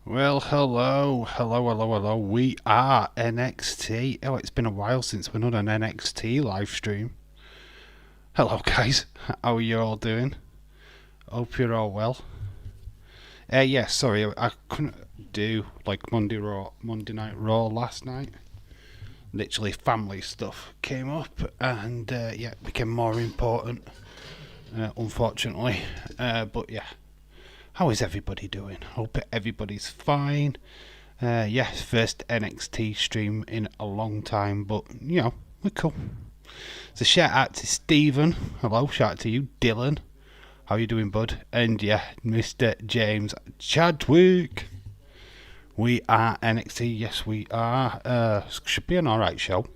Well, hello. We are NXT. Oh, it's been a while since we've done an NXT live stream. Hello, guys. How are you all doing? Hope you're all well. Sorry, I couldn't do like Monday Night Raw last night. Literally, family stuff came up, and it became more important. Unfortunately, but yeah. How is everybody doing? Hope everybody's fine. Yes, first NXT stream in a long time, but we're cool. So shout out to Stephen. Hello, shout out to you, Dylan. How you doing, bud? And Mr. James Chadwick. We are NXT. Yes, we are. Should be an alright show.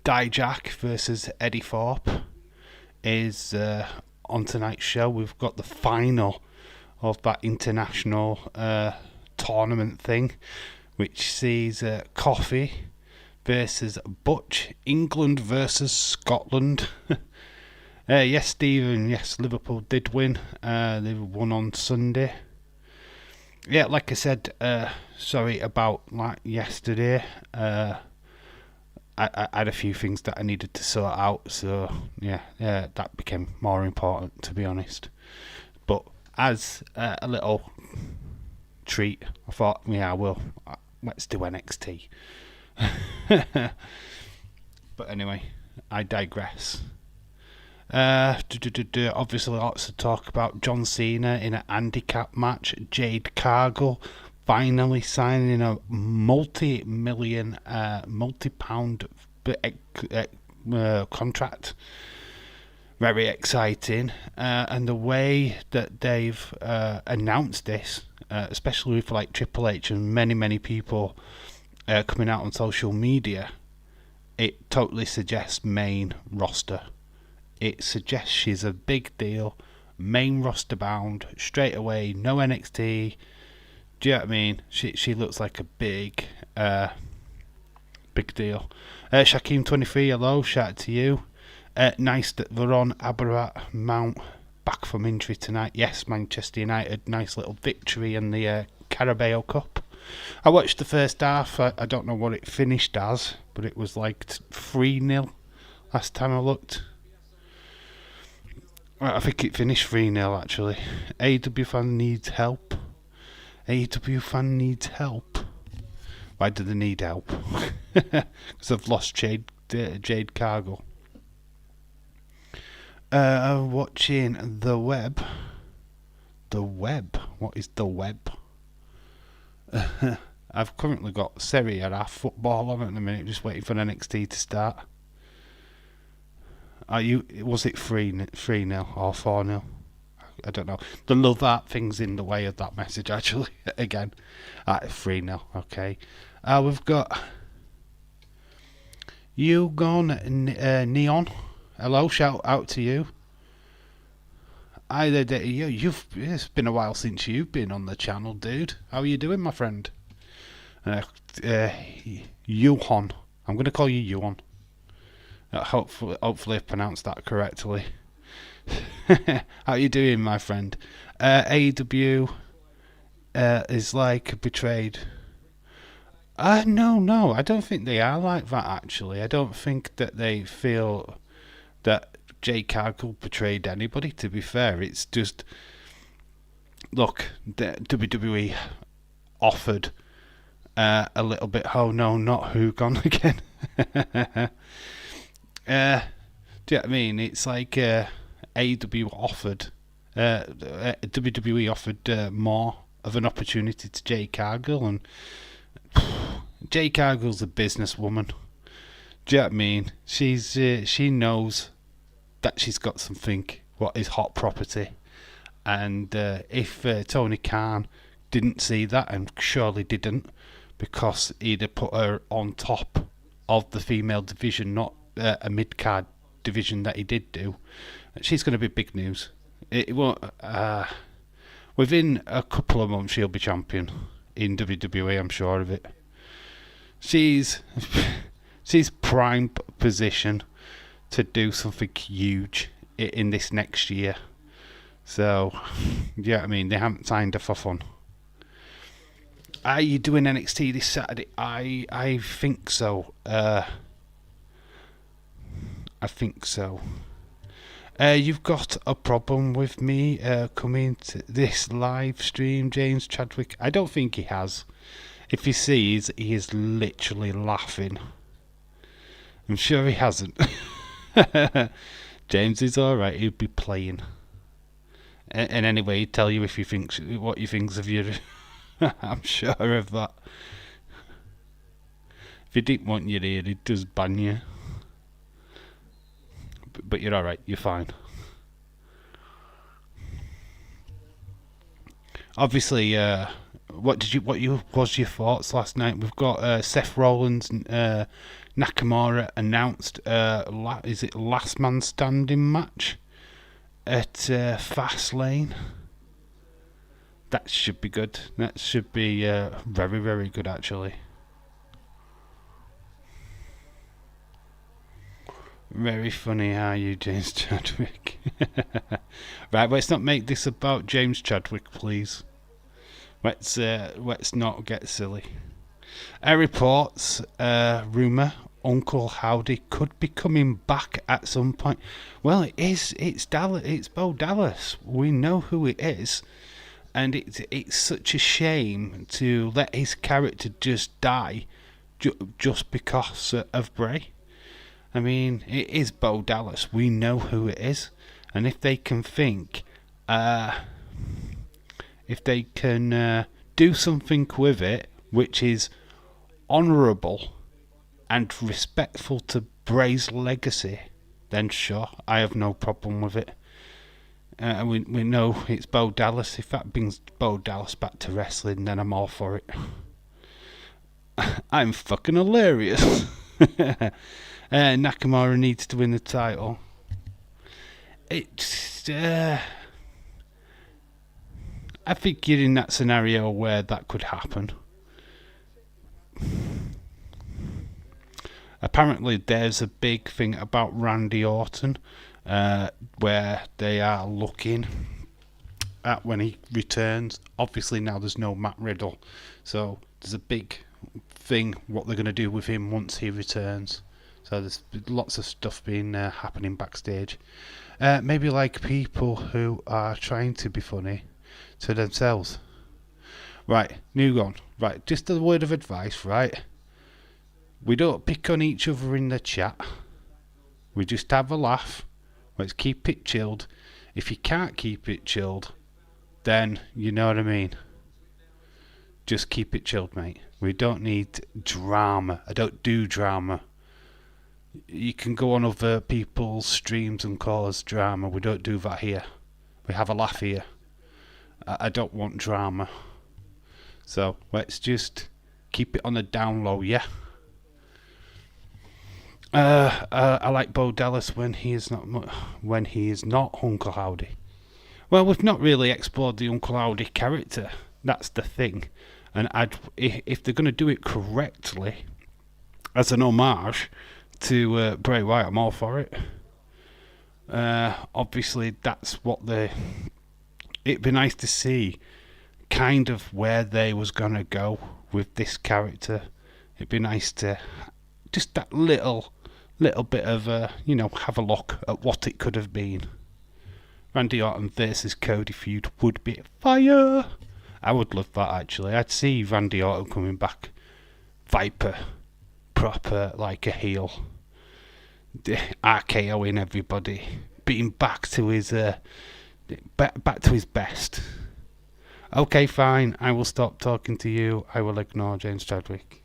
Dijak versus Eddie Thorpe is on tonight's show. We've got the final of that international tournament thing, which sees Coffee versus Butch, England versus Scotland. Yes, Stephen, yes, Liverpool did win. They won on Sunday. Yeah, like I said, sorry about yesterday. I had a few things that I needed to sort out, so that became more important, to be honest. But as a little treat, I thought, let's do NXT. But anyway, I digress. Obviously, lots to talk about. John Cena in a handicap match. Jade Cargill finally signing a multi-million, multi-pound contract. Very exciting, and the way that they've announced this, especially with like Triple H and many people coming out on social media, it totally suggests main roster. It suggests she's a big deal, main roster bound, straight away, no NXT. Do you know what I mean? She looks like a big deal. Shaquem23, hello, shout out to you. Nice that Veron Abarat Mount back from injury tonight. Yes, Manchester United, nice little victory in the Carabao Cup. I watched the first half. I don't know what it finished as, but it was like 3-0 last time I looked. I think it finished 3-0 actually. AEW fan needs help. AEW fan needs help. Why do they need help? Because I've lost Jade Cargill. Watching the web. The web? What is the web? I've currently got Serie A football on at the minute, just waiting for NXT to start. Was it 3-0 or 4-0? I don't know. The love art thing's in the way of that message actually. Again. 3-0, okay. We've got you gone Neon. Hello, shout out to you. It's been a while since you've been on the channel, dude. How are you doing, my friend? Yuhon. I'm going to call you Yuhon. Hopefully I've pronounced that correctly. How are you doing, my friend? AEW is like betrayed. No, I don't think they are like that, actually. I don't think that they feel that Jade Cargill betrayed anybody, to be fair. It's just, look, the WWE offered a little bit, oh no, not who gone again. Do you know what I mean? It's like AEW offered, WWE offered more of an opportunity to Jade Cargill, and Jade Cargill's a businesswoman. Do you know what I mean? She knows that she's got something what is hot property, and if Tony Khan didn't see that, and surely didn't, because he'd have put her on top of the female division, not a mid-card division that he did do, she's going to be big news. It won't. Within a couple of months, she'll be champion in WWE. I'm sure of it. She's prime position to do something huge in this next year. So, yeah, I mean, they haven't signed her for fun. Are you doing NXT this Saturday? I think so. I think so. You've got a problem with me coming to this live stream, James Chadwick? I don't think he has. If he sees, he is literally laughing. I'm sure he hasn't. James is alright, he'll be playing. And anyway, he'd tell you if he thinks what he thinks of you. I'm sure of that. If he didn't want you here, he'd just ban you. But you're alright, you're fine. Obviously, what was your thoughts last night? We've got Seth Rollins and Nakamura announced. Is it last man standing match at Fastlane? That should be good. That should be very, very good, actually. Very funny, are you, James Chadwick? Right, let's not make this about James Chadwick, please. Let's not get silly. Reports, rumour, Uncle Howdy could be coming back at some point. Well, it's Dallas. It's Bo Dallas. We know who it is, and it's such a shame to let his character just die, just because of Bray. I mean, it is Bo Dallas. We know who it is, and if they can think, if they can do something with it, which is honourable and respectful to Bray's legacy, then sure, I have no problem with it. We know it's Bo Dallas. If that brings Bo Dallas back to wrestling, then I'm all for it. I'm fucking hilarious. Nakamura needs to win the title. It's I think you're in that scenario where that could happen. Apparently there's a big thing about Randy Orton where they are looking at when he returns. Obviously now there's no Matt Riddle, so there's a big thing what they're going to do with him once he returns. So there's lots of stuff being happening backstage. Maybe like people who are trying to be funny to themselves. Right, new one. Right, just a word of advice, right? We don't pick on each other in the chat. We just have a laugh. Let's keep it chilled. If you can't keep it chilled, then you know what I mean. Just keep it chilled, mate. We don't need drama. I don't do drama. You can go on other people's streams and cause drama. We don't do that here. We have a laugh here. I don't want drama. So let's just keep it on the down low, yeah? I like Bo Dallas when he is not Uncle Howdy. Well, we've not really explored the Uncle Howdy character. That's the thing. And if they're going to do it correctly, as an homage to Bray Wyatt, I'm all for it. Obviously, that's what it'd be nice to see kind of where they was going to go with this character. It'd be nice to just that little bit of have a look at what it could have been. Randy Orton versus Cody feud would be fire. I would love that, actually. I'd see Randy Orton coming back Viper, proper like a heel, RKOing everybody, being back to his best. Okay, fine. I will stop talking to you. I will ignore James Chadwick.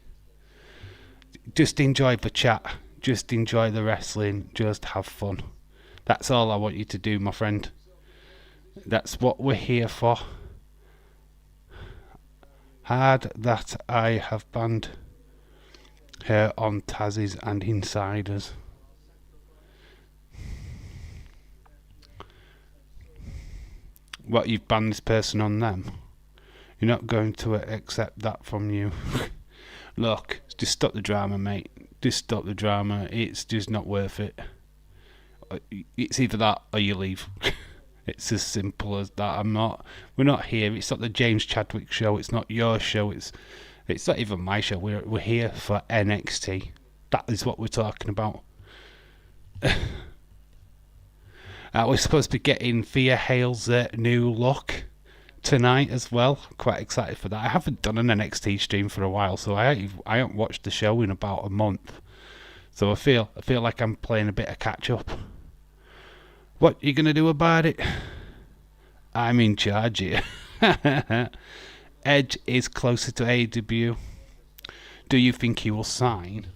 Just enjoy the chat. Just enjoy the wrestling. Just have fun. That's all I want you to do, my friend. That's what we're here for. Hard that I have banned her on Taz's and Insiders. What, you've banned this person on them? You're not going to accept that from you. Look, just stop the drama, mate. Just stop the drama. It's just not worth it. It's either that or you leave. It's as simple as that. We're not here. It's not the James Chadwick show. It's not your show. It's not even my show. We're here for NXT. That is what we're talking about. We're supposed to be getting Thea Hale's new look tonight as well. Quite excited for that. I haven't done an NXT stream for a while, so I haven't watched the show in about a month. So I feel like I'm playing a bit of catch up. What you gonna do about it? I'm in charge here. Edge is closer to AEW. Do you think he will sign?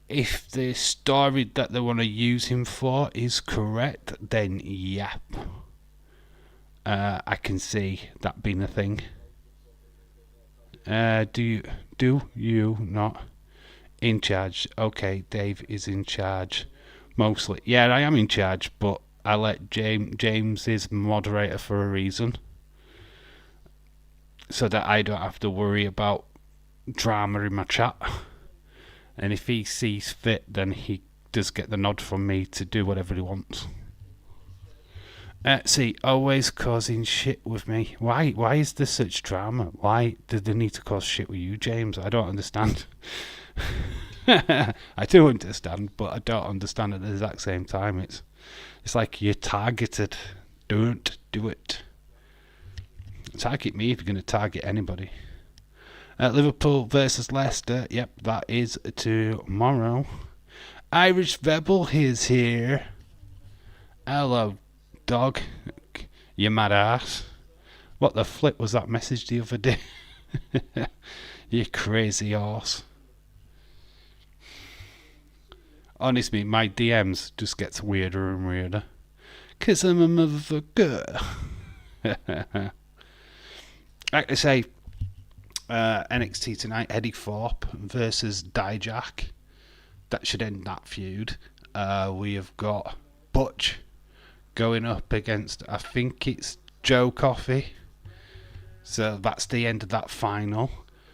If the story that they want to use him for is correct, then yep. I can see that being a thing. Do you not in charge? Okay, Dave is in charge. Mostly. Yeah, I am in charge, but I let James is moderator for a reason. So that I don't have to worry about drama in my chat. And if he sees fit, then he does get the nod from me to do whatever he wants. See, always causing shit with me. Why is there such drama? Why did they need to cause shit with you, James? I don't understand. I do understand, but I don't understand at the exact same time. It's like you're targeted. Don't do it. Target me if you're going to target anybody. Liverpool versus Leicester. Yep, that is tomorrow. Irish Rebel is here. Hello, dog. You mad ass. What the flip was that message the other day? You crazy horse. Honestly, my DMs just gets weirder and weirder. 'Cause I'm a motherfucker. Like I say, NXT tonight, Eddie Thorpe versus Dijak. That should end that feud. We have got Butch going up against, I think it's Joe Coffey. So that's the end of that final.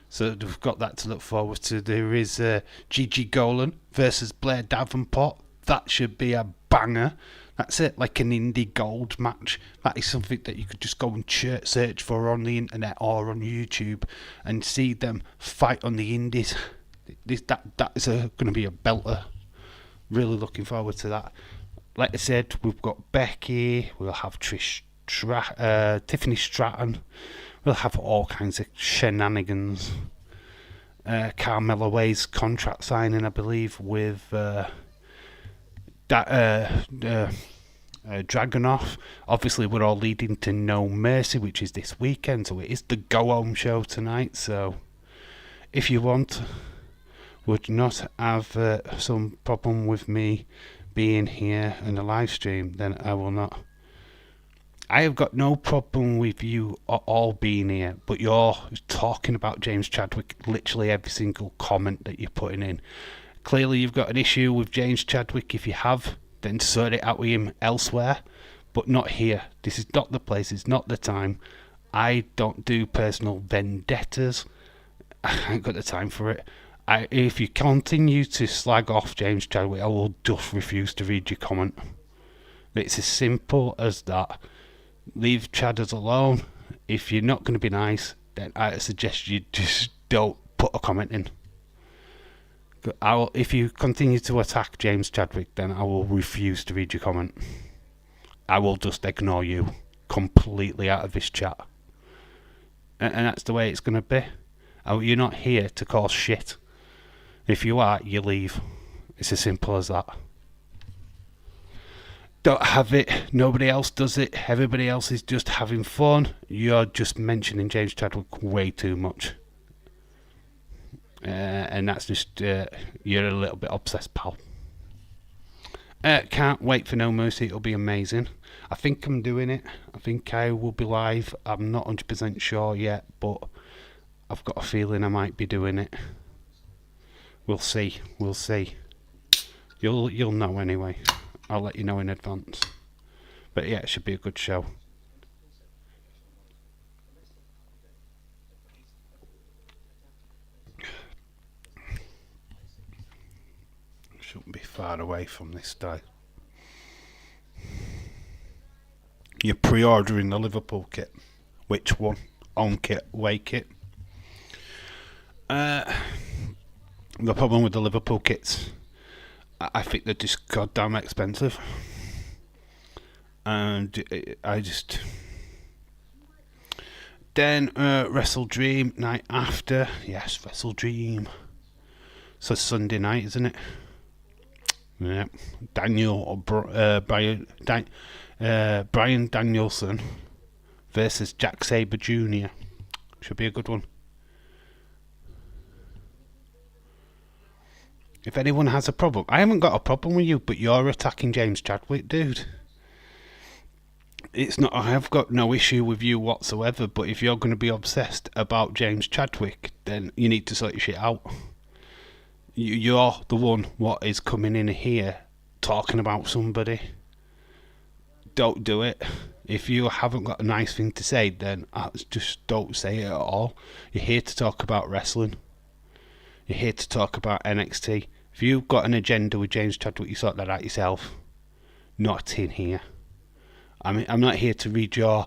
So we've got that to look forward to. There is Gigi Golan versus Blair Davenport. That should be a banger. That's it, like an indie gold match. That is something that you could just go and search for on the internet or on YouTube and see them fight on the indies. That is going to be a belter. Really looking forward to that. Like I said, we've got Becky. We'll have Tiffany Stratton. We'll have all kinds of shenanigans. Carmella Way's contract signing, I believe, with Dragunov. Obviously, we're all leading to No Mercy, which is this weekend, so it is the go home show tonight. So if you would not have some problem with me being here in the live stream, then I will not. I have got no problem with you all being here, but you're talking about James Chadwick literally every single comment that you're putting in. Clearly you've got an issue with James Chadwick. If you have, then sort it out with him elsewhere, but not here. This is not the place, it's not the time. I don't do personal vendettas. I ain't got the time for it. If you continue to slag off James Chadwick, I will just refuse to read your comment. It's as simple as that. Leave Chadders alone. If you're not going to be nice, then I suggest you just don't put a comment in. If you continue to attack James Chadwick, then I will refuse to read your comment. I will just ignore you completely out of this chat. And that's the way it's going to be. You're not here to cause shit. If you are, you leave. It's as simple as that. Don't have it. Nobody else does it. Everybody else is just having fun. You're just mentioning James Chadwick way too much. And that's just, you're a little bit obsessed, pal. Can't wait for No Mercy. It'll be amazing. I think I'm doing it. I think I will be live. I'm not 100% sure yet, but I've got a feeling I might be doing it. We'll see. We'll see. You'll know anyway. I'll let you know in advance. But yeah, it should be a good show. Shouldn't be far away from this guy. you're pre-ordering the Liverpool kit. Which one? Home kit, away kit? The problem with the Liverpool kits, I think they're just goddamn expensive. And I just... Then Wrestle Dream night after. Yes, Wrestle Dream. So Sunday night, isn't it? Yeah. Brian Danielson versus Jack Sabre Jr. Should be a good one. If anyone has a problem, I haven't got a problem with you, but you're attacking James Chadwick, dude. It's not. I have got no issue with you whatsoever, but if you're going to be obsessed about James Chadwick, then you need to sort your shit out. You're the one what is coming in here talking about somebody. Don't do it. If you haven't got a nice thing to say, then just don't say it at all. You're here to talk about wrestling. You're here to talk about NXT. If you've got an agenda with James Chadwick, you sort that out yourself. Not in here. I'm not here to read your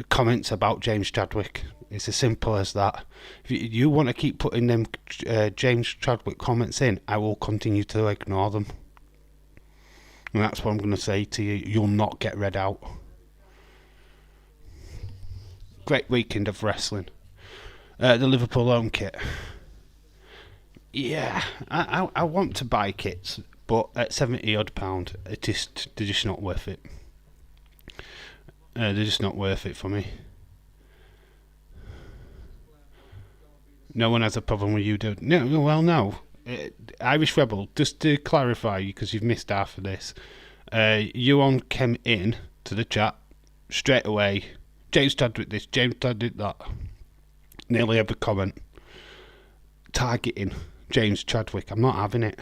comments about James Chadwick. It's as simple as that. If you want to keep putting them James Chadwick comments in, I will continue to ignore them. And that's what I'm going to say to you. You'll not get read out. Great weekend of wrestling. The Liverpool home kit. Yeah, I want to buy kits, but at £70 odd, they're just not worth it. They're just not worth it for me. No one has a problem with you doing... No, well, no. Irish Rebel, just to clarify, because you've missed half of this, Ewan came in to the chat straight away. James Chadwick this, James Chadwick that. Nearly every comment targeting James Chadwick. I'm not having it.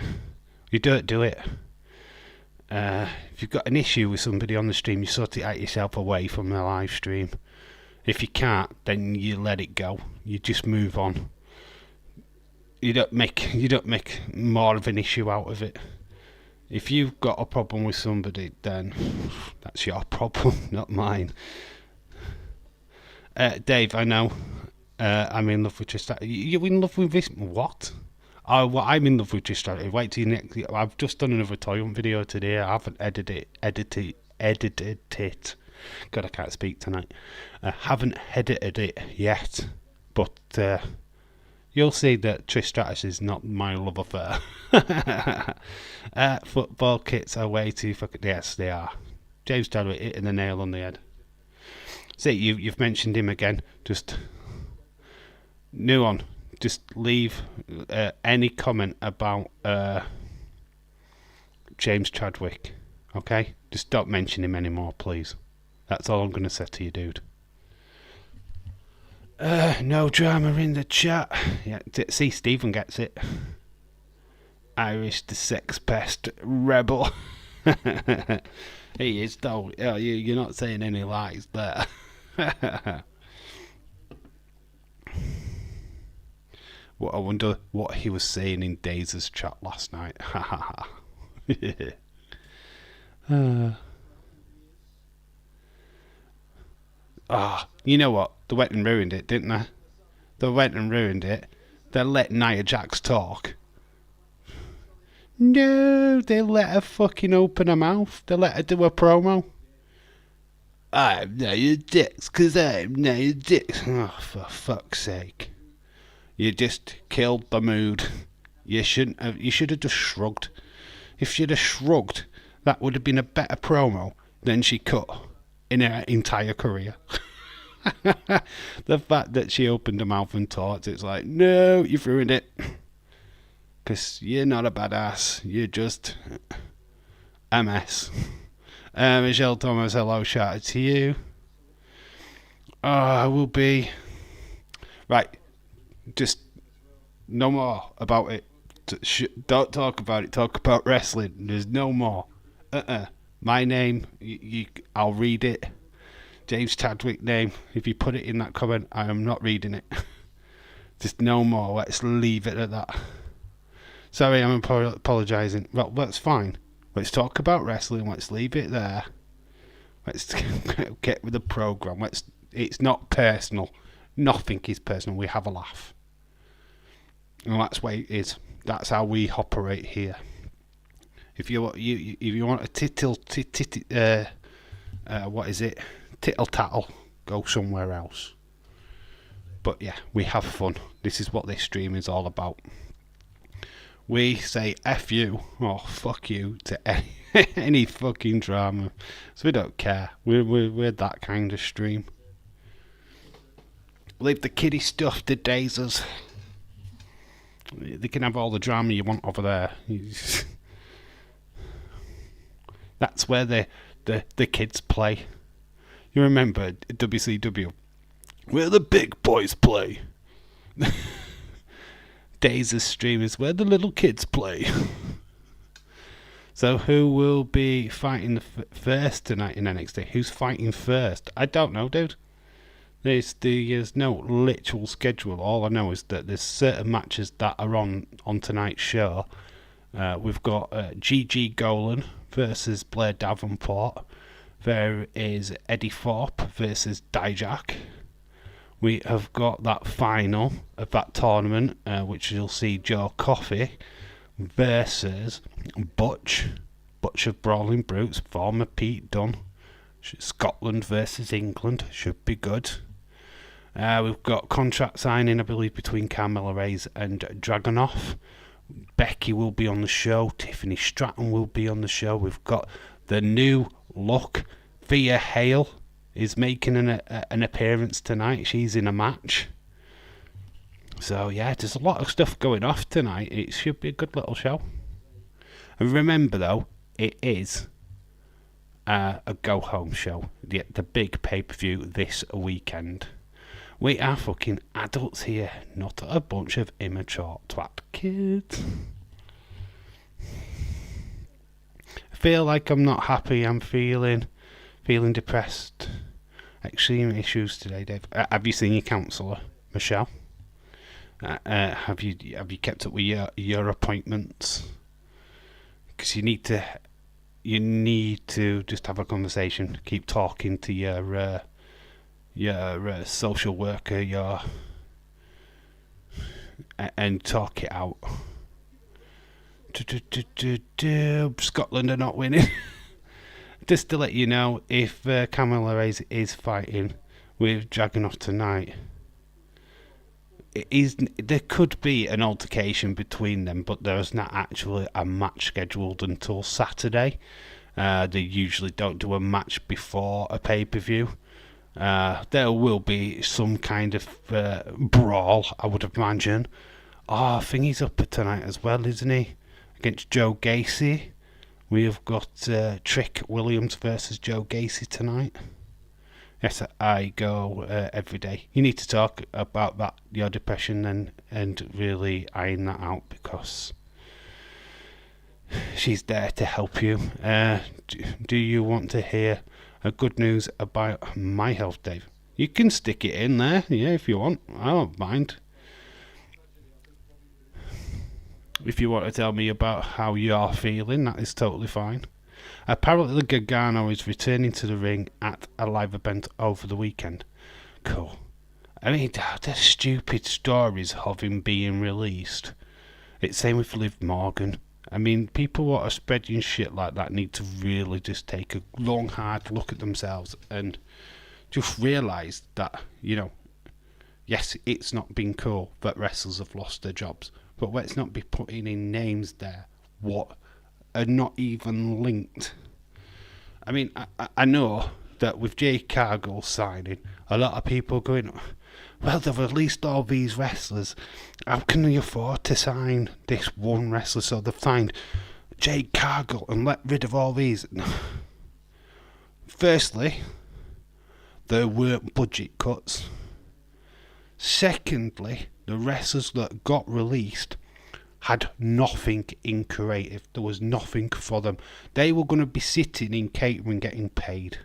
You don't do it. If you've got an issue with somebody on the stream, you sort it out yourself away from the live stream. If you can't, then you let it go. You just move on. You don't make more of an issue out of it. If you've got a problem with somebody, then that's your problem, not mine. Dave, I know. I'm in love with Tristan. You're in love with this? What? Oh, well, I'm in love with Tristan. Wait till next. I've just done another toy hunt video today. I haven't edited it. God, I can't speak tonight. I haven't edited it yet, but you'll see that Trish Stratus is not my love affair. Football kits are way too fucking... Yes, they are. James Chadwick hitting the nail on the head. See, you've mentioned him again. Just... New on. Just leave any comment about James Chadwick. Okay? Just don't mention him anymore, please. That's all I'm going to say to you, dude. No drama in the chat. Yeah, see, Stephen gets it. Irish the sex pest rebel. He is, though. Oh, you're not saying any lies there. Well, I wonder what he was saying in Daisy's chat last night. You know what? They went and ruined it, didn't they? They went and ruined it. They let Nia Jax talk. No, they let her fucking open her mouth. They let her do a promo. I'm Nia Jax, 'cause I'm Nia Jax. Oh, for fuck's sake. You just killed the mood. You shouldn't have. You should have just shrugged. If she'd have shrugged, that would have been a better promo than she cut in her entire career. The fact that she opened her mouth and talked, it's like, no, you've ruined it. Because you're not a badass. You're just a mess. Michelle Thomas, hello, shout out to you. I will be... Right. Just no more about it. Don't talk about it. Talk about wrestling. There's no more. My name, I'll read it. James Chadwick name. If you put it in that comment, I am not reading it. Just no more. Let's leave it at that. Sorry, I'm apologising. Well, that's fine. Let's talk about wrestling. Let's leave it there. Let's get with the program. It's not personal. Nothing is personal. We have a laugh. And that's the way it is. That's how we operate here. If you want a tittle tattle, go somewhere else. But yeah, we have fun. This is what this stream is all about. We say F you or fuck you to any fucking drama. So we don't care. We're that kind of stream. Leave the kiddie stuff to Dazers. They can have all the drama you want over there. That's where the kids play. You remember WCW? Where the big boys play. Dazers stream is where the little kids play. So who will be fighting first tonight in NXT? Who's fighting first? I don't know, dude. There's no literal schedule. All I know is that there's certain matches that are on tonight's show. We've got Gigi Golan versus Blair Davenport. There is Eddie Thorpe versus Dijak. We have got that final of that tournament, which you'll see Joe Coffey versus Butch of Brawling Brutes, former Pete Dunne. Scotland versus England, should be good. We've got contract signing, I believe, between Carmella Hayes and Dragunov. Becky will be on the show. Tiffany Stratton will be on the show. We've got the new look. Thea Hale is making an appearance tonight. She's in a match. So yeah, there's a lot of stuff going off tonight. It should be a good little show. And remember though, it is a go-home show. The big pay-per-view this weekend. We are fucking adults here, not a bunch of immature twat kids. I feel like I'm not happy. I'm feeling depressed. Extreme issues today, Dave. Have you seen your counsellor, Michelle? Have you kept up with your appointments? Because you need to just have a conversation. Keep talking to your social worker, and talk it out. Scotland are not winning. Just to let you know, if Carmella Hayes is fighting with Dragunov tonight, there could be an altercation between them, but there's not actually a match scheduled until Saturday. They usually don't do a match before a pay-per-view. There will be some kind of brawl, I would imagine. Thingy's up tonight as well, isn't he? Against Joe Gacy. We have got Trick Williams versus Joe Gacy tonight. Yes, I go every day. You need to talk about that, your depression, and really iron that out, because she's there to help you. Do you want to hear good news about my health, Dave? You can stick it in there, yeah, if you want. I don't mind. If you want to tell me about how you're feeling, that is totally fine. Apparently Gargano is returning to the ring at a live event over the weekend. Cool. I mean, the stupid stories of him being released. It's same with Liv Morgan. I mean, people who are spreading shit like that need to really just take a long, hard look at themselves and just realise that, yes, it's not been cool that wrestlers have lost their jobs, but let's not be putting in names there what are not even linked. I mean, I know that with Jay Cargill signing, a lot of people are going, well, they've released all these wrestlers. How can they afford to sign this one wrestler? So they've signed Jay Cargill and let rid of all these. Firstly, there weren't budget cuts. Secondly, the wrestlers that got released had nothing in creative. There was nothing for them. They were going to be sitting in catering getting paid.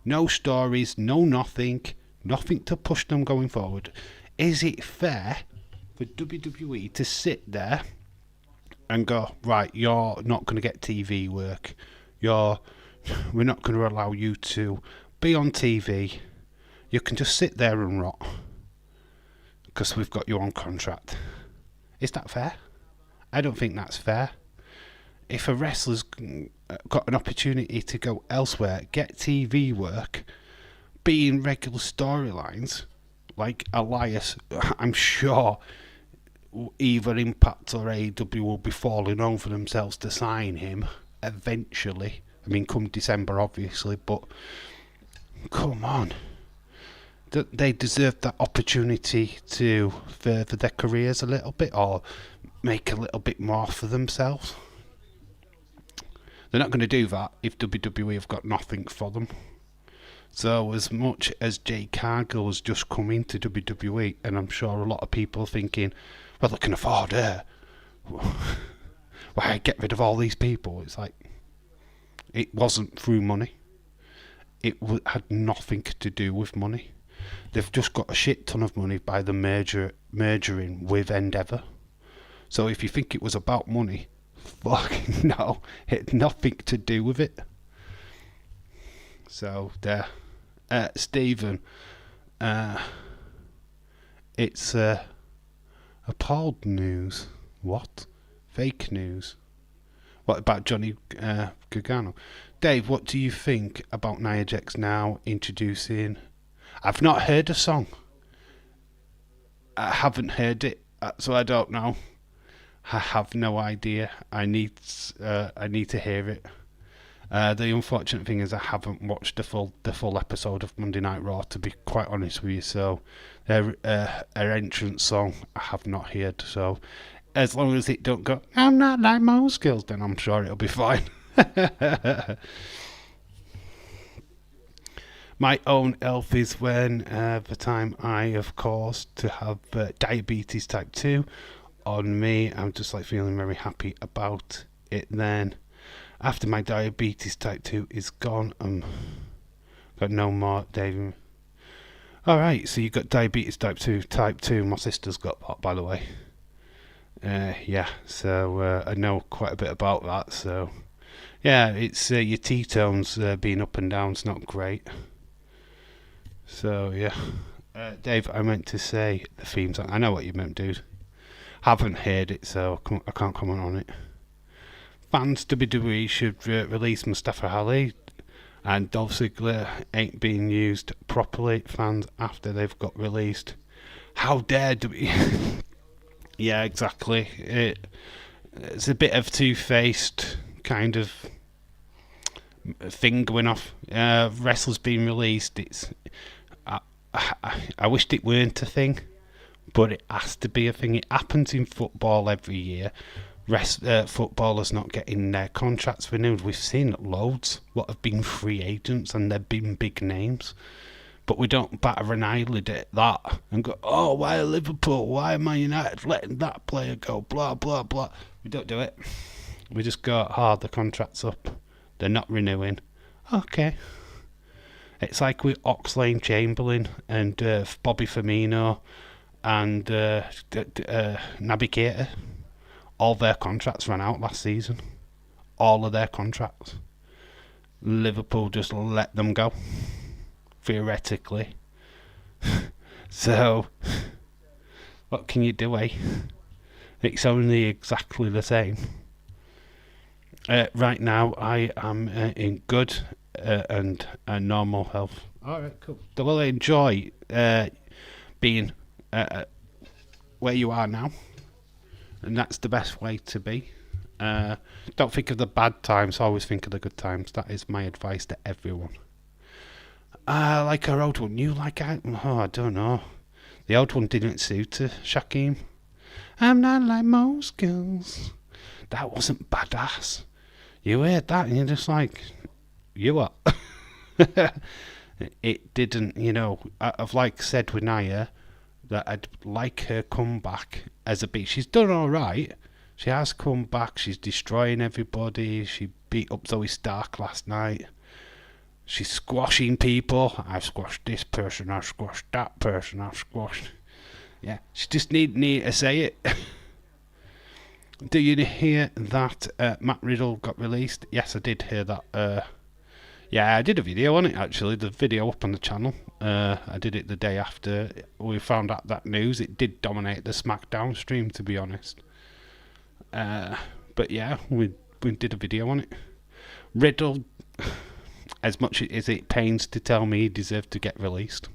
No stories, no nothing to push them going forward. Is it fair for WWE to sit there and go, right, you're not going to get TV work. You're We're not going to allow you to be on TV. You can just sit there and rot because we've got you on contract. Is that fair? I don't think that's fair. If a wrestler's got an opportunity to go elsewhere, get TV work, be in regular storylines, like Elias, I'm sure either Impact or AEW will be falling over themselves to sign him eventually. I mean, come December, obviously, but come on. They deserve that opportunity to further their careers a little bit or make a little bit more for themselves. They're not going to do that if WWE have got nothing for them. So as much as Jade Cargill has just come into WWE, and I'm sure a lot of people are thinking, well, they can afford her. Why get rid of all these people? It's like, it wasn't through money. It had nothing to do with money. They've just got a shit ton of money by the merging with Endeavour. So if you think it was about money, fucking no, it had nothing to do with it. So there, Stephen, it's appalled news. What? Fake news. What about Johnny Gargano? Dave, what do you think about Nia Jax now introducing... I've not heard a song. I haven't heard it, so I don't know. I have no idea. I need to hear it. The unfortunate thing is I haven't watched the full episode of Monday Night Raw, to be quite honest with you. So her entrance song I have not heard. So as long as it don't go, I'm not like most girls, then I'm sure it'll be fine. My own health is when the time I, of course, to have diabetes type 2 on me. I'm just like feeling very happy about it then. After my diabetes type 2 is gone, got no more, Dave. Alright, so you got diabetes type 2. Type 2, my sister's got that, by the way. Yeah, so I know quite a bit about that, so... Yeah, it's your T-tones being up and down's not great. So, yeah. Dave, I meant to say the theme song. I know what you meant, dude. Haven't heard it, so I can't comment on it. Fans WWE should release Mustafa Ali, and Dolph Ziggler ain't being used properly. Fans after they've got released. How dare WWE? Yeah, exactly. It's a bit of two-faced kind of thing going off. Wrestlers being released. I wished it weren't a thing, but it has to be a thing. It happens in football every year. Footballers not getting their contracts renewed. We've seen loads what have been free agents and they've been big names, but we don't batter an eyelid at that and go, oh, why Liverpool, why Man United letting that player go, blah blah blah. We don't do it. We just go, the contract's up, they're not renewing, okay. It's like with Oxlade Chamberlain and Bobby Firmino and Naby Keita. All their contracts ran out last season. All of their contracts. Liverpool just let them go. Theoretically. So, what can you do, eh? It's only exactly the same. Right now, I am in good and normal health. Alright, cool. So will I enjoy being where you are now? And that's the best way to be. Don't think of the bad times, always think of the good times. That is my advice to everyone. Like our old one. You like I don't know. The old one didn't suit her, Shaquem. I'm not like most girls. That wasn't badass. You heard that and you're just like, you are. It didn't, I've like said with Nia that I'd like her come back as a beat. She's done alright. She has come back. She's destroying everybody. She beat up Zoe Stark last night. She's squashing people. I've squashed this person. I've squashed that person. I've squashed... Yeah, she just need to say it. Do you hear that Matt Riddle got released? Yes, I did hear that. Yeah, I did a video on it actually. The video up on the channel. I did it the day after we found out that news. It did dominate the SmackDown stream, to be honest. But yeah, we did a video on it. Riddle, as much as it pains to tell me he deserved to get released,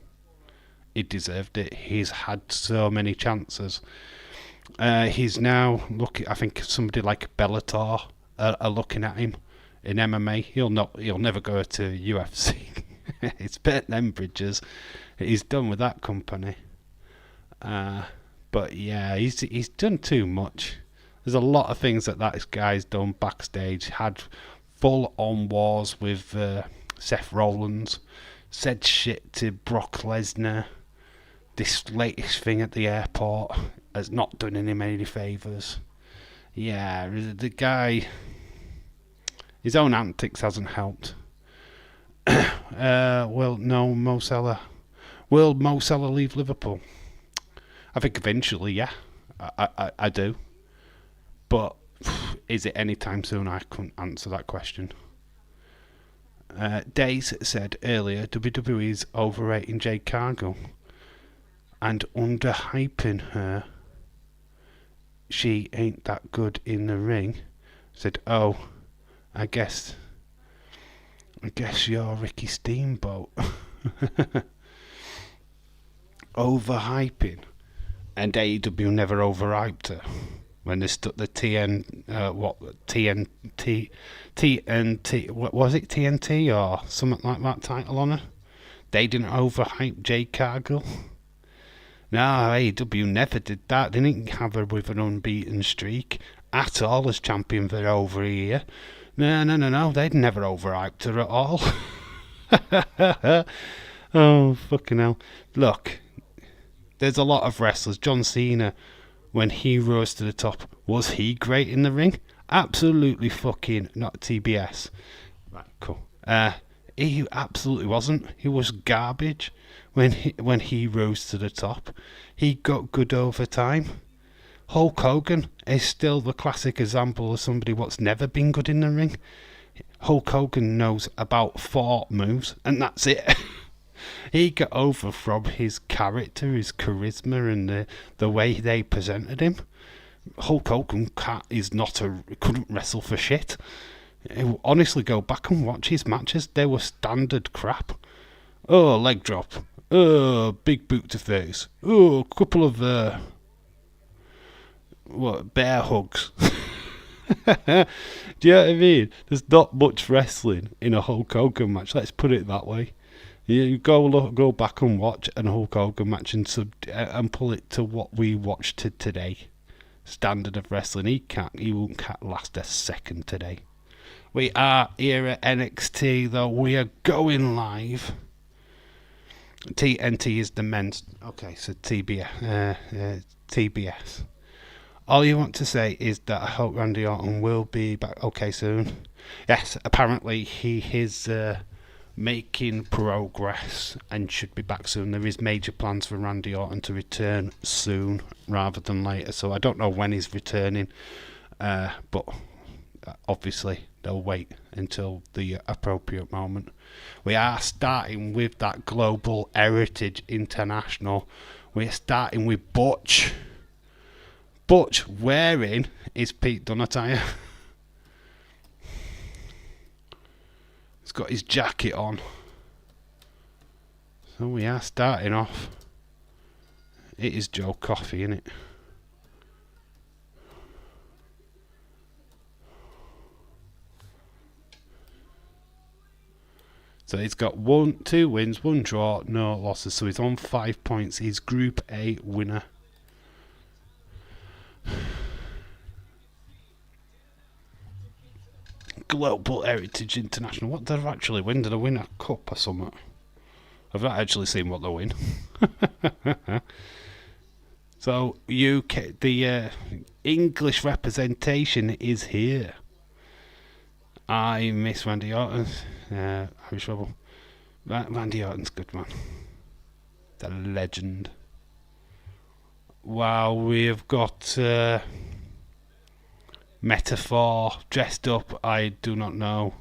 he deserved it. He's had so many chances. He's now looking. I think somebody like Bellator are looking at him in MMA. He'll never go to UFC. It's burnt them bridges. He's done with that company. But yeah, he's done too much. There's a lot of things that guy's done backstage. Had full-on wars with Seth Rollins. Said shit to Brock Lesnar. This latest thing at the airport has not done him any favours. Yeah, the guy, his own antics hasn't helped. Well, no, Mo Salah. Will Mo Salah leave Liverpool? I think eventually, yeah. I do. But is it anytime soon? I couldn't answer that question. Days said earlier WWE's overrating Jade Cargill and underhyping her. She ain't that good in the ring. Said, oh, I guess you're Ricky Steamboat. Overhyping. And AEW never overhyped her. When they stuck the TNT, what was it, TNT or something like that title on her? They didn't overhype Jade Cargill. No, AEW never did that. They didn't have her with an unbeaten streak at all as champion for over a year. No. They'd never overhyped her at all. Oh, fucking hell. Look, there's a lot of wrestlers. John Cena, when he rose to the top, was he great in the ring? Absolutely fucking not. TBS. Right, cool. He absolutely wasn't. He was garbage when he rose to the top. He got good over time. Hulk Hogan is still the classic example of somebody what's never been good in the ring. Hulk Hogan knows about 4 moves, and that's it. He got over from his character, his charisma, and the way they presented him. Hulk Hogan couldn't wrestle for shit. Honestly, go back and watch his matches. They were standard crap. Oh, leg drop. Oh, big boot to face. Oh, a couple of bear hugs. Do you know what I mean? There's not much wrestling in a Hulk Hogan match. Let's put it that way. You go back and watch an Hulk Hogan match and pull it to what we watched today. Standard of wrestling. He won't last a second today. We are here at NXT though. We are going live. TNT is the men's. Okay, so TBS. All you want to say is that I hope Randy Orton will be back soon. Yes, apparently he is making progress and should be back soon. There is major plans for Randy Orton to return soon rather than later, so I don't know when he's returning, but obviously they'll wait until the appropriate moment. We are starting with that Global Heritage International. We're starting with Butch. Butch wearing his Pete Dunne attire. He's got his jacket on. So we are starting off. It is Joe Coffey, isn't it? So he's got 2 wins, 1 draw, no losses. So he's on 5 points. He's Group A winner. Global Heritage International. What did they actually win? Did they win a cup or something? I've not actually seen what they win. So UK, the English representation is here. I miss Randy Orton. Irish Rebel. Randy Orton's good, man. The legend. Wow, we've got Metaphor dressed up. I do not know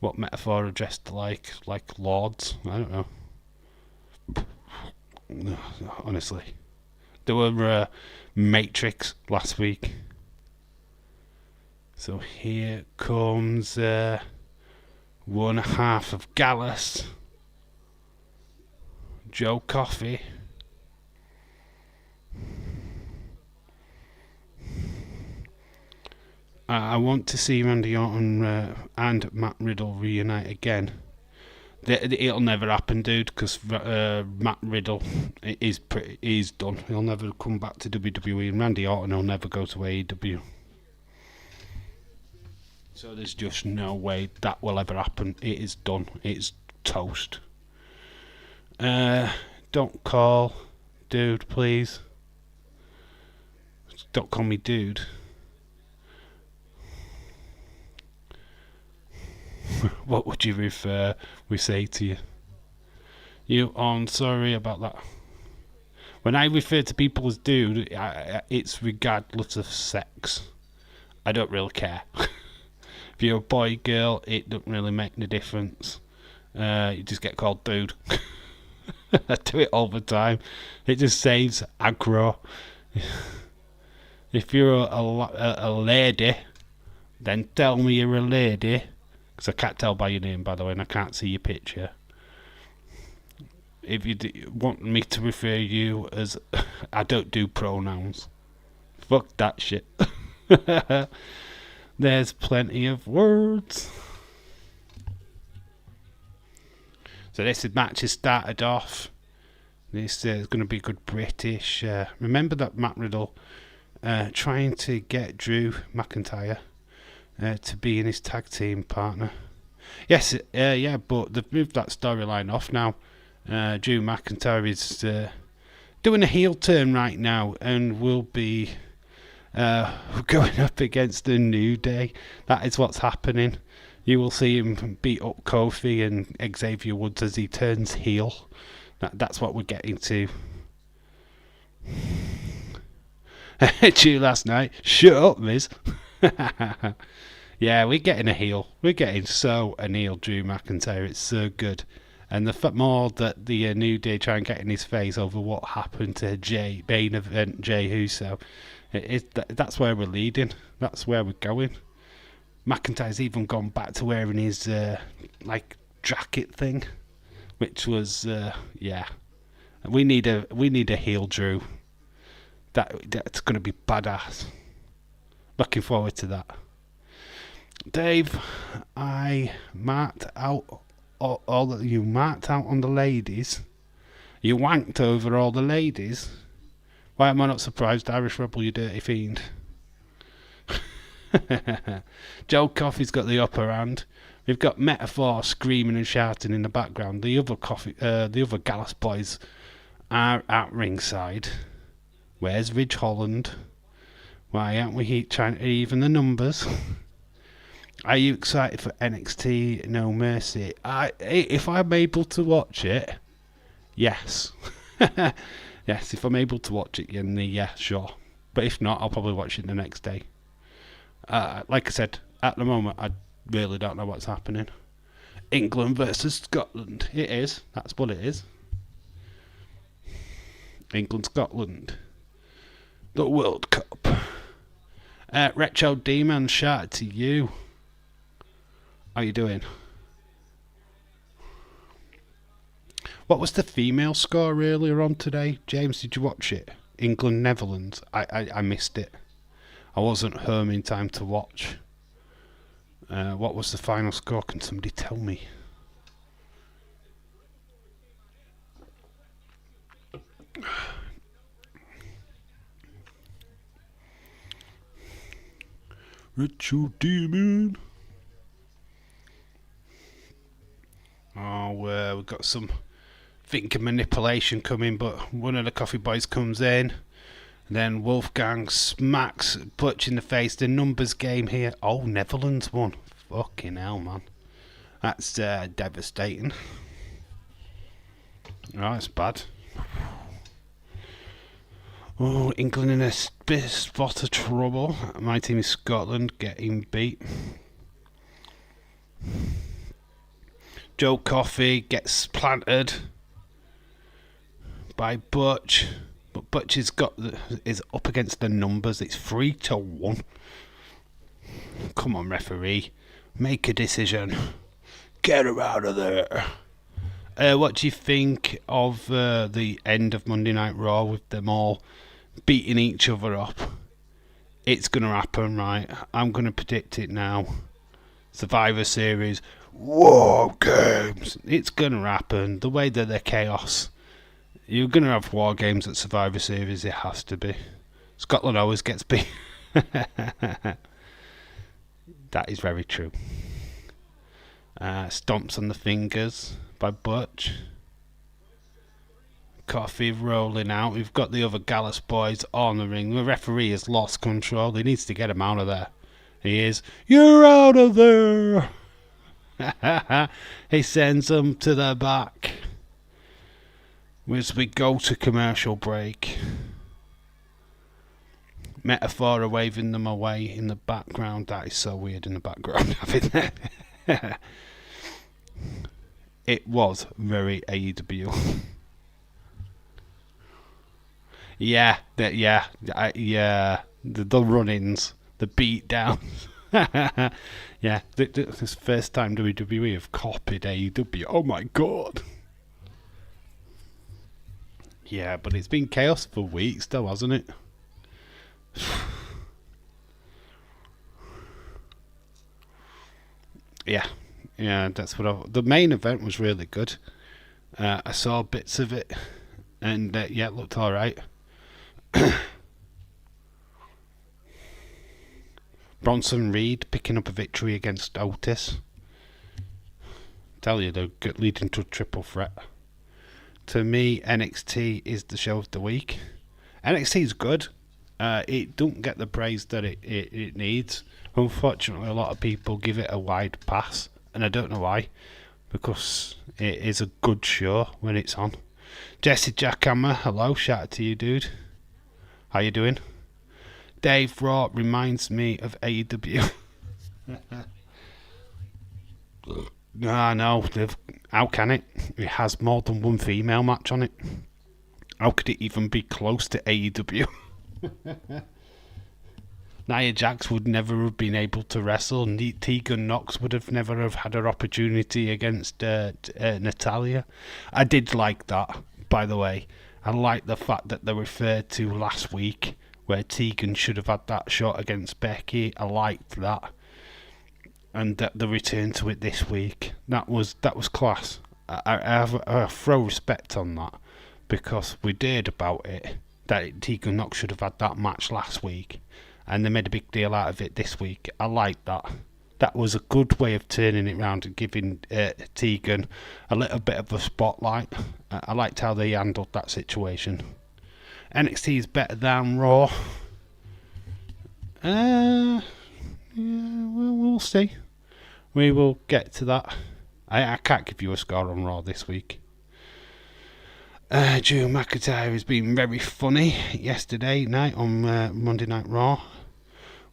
what metaphor are dressed like lords. I don't know. Honestly, there were Matrix last week. So here comes one half of Gallus, Joe Coffey. I want to see Randy Orton and Matt Riddle reunite again. It'll never happen, dude, because Matt Riddle is done. He'll never come back to WWE, and Randy Orton will never go to AEW. So there's just no way that will ever happen. It is done. It's toast. Don't call dude, please. Don't call me dude. What would you prefer we say to you? I'm sorry about that. When I refer to people as dude, it's regardless of sex. I don't really care. If you're a boy, girl, it doesn't really make any difference. You just get called dude. I do it all the time. It just saves aggro. If you're a lady, then tell me you're a lady. Because I can't tell by your name, by the way, and I can't see your picture. If you want me to refer you as... I don't do pronouns. Fuck that shit. There's plenty of words. So this match has started off. This is going to be good British. Remember that Matt Riddle trying to get Drew McIntyre to be in his tag team partner. Yes, but they've moved that storyline off now. Drew McIntyre is doing a heel turn right now and will be going up against the New Day. That is what's happening. You will see him beat up Kofi and Xavier Woods as he turns heel. That's what we're getting to. I hit you last night. Shut up, Miz. Yeah, we're getting a heel. We're getting a heel Drew McIntyre. It's so good. And the more that the New Day try and get in his face over what happened to main event Jey Uso, that's where we're leading. That's where we're going. McIntyre's even gone back to wearing his jacket thing, which was We need a heel Drew. That's going to be badass. Looking forward to that. Dave, I marked out all that you marked out on the ladies. You wanked over all the ladies. Why am I not surprised, Irish Rebel, you dirty fiend? Joe Coffey's got the upper hand. We've got Metaphor screaming and shouting in the background. The other Gallus boys are at ringside. Where's Ridge Holland? Why aren't we trying to even the numbers? Are you excited for NXT No Mercy? If I'm able to watch it, yes. Yes, if I'm able to watch it, then yeah, sure. But if not, I'll probably watch it the next day. Like I said, at the moment, I really don't know what's happening. England versus Scotland. It is. That's what it is. England, Scotland. The World Cup. Retro Demon, shout out to you. How you doing? What was the female score earlier on today? James, did you watch it? England, Netherlands. I missed it. I wasn't home in time to watch. What was the final score? Can somebody tell me? Retro Demon. Oh, we've got some finger manipulation coming, but one of the coffee boys comes in. And then Wolfgang smacks Butch in the face. The numbers game here. Oh, Netherlands won. Fucking hell, man. That's devastating. Oh, that's bad. Oh, England in a spot of trouble. My team is Scotland getting beat. Joe Coffey gets planted by Butch, but Butch is up against the numbers. It's 3-1. Come on, referee, make a decision. Get her out of there. What do you think of the end of Monday Night Raw with them all beating each other up? It's going to happen, right? I'm going to predict it now. Survivor Series, War Games. It's going to happen. The way that they're chaos. You're going to have War Games at Survivor Series. It has to be. Scotland always gets beat. That is very true. Stomps on the fingers by Butch. Coffee rolling out. We've got the other Gallus boys on the ring. The referee has lost control. He needs to get him out of there. He is. You're out of there. He sends them to the back. As we go to commercial break. Metaphora waving them away in the background. That is so weird in the background having that. It was very AEW. Yeah, the run-ins, the beat-downs. Yeah, this is the first time WWE have copied AEW. Oh my god. Yeah, but it's been chaos for weeks though, hasn't it? Yeah, that's what the main event was really good. I saw bits of it, and it looked alright. Bronson Reed picking up a victory against Otis. Tell you, they're leading to a triple threat. To me, NXT is the show of the week. NXT is good. It don't get the praise that it needs. Unfortunately, a lot of people give it a wide pass, and I don't know why, because it is a good show when it's on. Jesse Jackhammer, hello, shout out to you, dude. How you doing? Dave Raw reminds me of AEW. No, how can it? It has more than one female match on it. How could it even be close to AEW? Nia Jax would never have been able to wrestle. Tegan Nox would have never have had her opportunity against Natalia. I did like that, by the way. I like the fact that they referred to last week where Tegan should have had that shot against Becky. I liked that. And that the return to it this week. That was class. I throw respect on that, because we did about it that Tegan Nox should have had that match last week, and they made a big deal out of it this week. I like that. That was a good way of turning it round and giving Tegan a little bit of a spotlight. I liked how they handled that situation. NXT is better than Raw. Yeah, we'll see. We will get to that. I can't give you a score on Raw this week. Drew McIntyre has been very funny yesterday night on Monday Night Raw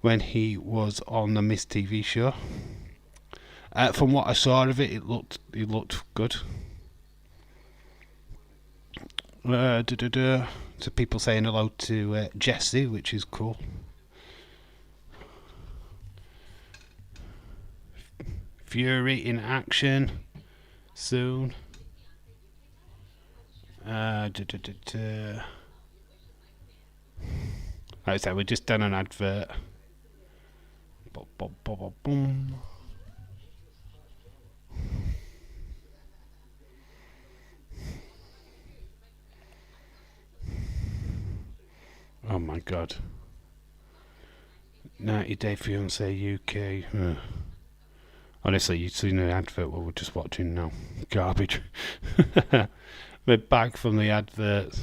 when he was on the Miz TV show. From what I saw of it, it looked good. So people saying hello to Jesse, which is cool. Fury in action soon. Like I said, we just done an advert. Boom. Oh my god. 90 Day Fiancé UK. Honestly, you've seen the advert what we're just watching now. Garbage. We're back from the adverts.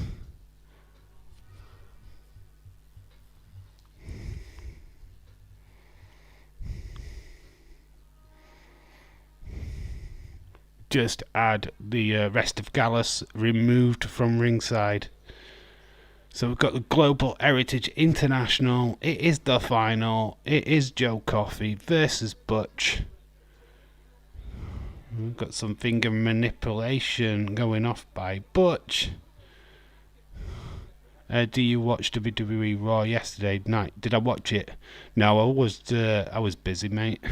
Just add the rest of Gallus removed from ringside. So we've got the Global Heritage International. It is the final. It is Joe Coffey versus Butch. Got some finger manipulation going off by Butch. Do you watch WWE Raw yesterday night? Did I watch it? No, I was busy, mate.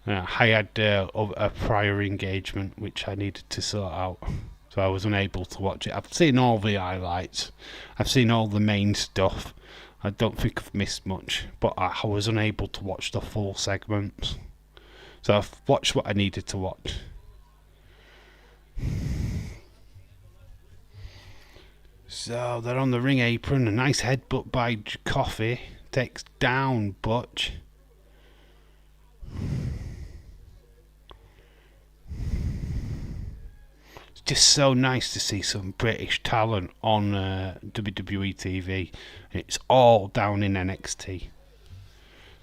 I had a prior engagement which I needed to sort out, so I was unable to watch it. I've seen all the highlights. I've seen all the main stuff. I don't think I've missed much, but I was unable to watch the full segments. So I've watched what I needed to watch. So they're on the ring apron. A nice headbutt by Coffee. Takes down Butch. It's just so nice to see some British talent on WWE TV. It's all down in NXT.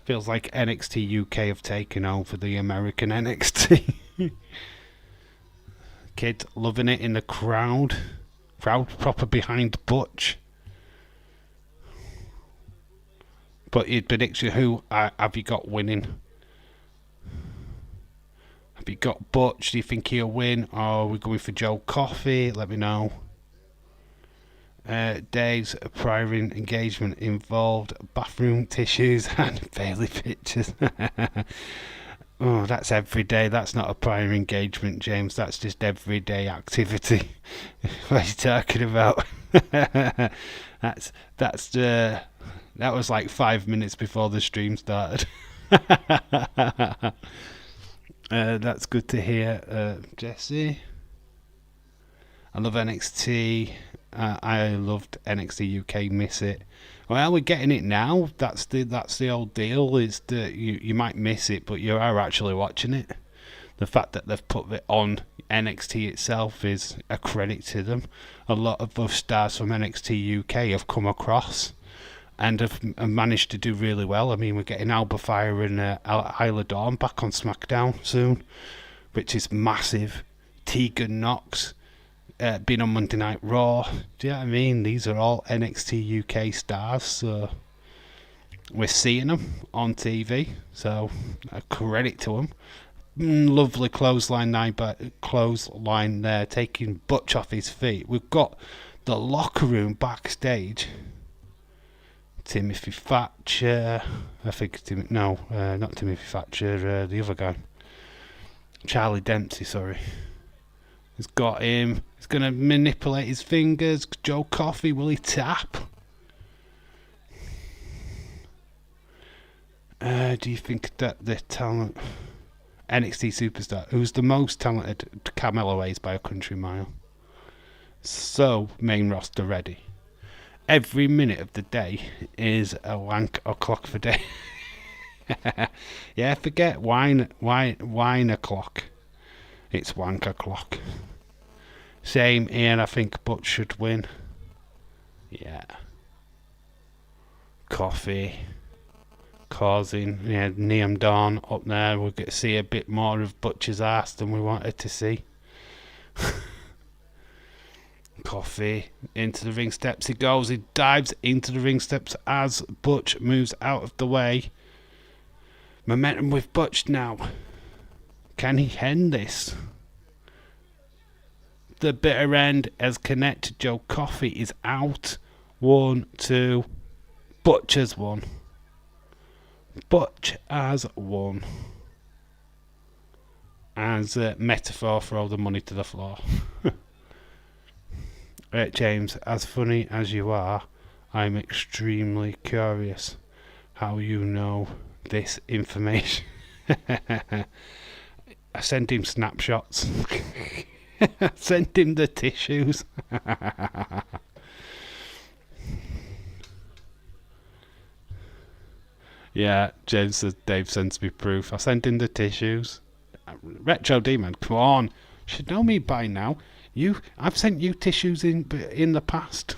Feels like NXT UK have taken over the American NXT. Kid loving it in the crowd. Crowd proper behind Butch. But your prediction, who have you got winning? Have you got Butch? Do you think he'll win? Or are we going for Joe Coffey? Let me know. Dave's prior engagement involved bathroom tissues and Bailey pictures. Oh, that's every day. That's not a prior engagement, James. That's just everyday activity. What are you talking about? That was like 5 minutes before the stream started. That's good to hear, Jesse. I love NXT. I loved NXT UK. Miss it. Well, we're getting it now. That's the old deal. Is that you might miss it, but you are actually watching it. The fact that they've put it on NXT itself is a credit to them. A lot of those stars from NXT UK have come across and have managed to do really well. I mean, we're getting Alba Fire and Isla Dawn back on SmackDown soon, which is massive. Tegan Knox being on Monday Night Raw. Do you know what I mean? These are all NXT UK stars, so we're seeing them on TV, so a credit to them. Lovely clothesline there, taking Butch off his feet. We've got the locker room backstage. Timothy Thatcher, I think. Not Timothy Thatcher. The other guy, Charlie Dempsey. Sorry, he's got him. He's gonna manipulate his fingers. Joe Coffey, will he tap? Do you think that the talent NXT superstar, who's the most talented, Carmelo Hayes by a country mile? So main roster ready. Every minute of the day is a wank o'clock for day. Yeah, forget wine o'clock. It's wank o'clock. Same here. I think Butch should win. Yeah. Coffee. Causing, Neon Dawn up there. We'll get to see a bit more of Butch's ass than we wanted to see. Coffee into the ring steps. He goes. He dives into the ring steps as Butch moves out of the way. Momentum with Butch now. Can he end this? The bitter end as connected. Joe Coffey is out. 1, 2. Butch has won. Butch has won. As a metaphor for all the money to the floor. James, as funny as you are, I'm extremely curious how you know this information. I sent him snapshots. I sent him the tissues. Yeah, James says Dave sends me proof. I sent him the tissues. Retro Demon, come on. You should know me by now. I've sent you tissues in the past.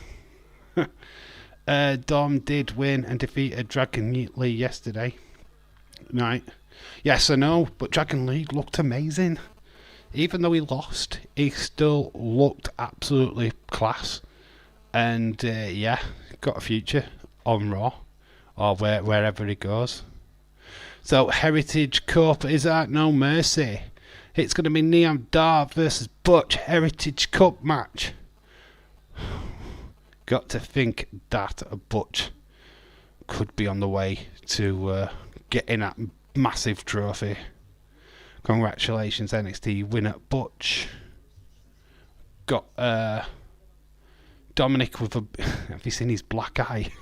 Dom did win and defeated Dragon Lee yesterday. Right. Yes, I know, but Dragon Lee looked amazing. Even though he lost, he still looked absolutely class. And got a future on Raw or wherever he goes. So Heritage Cup is at No Mercy. It's going to be Neon Dar versus Butch Heritage Cup match. Got to think that Butch could be on the way to getting that massive trophy. Congratulations, NXT winner Butch. Got Dominic with a... Have you seen his black eye?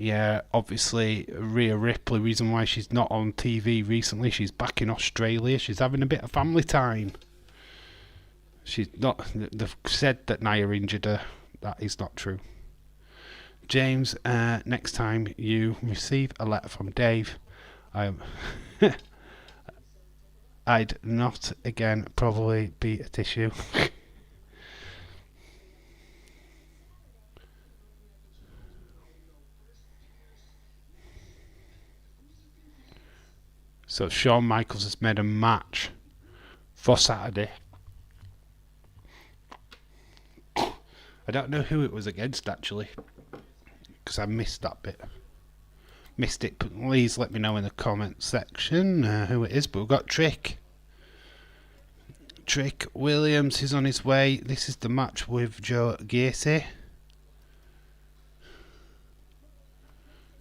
Yeah, obviously Rhea Ripley, reason why she's not on TV recently, she's back in Australia, she's having a bit of family time. She's not... They've said that Nia injured her. That is not true. James, next time you receive a letter from Dave, I'd not again probably be a tissue. So Shawn Michaels has made a match for Saturday. I don't know who it was against actually, because I missed that bit. Missed it, but please let me know in the comment section who it is. But we've got Trick Williams is on his way. This is the match with Joe Gacy.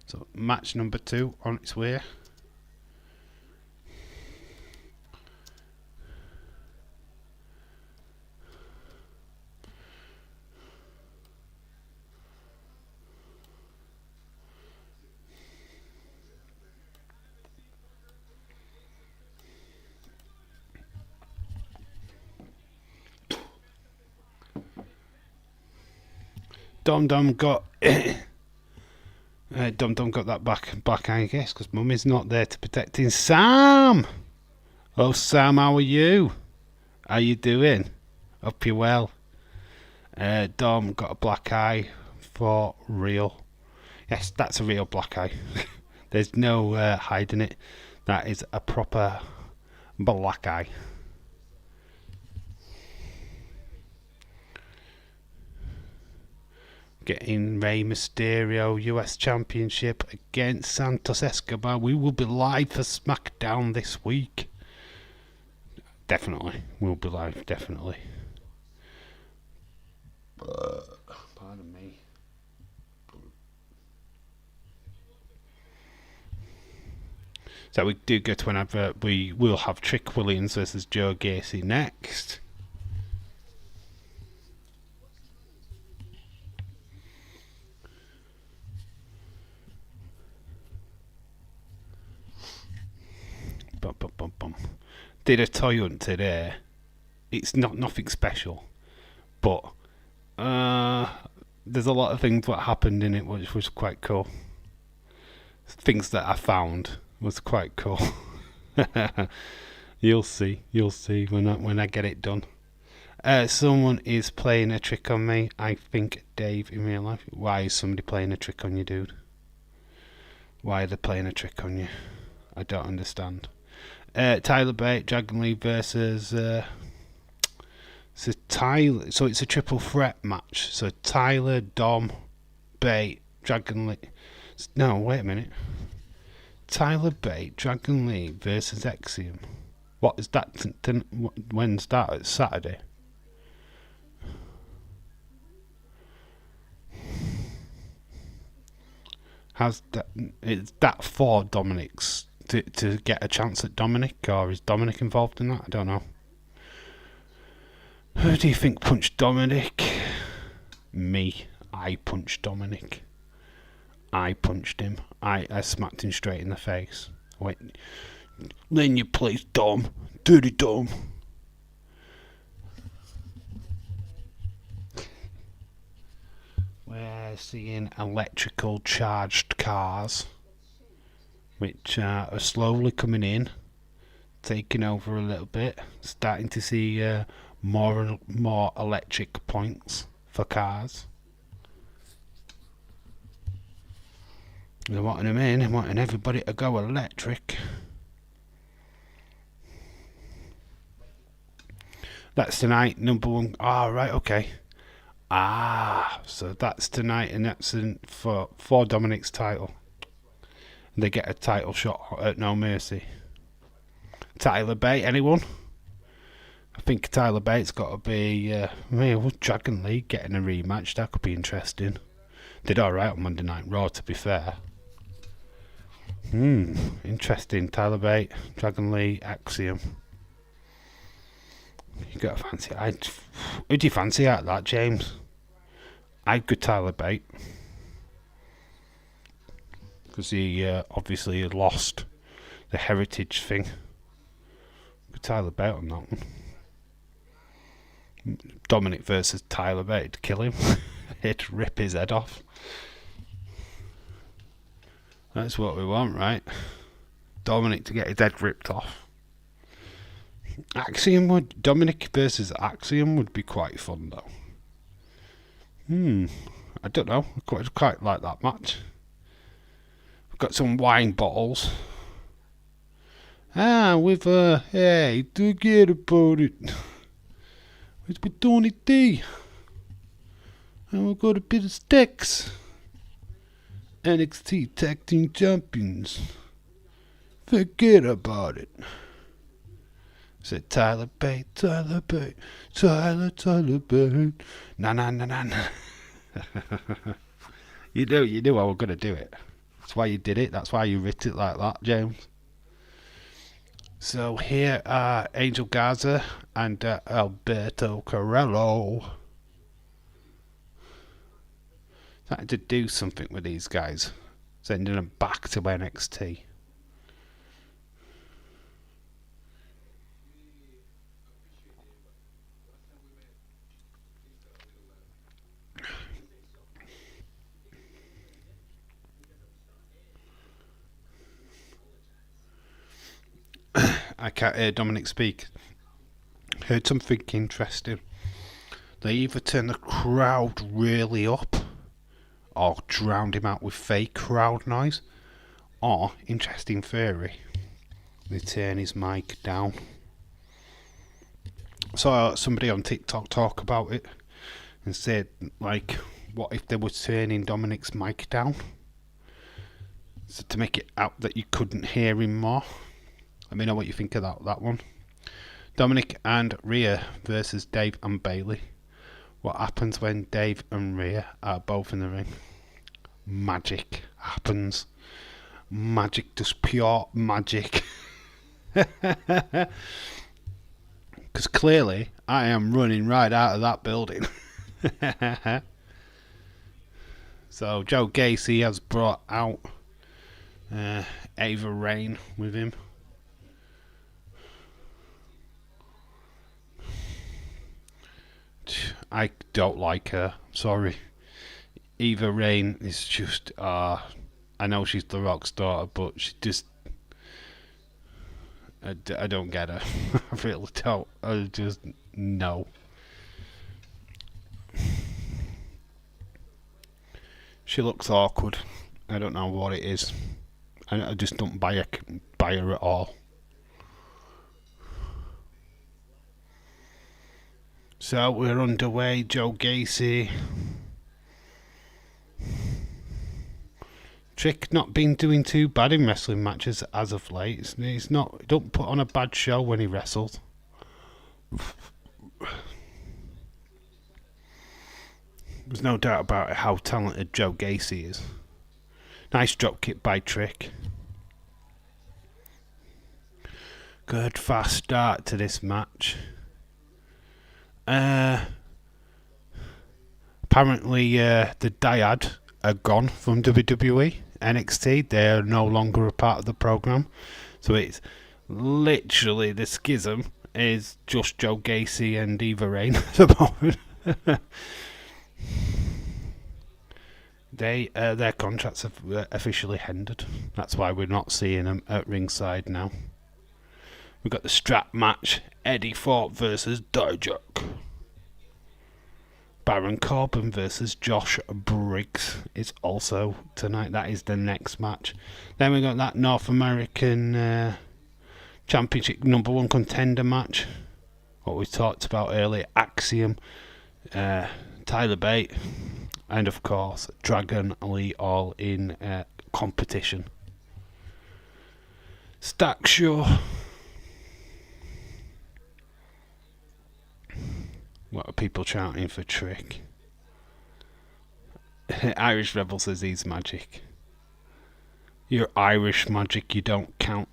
So match number 2 on its way. Dom got Dom got that black eye, I guess, because Mummy's not there to protect him. Sam! Oh, Sam, how are you? How you doing? Hope you're well. Dom got a black eye for real. Yes, that's a real black eye. There's no hiding it. That is a proper black eye. Getting Rey Mysterio US Championship against Santos Escobar. We will be live for SmackDown this week. Definitely. We'll be live, definitely. Pardon me. So we do go to an advert. We will have Trick Williams versus Joe Gacy next. Did a toy hunt today. It's not nothing special, but there's a lot of things what happened in it which was quite cool. Things that I found was quite cool. You'll see when I get it done. Someone is playing a trick on me. I think Dave in real life. Why is somebody playing a trick on you, dude? Why are they playing a trick on you? I don't understand. Tyler Bate, Dragon Lee versus Tyler. So it's a triple threat match. So Tyler, Dom, Bate, Dragon Lee. No, wait a minute. Tyler Bate, Dragon Lee versus Axiom. What is that? When's that? It's Saturday. How's that? Is that for Dominic's? To get a chance at Dominic, or is Dominic involved in that? I don't know. Who do you think punched Dominic? Me. I punched Dominic. I punched him. I smacked him straight in the face. I went, "Then you place, Dom. Dirty Dom." We're seeing electrical charged cars, which are slowly coming in, taking over a little bit, starting to see more and more electric points for cars. They're wanting them in, they're wanting everybody to go electric. That's tonight, number 1. Ah, right, okay. So that's tonight, and that's for Dominic's title. They get a title shot at No Mercy. Tyler Bate, anyone? I think Tyler Bate's got to be Dragon League getting a rematch. That could be interesting. Did alright on Monday Night Raw, to be fair. Interesting. Tyler Bate, Dragon League, Axiom. You got to fancy it. Who do you fancy out of that, James? I'd go Tyler Bate. Because he obviously had lost the heritage thing. Go Tyler Bate on that one. Dominic versus Tyler Bate to kill him. He'd rip his head off. That's what we want, right? Dominic to get his head ripped off. Dominic versus Axiom would be quite fun though. I don't know. I quite like that match. We've got some wine bottles. Hey, forget about it. With Tony D. And we've got a bit of sticks. NXT Tag Team Champions. Forget about it. Said Tyler Bate, Tyler Bate, Tyler Bate. Nah. You knew I was going to do it. That's why you did it. That's why you writ it like that, James. So here are Angel Garza and Alberto Carrillo. Starting to do something with these guys. Sending them back to NXT. I can't hear Dominic speak. Heard something interesting. They either turn the crowd really up or drowned him out with fake crowd noise, or, interesting theory, they turn his mic down. Saw somebody on TikTok talk about it and said, like, what if they were turning Dominic's mic down? So to make it out that you couldn't hear him more. Let me know what you think of that one. Dominic and Rhea versus Dave and Bailey. What happens when Dave and Rhea are both in the ring? Magic happens. Magic, just pure magic. Because clearly I am running right out of that building. So Joe Gacy has brought out Ava Raine with him. I don't like her. Sorry. Eva Raine is just, I know she's The Rock's daughter, but she just, I don't get her. I really don't. I just, no. She looks awkward. I don't know what it is. I just don't buy her at all. So we're underway. Joe Gacy. Trick not been doing too bad in wrestling matches as of late. He's not. He don't put on a bad show when he wrestles. There's no doubt about it how talented Joe Gacy is. Nice drop kick by Trick. Good fast start to this match. Apparently the Dyad are gone from WWE NXT. They're no longer a part of the program. So it's literally the schism is just Joe Gacy and Eva Raine at the moment. Their contracts have officially ended. That's why we're not seeing them at ringside now. We've got the strap match. Eddie Thorpe versus Dijak. Baron Corbin versus Josh Briggs is also tonight. That is the next match. Then we got that North American Championship #1 contender match. What we talked about earlier. Axiom. Tyler Bate. And of course, Dragon Lee all in competition. Stackshaw. What are people chanting for Trick? Irish Rebel says he's magic. You're Irish magic, you don't count.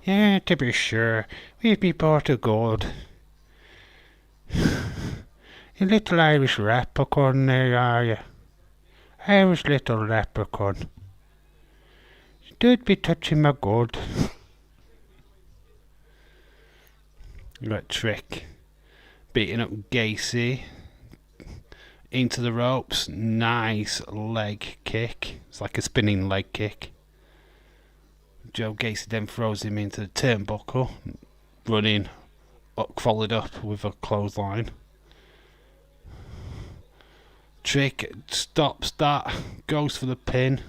Yeah, to be sure, we've been bought a gold. You little Irish leprechaun there, are you? Irish little leprechaun. Don't be touching my gold. You got Trick beating up Gacy into the ropes. Nice leg kick. It's like a spinning leg kick. Joe Gacy then throws him into the turnbuckle, running up, followed up with a clothesline. Trick stops that, goes for the pin,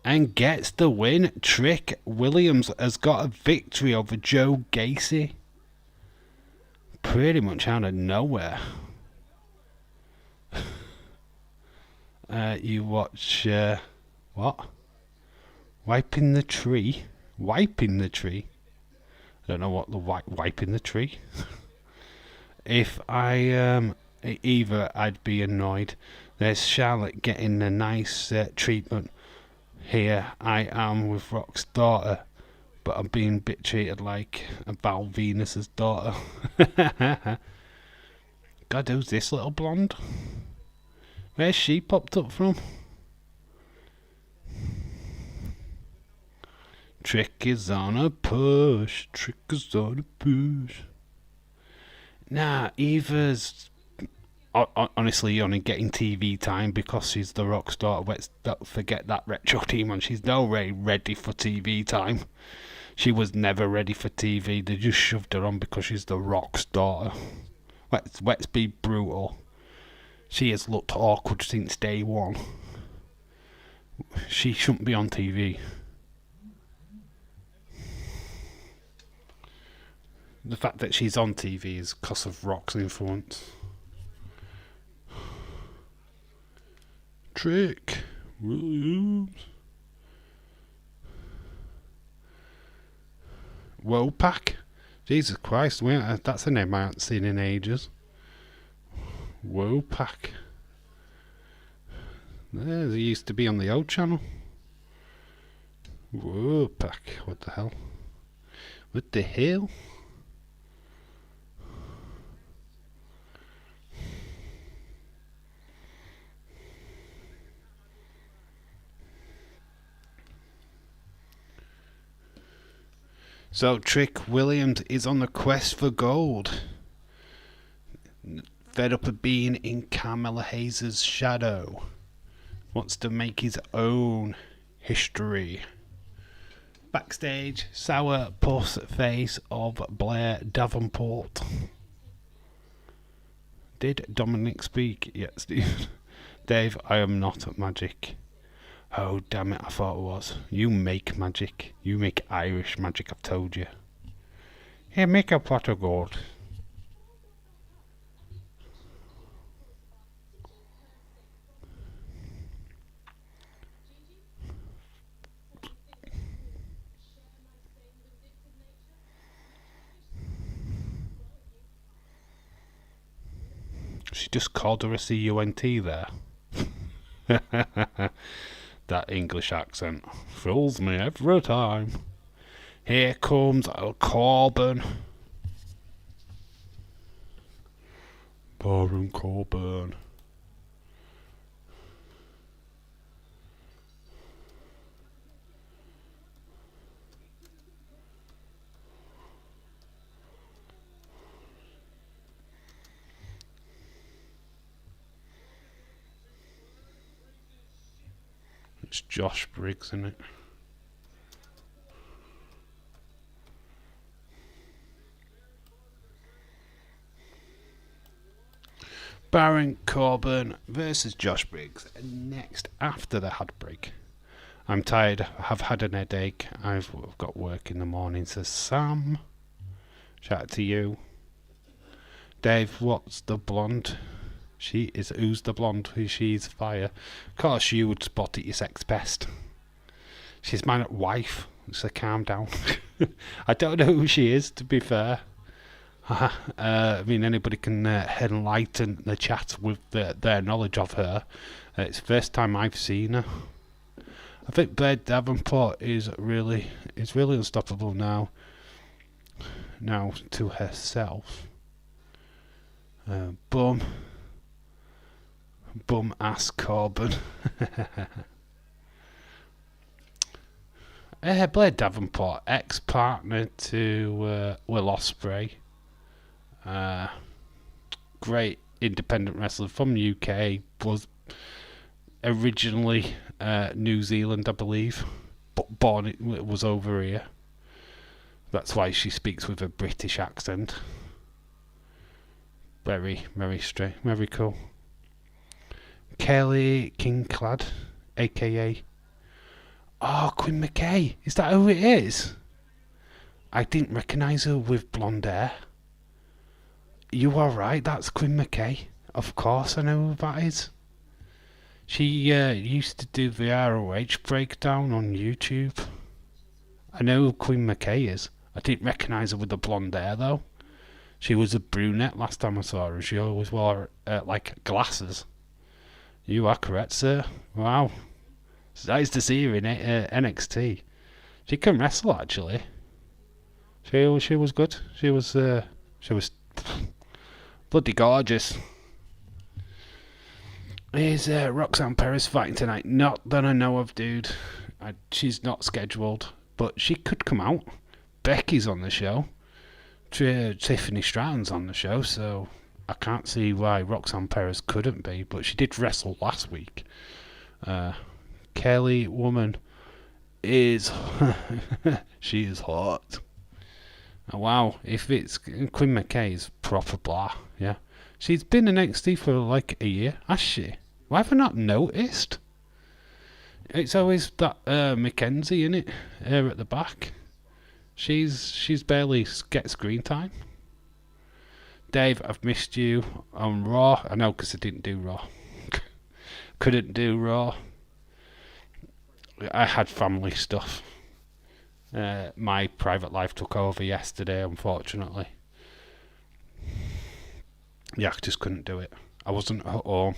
and gets the win. Trick Williams has got a victory over Joe Gacy. Pretty much out of nowhere. You watch, what? Wiping the tree? Wiping the tree? I don't know what the wiping the tree. If I, either I'd be annoyed. There's Charlotte getting a nice treatment. Here I am with Rock's daughter, but I'm being a bit treated like a Val Venus's daughter. God, who's this little blonde? Where's she popped up from? Trick is on a push. Trick is on a push. Nah, Eva's honestly only getting TV time because she's the Rock's daughter. Let's don't forget that retro team, and she's no way ready for TV time. She was never ready for TV. They just shoved her on because she's the Rock's daughter. Let's be brutal. She has looked awkward since day one. She shouldn't be on TV. The fact that she's on TV is because of Rock's influence. Trick Williams. Wopak. Jesus Christ, that's a name I haven't seen in ages. Wopak. There, they used to be on the old channel. Wopak. What the hell? What the hell? So Trick Williams is on the quest for gold. Fed up of being in Carmella Hayes' shadow. Wants to make his own history. Backstage, sour puss face of Blair Davenport. Did Dominic speak? Yes, Steve. Dave, I am not magic. Oh, damn it, I thought it was. You make magic. You make Irish magic, I've told you. Here, make a pot of gold. She just called her a C-U-N-T there. That English accent fools me every time. Here comes Corbin. Baron Corbin. It's Josh Briggs, isn't it? Baron Corbin versus Josh Briggs. And next, after the ad break. I'm tired. I've had an headache. I've got work in the morning, says Sam. Shout out to you. Dave, what's the blonde? Who's the blonde? She's fire. Of course, you would spot it, your sex pest. She's my wife, so calm down. I don't know who she is, to be fair. I mean, anybody can enlighten the chat with their knowledge of her. It's the first time I've seen her. I think Blair Davenport is really unstoppable now. Now to herself. Bum ass Corbin. Blair Davenport, ex-partner to Will Ospreay. Great independent wrestler from UK, was originally New Zealand, I believe, but born it was over here. That's why she speaks with a British accent. Very straight, very cool. Kelly Kinclad, aka Quinn McKay. Is that who it is? I didn't recognise her with blonde hair. You are right, that's Quinn McKay. Of course I know who that is. She used to do the ROH breakdown on YouTube. I know who Quinn McKay is. I didn't recognise her with the blonde hair though. She was a brunette last time I saw her. She always wore like glasses. You are correct, sir. Wow. It's nice to see her in NXT. She can wrestle actually. She was good. She was bloody gorgeous. Is Roxanne Perez fighting tonight? Not that I know of, dude. She's not scheduled, but she could come out. Becky's on the show. Tiffany Stratton's on the show, so I can't see why Roxanne Perez couldn't be, but she did wrestle last week. Kelly woman is she is hot. Oh, wow, if it's Quinn McKay's proper blah, yeah. She's been in NXT for like a year, has she? Why have I not noticed? It's always that Mackenzie, innit? Her at the back. She's barely get screen time. Dave, I've missed you on Raw. I know, because I didn't do Raw. Couldn't do Raw. I had family stuff. My private life took over yesterday, unfortunately. Yeah, I just couldn't do it. I wasn't at home.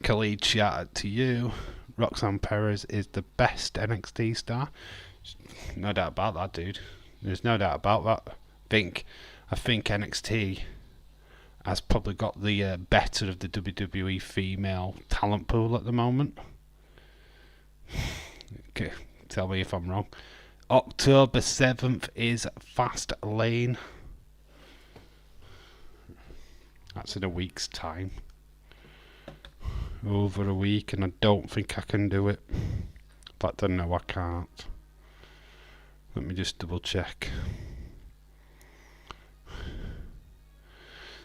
Khalid, shout out to you. Roxanne Perez is the best NXT star. No doubt about that, dude. There's no doubt about that. I think NXT has probably got the better of the WWE female talent pool at the moment. Okay, tell me if I'm wrong. October 7th is Fast Lane. That's in a week's time. Over a week, and I don't think I can do it. In fact, I know I can't. Let me just double check.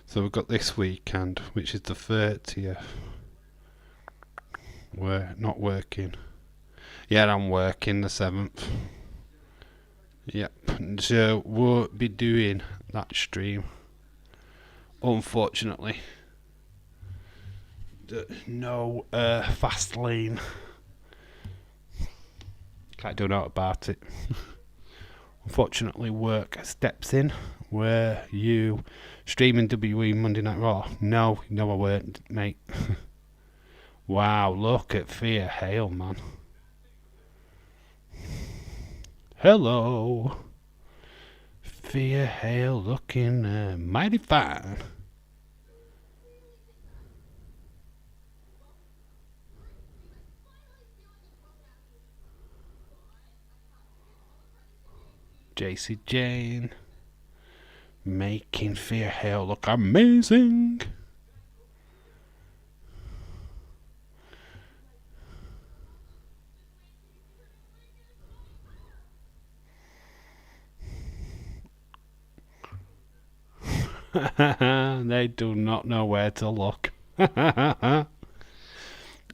So we've got this weekend, which is the 30th. We're not working. Yeah, I'm working the 7th. Yep. So we'll be doing that stream. Unfortunately. No fast lane. Can't do nothing about it. Unfortunately, work steps in. Were you streaming WWE Monday Night Raw? No, I weren't, mate. Wow, look at Thea Hale, man. Hello. Thea Hale looking mighty fine. JC Jane making Thea Hale look amazing. They do not know where to look. The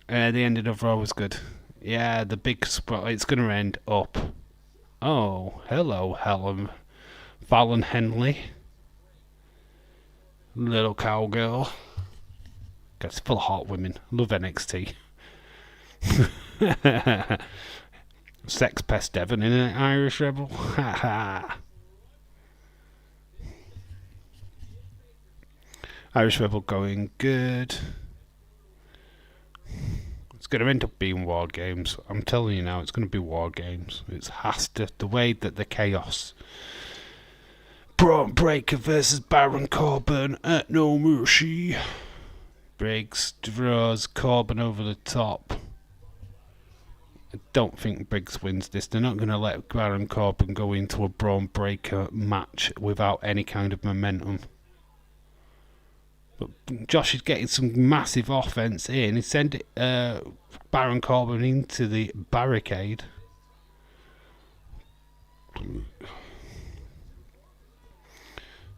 ending of Raw was good. Yeah, the big spot. It's going to end up. Oh, hello, Helen. Fallon Henley. Little cowgirl. It's full of hot women. Love NXT. Sex pest Devon in an Irish Rebel. Ha ha. Irish Rebel going good. It's going to end up being War Games. I'm telling you now, it's going to be War Games. It has to. The way that the chaos. Braun Breaker versus Baron Corbin at No Mercy. Briggs throws Corbin over the top. I don't think Briggs wins this. They're not going to let Baron Corbin go into a Braun Breaker match without any kind of momentum. But Josh is getting some massive offense in. He sent Baron Corbin into the barricade.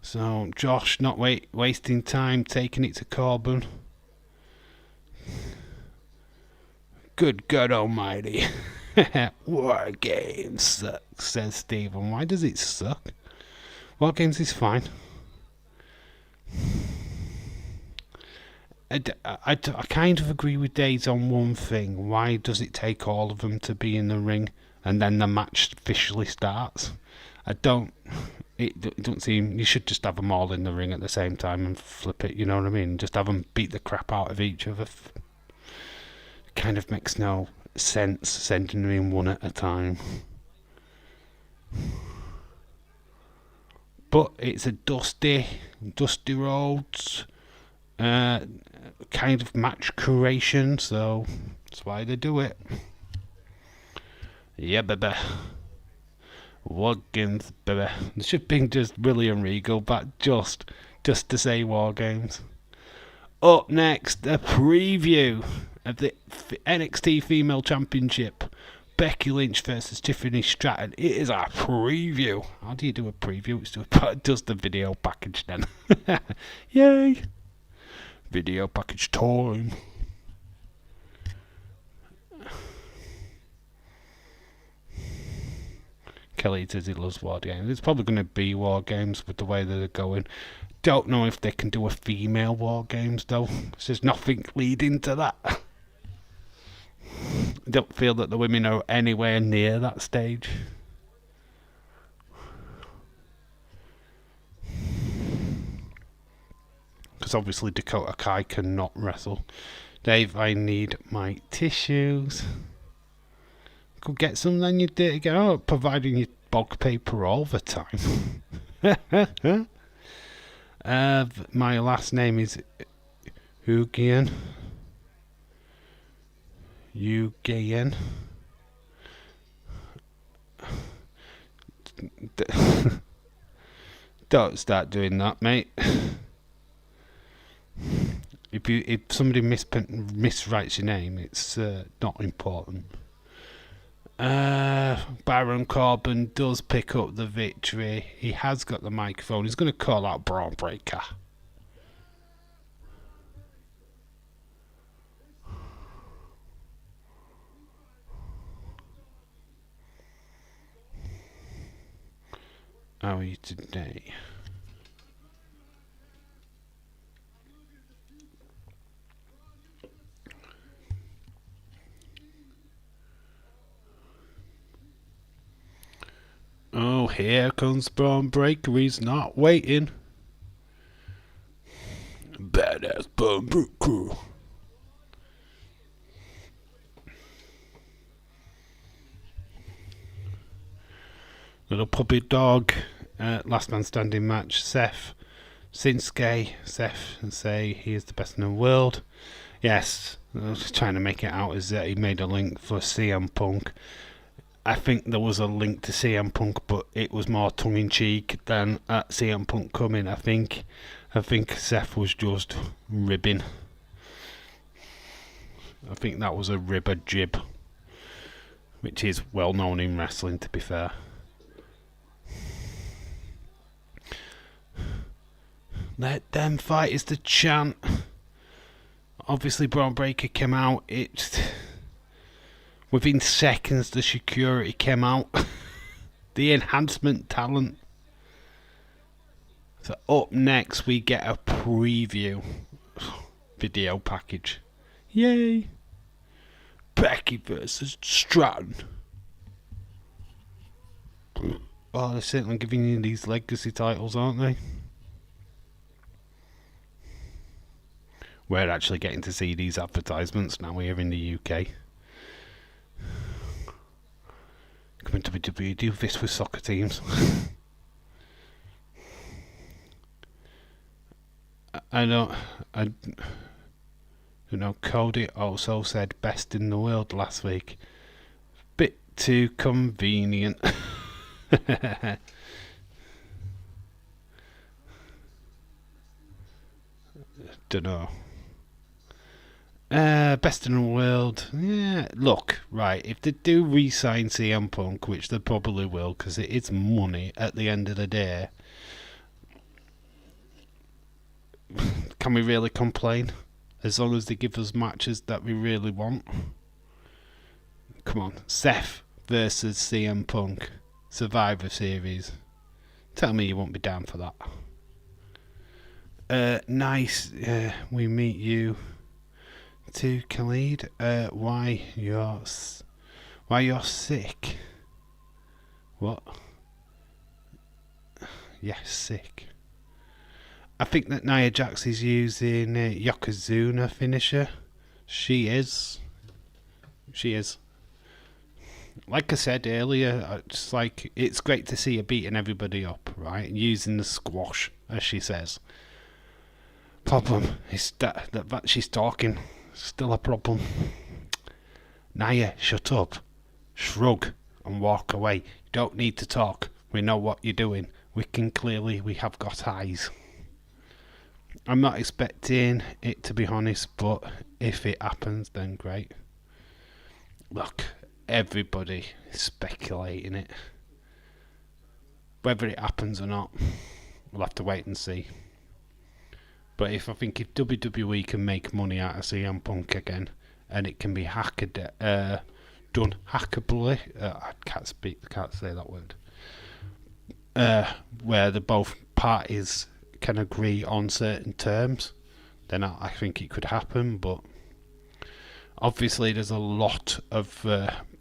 So Josh not wasting time, taking it to Corbin. Good God Almighty. War Games sucks, says Stephen. Why does it suck? War Games is fine. I kind of agree with Days on one thing. Why does it take all of them to be in the ring and then the match officially starts? It don't seem. You should just have them all in the ring at the same time and flip it. You know what I mean? Just have them beat the crap out of each other. Kind of makes no sense sending them in one at a time. But it's a dusty roads kind of match creation, so that's why they do it. Yeah, baby. War Games, baby. They should bring just William Regal back just to say War Games. Up next, a preview of the NXT Female Championship. Becky Lynch versus Tiffany Stratton. It is a preview. How do you do a preview? It's just the video package then. Yay! Video package time. Kelly says he loves War Games. It's probably going to be War Games with the way that they're going. Don't know if they can do a female War Games though. There's nothing leading to that. I don't feel that the women are anywhere near that stage. Because obviously Dakota Kai cannot wrestle. Dave, I need my tissues. Go get some, then you do it again. Oh, providing you bog paper all the time. My last name is Hugian. Don't start doing that, mate. If somebody miswrites your name, it's not important. Baron Corbin does pick up the victory. He has got the microphone. He's going to call out Braun Breaker. How are you today? Oh, here comes Braun Breaker. He's not waiting. Badass Braun Breaker. Little puppy dog. Last man standing match. Seth say he is the best in the world. Yes, I was trying to make it out as that he made a link for CM Punk. I think there was a link to CM Punk, but it was more tongue-in-cheek than at CM Punk coming. I think Seth was just ribbing. I think that was a ribber jib, which is well known in wrestling, to be fair. Let them fight is the chant. Obviously, Braun Breaker came out. Within seconds, the security came out. The enhancement talent. So up next, we get a preview video package. Yay! Becky versus Stratton. Oh, they're certainly giving you these legacy titles, aren't they? We're actually getting to see these advertisements now here in the UK. Coming to WWE, do this with soccer teams. I know. Cody also said best in the world last week. Bit too convenient. Dunno. Best in the world. Yeah, look, right. If they do re-sign CM Punk, which they probably will, because it is money at the end of the day, can we really complain? As long as they give us matches that we really want. Come on, Seth versus CM Punk, Survivor Series. Tell me you won't be down for that. Nice. We meet you. To Khalid, why you're sick? What? Yes, sick. I think that Nia Jax is using Yokozuna finisher. She is. Like I said earlier, it's great to see her beating everybody up, right? Using the squash, as she says. Problem is that she's talking. Still a problem. Nia, shut up. Shrug and walk away. You don't need to talk. We know what you're doing. We have got eyes. I'm not expecting it, to be honest, but if it happens, then great. Look, everybody is speculating it. Whether it happens or not, we'll have to wait and see. But if WWE can make money out of CM Punk again, and it can be done hackably, I can't say that word, where the both parties can agree on certain terms, then I think it could happen. But obviously there's a lot of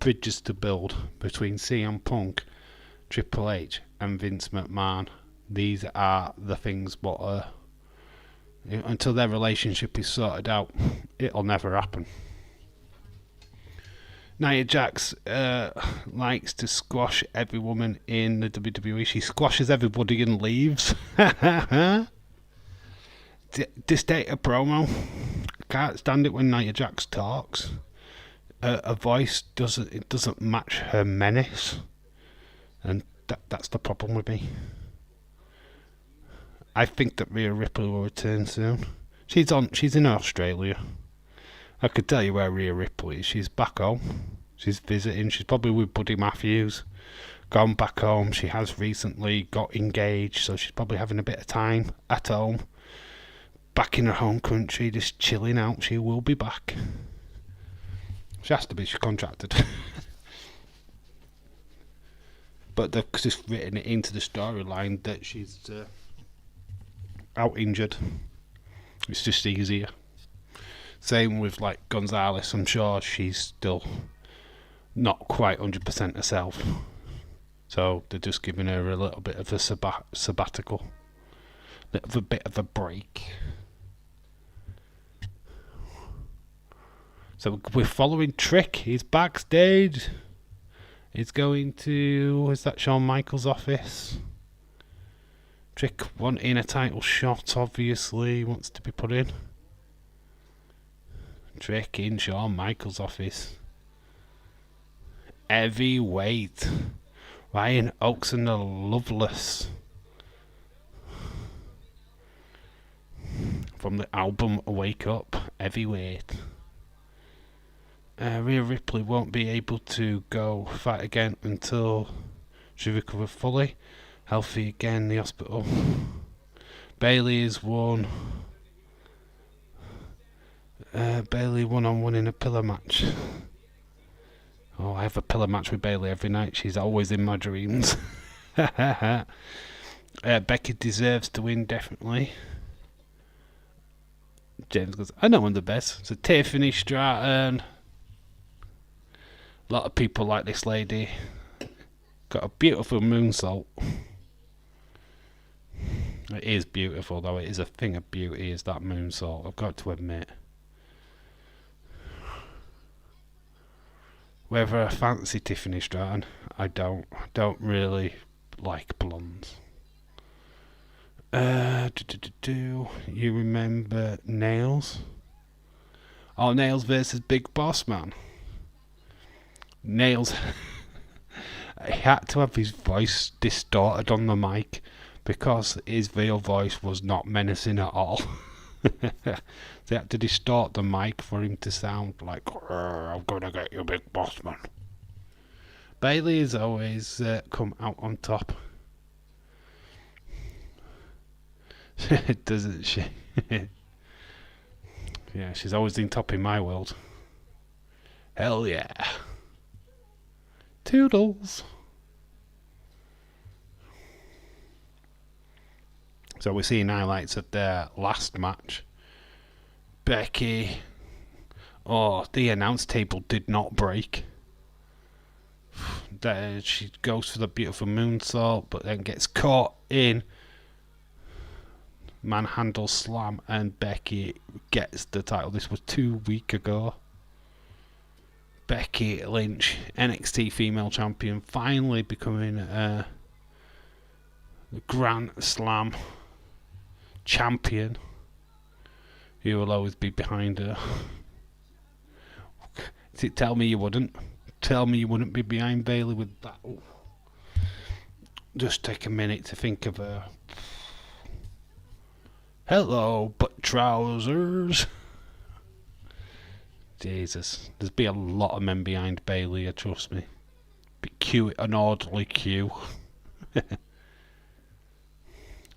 bridges to build between CM Punk, Triple H and Vince McMahon. These are the things what are... Until their relationship is sorted out, it'll never happen. Nia Jax likes to squash every woman in the WWE. She squashes everybody and leaves. This data promo, can't stand it when Nia Jax talks. Her voice doesn't match her menace, and that's the problem with me. I think that Rhea Ripley will return soon. She's in Australia. I could tell you where Rhea Ripley is. She's back home. She's visiting. She's probably with Buddy Matthews. Gone back home. She has recently got engaged, so she's probably having a bit of time at home. Back in her home country, just chilling out. She will be back. She has to be. She's contracted. But they've just written it into the storyline that she's... out injured. It's just easier. Same with like Gonzalez. I'm sure she's still not quite 100% herself, so they're just giving her a little bit of a sabbatical, a bit of a break. So we're following Trick. He's backstage. He's going to... is that Shawn Michaels' office? Trick wanting a title shot, obviously, wants to be put in. Trick in Shawn Michaels' office. Heavyweight. Ryan Oaks and the Loveless. From the album Wake Up, Heavyweight. Rhea Ripley won't be able to go fight again until she recovers fully. Healthy again in the hospital. Bayley is won. Bayley one-on-one in a pillar match. Oh, I have a pillar match with Bayley every night. She's always in my dreams. Becky deserves to win, definitely. James goes, I know I'm the best. So Tiffany Stratton. A lot of people like this lady. Got a beautiful moonsault. It is beautiful, though. It is a thing of beauty, is that moonsault, I've got to admit. Whether I fancy Tiffany Stratton, I don't. I don't really like blondes. You remember Nails? Oh, Nails versus Big Boss Man. Nails. He had to have his voice distorted on the mic because his real voice was not menacing at all. They had to distort the mic for him to sound like, I'm gonna get you, Big Boss Man. Bailey has always come out on top. Doesn't she? Yeah, she's always been top in my world. Hell yeah. Toodles. So we're seeing highlights of their last match. Becky. Oh, the announce table did not break. She goes for the beautiful moonsault, but then gets caught in manhandle slam, and Becky gets the title. This was 2 weeks ago. Becky Lynch, NXT female champion, finally becoming the Grand Slam champion. You will always be behind her. Tell me you wouldn't. Tell me you wouldn't be behind Bailey with that. Just take a minute to think of her. Hello, butt trousers. Jesus, there's be a lot of men behind Bailey, trust me. Be cute, an orderly queue.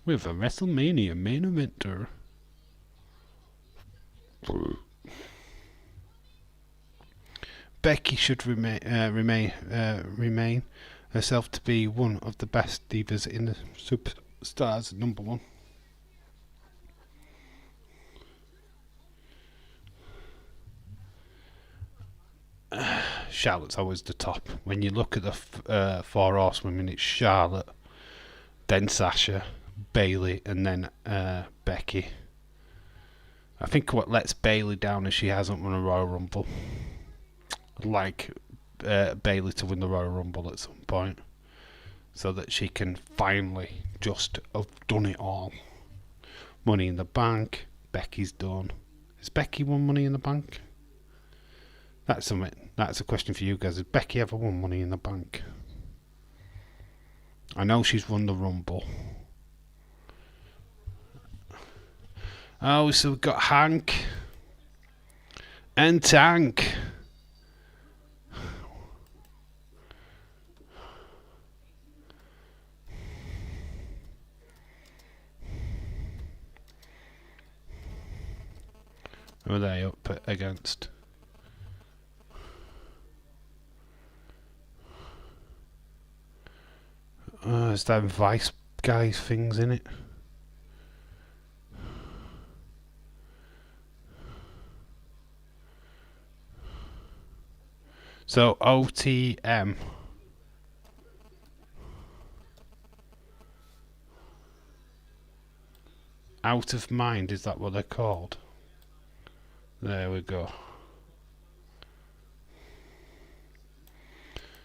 With a WrestleMania main eventer. Becky should remain herself to be one of the best divas in the Superstars number one. Charlotte's always the top. When you look at the four horsewomen, it's Charlotte, then Sasha, Bailey, and then Becky. I think what lets Bailey down is she hasn't won a Royal Rumble. I'd like Bailey to win the Royal Rumble at some point, so that she can finally just have done it all. Money in the Bank, Becky's done. Has Becky won Money in the Bank? That's a question for you guys. Has Becky ever won Money in the Bank? I know she's won the Rumble. Oh, so we've got Hank and Tank. Who are they up against? Is that Vice guys things in it? So OTM. Out of Mind, is that what they're called? There we go.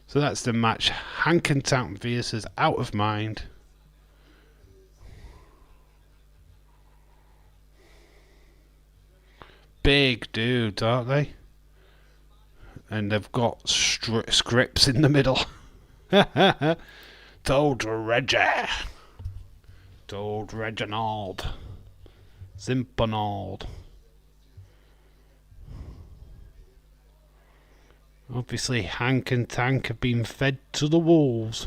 So that's the match. Hank and Tank versus Out of Mind. Big dudes, aren't they? And they've got scripts in the middle. Told Reggie. Told Reginald. Simpanald. Obviously, Hank and Tank have been fed to the wolves.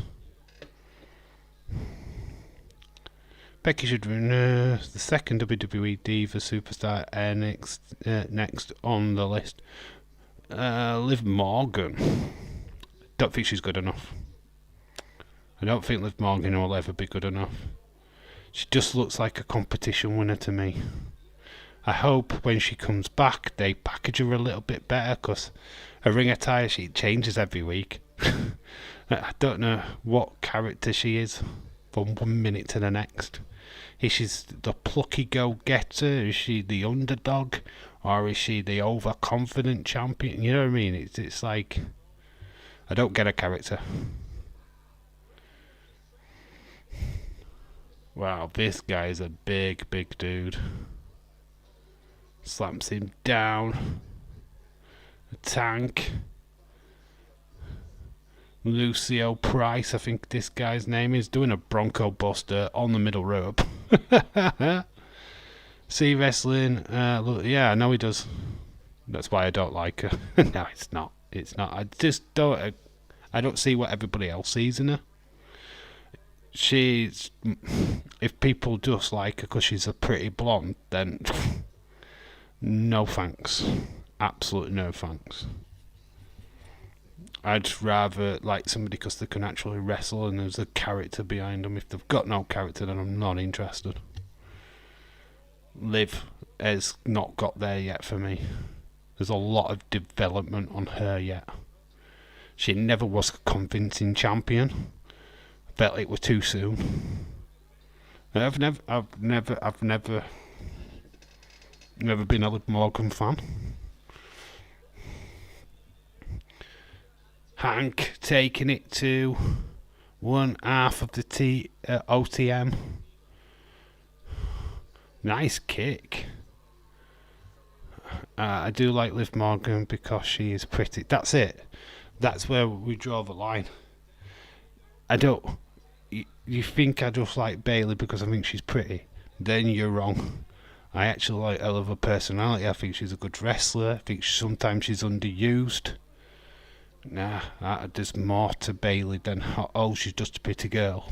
Becky should win the second WWE Diva Superstar next on the list. Liv Morgan. Don't think she's good enough. I don't think Liv Morgan will ever be good enough. She just looks like a competition winner to me. I hope when she comes back they package her a little bit better, because her ring attire she changes every week. I don't know what character she is from one minute to the next. Is she the plucky go-getter? Is she the underdog? Or is she the overconfident champion? You know what I mean? It's like, I don't get a character. Wow, this guy is a big, big dude. Slams him down. A tank. Lucio Price, I think this guy's name is, doing a Bronco Buster on the middle rope. See wrestling, yeah, I know he does. That's why I don't like her. No, it's not. It's not. I just don't. I don't see what everybody else sees in her. She's. If people just like her because she's a pretty blonde, then no thanks. Absolutely no thanks. I'd rather like somebody because they can actually wrestle and there's a character behind them. If they've got no character, then I'm not interested. Liv has not got there yet for me. There's a lot of development on her yet. She never was a convincing champion. I felt it was too soon. I've never been a Liv Morgan fan. Hank taking it to one half of the OTM. Nice kick. I do like Liv Morgan because she is pretty. That's it. That's where we draw the line. I don't. You think I just like Bayley because I think she's pretty? Then you're wrong. I actually like her of her personality. I think she's a good wrestler. I think sometimes she's underused. Nah, there's more to Bayley than she's just a pretty girl.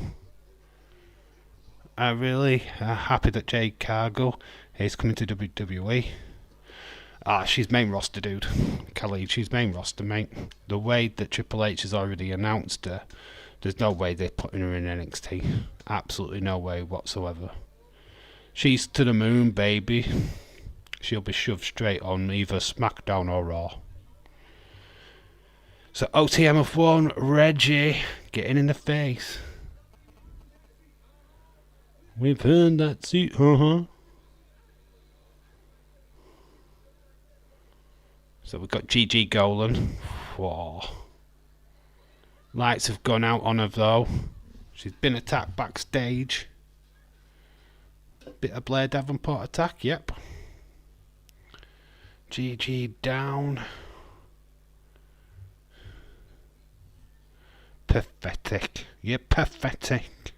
I'm really happy that Jade Cargill is coming to WWE. She's main roster, dude. Khalid, she's main roster, mate. The way that Triple H has already announced her, there's no way they're putting her in NXT. Absolutely no way whatsoever. She's to the moon, baby. She'll be shoved straight on either SmackDown or Raw. So OTM of one, Reggie getting in the face. We've earned that seat, So we've got Gigi Golan. Whoa. Lights have gone out on her though. She's been attacked backstage. Bit of Blair Davenport attack, yep. Gigi down. Pathetic. You're pathetic.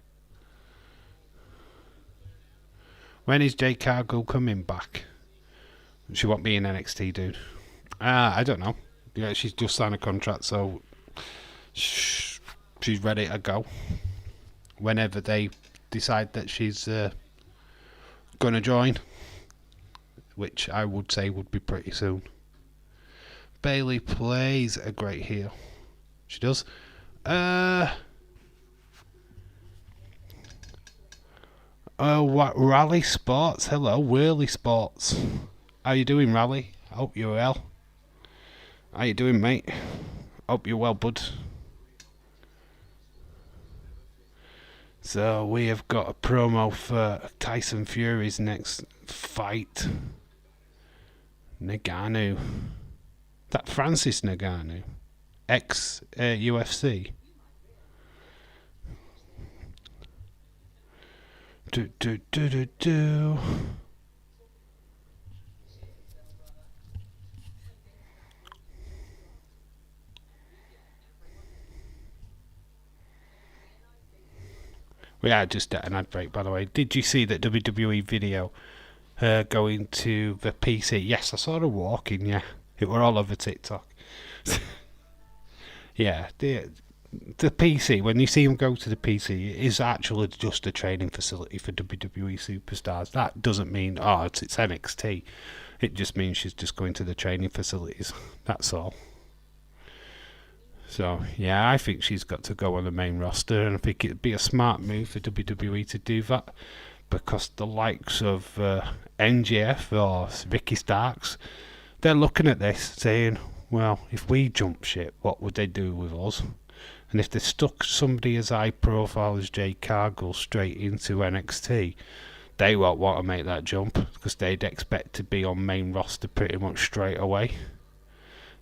When is Jade Cargill coming back? She won't be in NXT, dude. I don't know. Yeah, she's just signed a contract, so she's ready to go. Whenever they decide that she's going to join, which I would say would be pretty soon. Bayley plays a great heel. She does. What Rally Sports? Hello, Whirly Sports. How you doing, Rally? Hope you're well. How you doing, mate? Hope you're well, bud. So we have got a promo for Tyson Fury's next fight. Ngannou. That Francis Ngannou, ex UFC. We are just at an ad break, by the way. Did you see that WWE video going to the PC? Yes, I saw her walking, yeah. It were all over TikTok. Yeah, the PC, when you see them go to the PC, it is actually just a training facility for WWE superstars. That doesn't mean, it's NXT. It just means she's just going to the training facilities. That's all. So, yeah, I think she's got to go on the main roster, and I think it'd be a smart move for WWE to do that, because the likes of MJF or Ricky Starks, they're looking at this saying, well, if we jump ship, what would they do with us? And if they stuck somebody as high profile as Jade Cargill straight into NXT, they won't want to make that jump because they'd expect to be on main roster pretty much straight away.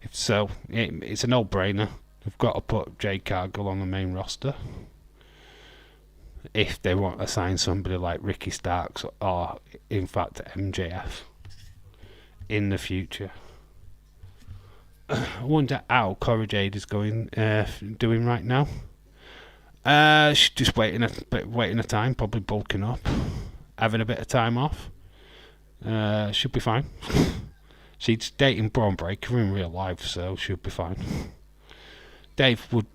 If so, it's a no-brainer. They've got to put Jade Cargill on the main roster if they want to sign somebody like Ricky Starks or, in fact, MJF in the future. I wonder how Cora Jade is doing right now. She's just waiting a time, probably bulking up, having a bit of time off. Should be fine. She's dating Braun Breaker in real life, so she'll be fine. Dave would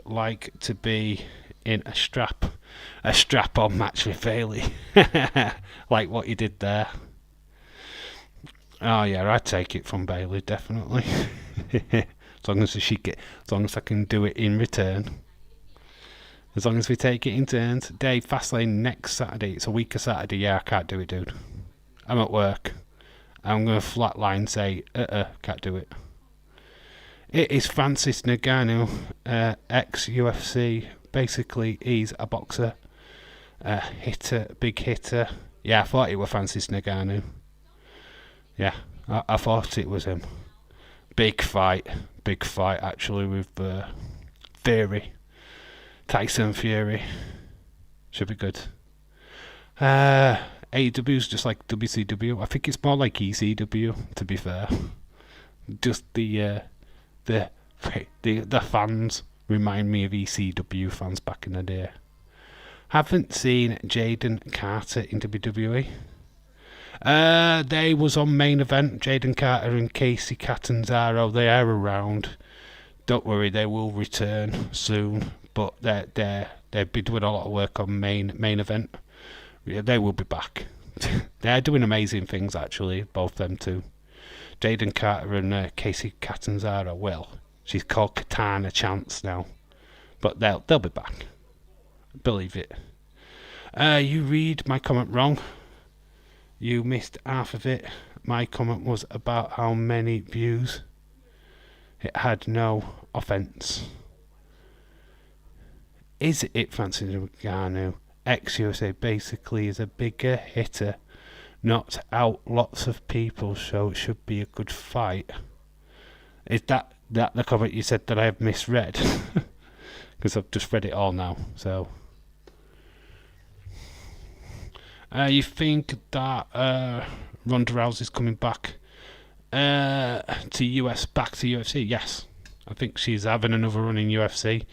like to be in a strap-on match with Bayley, like what you did there. Oh yeah, I'd take it from Bayley definitely. as long as I can do it in return. As long as we take it in turns. Dave, Fastlane next Saturday. It's a week of Saturday. Yeah, I can't do it, dude. I'm at work. I'm going to flatline say, can't do it. It is Francis Ngannou, ex-UFC. Basically, he's a boxer, a hitter, big hitter. Yeah, I thought it was Francis Ngannou. Yeah, I thought it was him. Big fight actually with Fury. Tyson Fury. Should be good. AEW's just like WCW. I think it's more like ECW, to be fair. Just the fans remind me of ECW fans back in the day. Haven't seen Jaden Carter in WWE. They was on main event. Jaden Carter and Casey Catanzaro. They are around. Don't worry, they will return soon. But they've been doing a lot of work on main event. Yeah, they will be back. They're doing amazing things actually, both them two. Jaden Carter and Casey Catanzaro. Well, she's called Katana Chance now, but they'll be back. Believe it. You read my comment wrong. You missed half of it. My comment was about how many views. It had no offence. Is it Francis Ngannou? Ex-USA basically is a bigger hitter, knocked out lots of people, so it should be a good fight. Is that the comment you said that I have misread? Because I've just read it all now. So, you think that Ronda Rousey's coming back to UFC? Yes, I think she's having another run in UFC.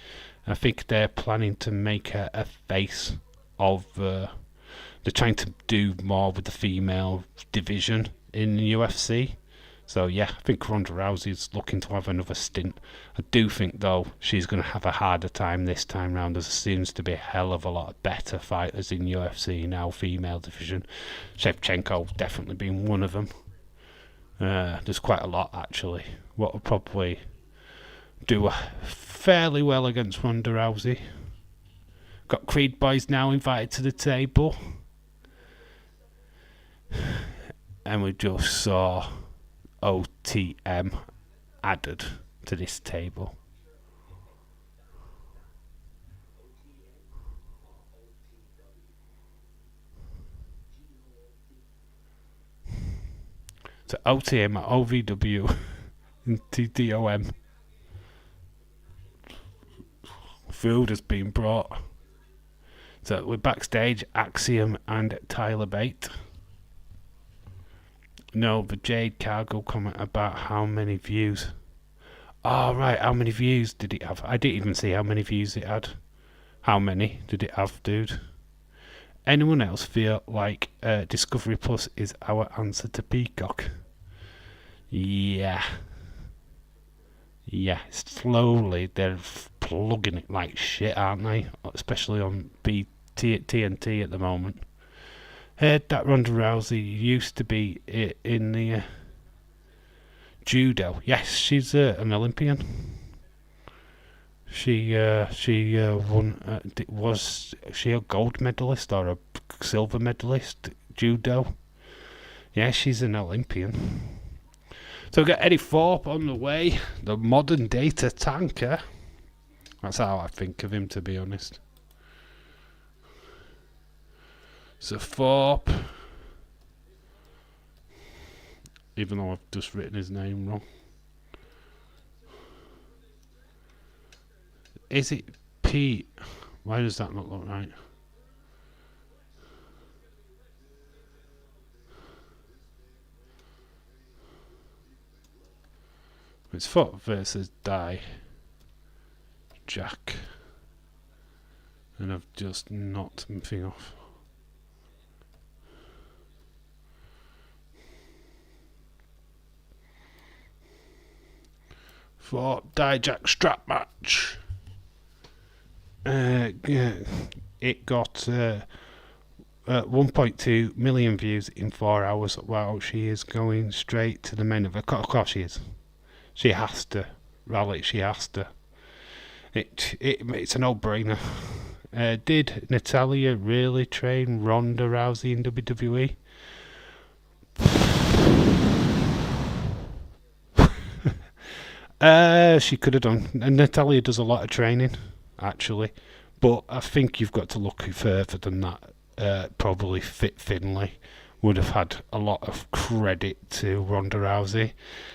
I think they're planning to make her a face of. They're trying to do more with the female division in the UFC. So yeah, I think Ronda Rousey's looking to have another stint. I do think though she's going to have a harder time this time round. There seems to be a hell of a lot of better fighters in UFC now, female division. Shevchenko definitely being one of them. There's quite a lot actually. What will probably do fairly well against Ronda Rousey. Got Creed boys now invited to the table. And we just saw OTM added to this table. So OTM, OVW, and TDOM. Food has been brought. So we're backstage, Axiom and Tyler Bate. No, the Jade Cargill comment about how many views. Oh, right, how many views did it have? I didn't even see how many views it had. How many did it have, dude? Anyone else feel like Discovery Plus is our answer to Peacock? Yeah. Yeah, slowly they're plugging it like shit, aren't they? Especially on TNT at the moment. Heard that Ronda Rousey used to be in the judo. Yes, she's an Olympian. She won. Was she a gold medalist or a silver medalist judo? Yeah, she's an Olympian. So we've got Eddie Thorpe on the way, the modern data tanker. That's how I think of him, to be honest. So Thorpe, even though I've just written his name wrong. Is it Pete? Why does that not look right? It's Thorpe versus Jack. And I've just knocked something off. For Jack strap match. It got 1.2 million views in 4 hours. Wow, she is going straight to the main event. Of course she is. She has to. Rally, she has to. It's a no-brainer. Did Natalia really train Ronda Rousey in WWE? She could have done. And Natalia does a lot of training, actually. But I think you've got to look further than that. Probably Fit Finlay would have had a lot of credit to Ronda Rousey.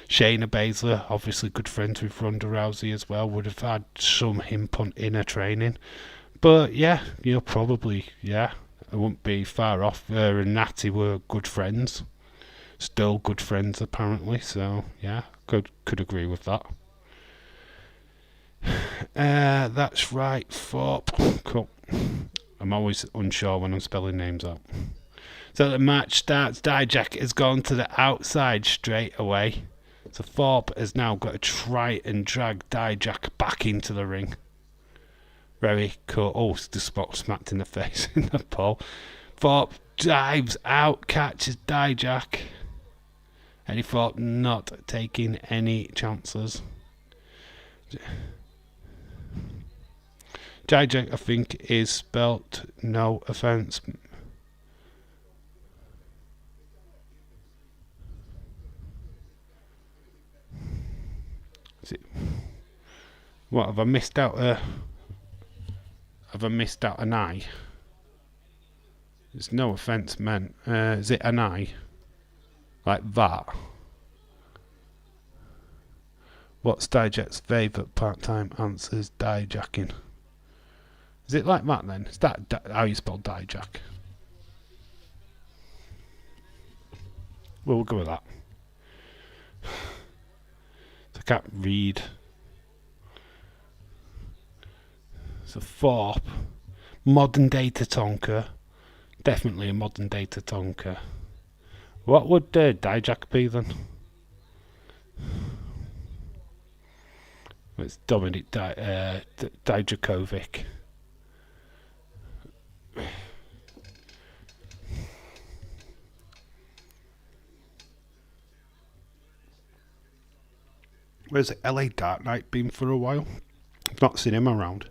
Shayna Baszler, obviously good friends with Ronda Rousey as well, would have had some input in her training. But yeah, probably, yeah, I wouldn't be far off. Her and Natty were good friends. Still good friends, apparently. So yeah, could agree with that. That's right, Thorpe. Cool. I'm always unsure when I'm spelling names out. So the match starts. Dijak has gone to the outside straight away. So Thorpe has now got to try and drag Dijak back into the ring. Very cool. Oh, the spot smacked in the face in the pole. Thorpe dives out, catches Dijak. And he thought not taking any chances. Dijak, I think, is spelt no offence. What, have I missed out an I? It's no offence meant. Is it an I? Like that? What's Dijak's favourite part-time answers? Dijacking. Is it like that then? Is that how you spell Dijak? Well, we'll go with that. I can't read. So Thorpe, modern day Tatonka, definitely a modern day Tatonka. What would Dijak be then? It's Dominic Dijakovic. Where's LA Dark Knight been for a while? I've not seen him around.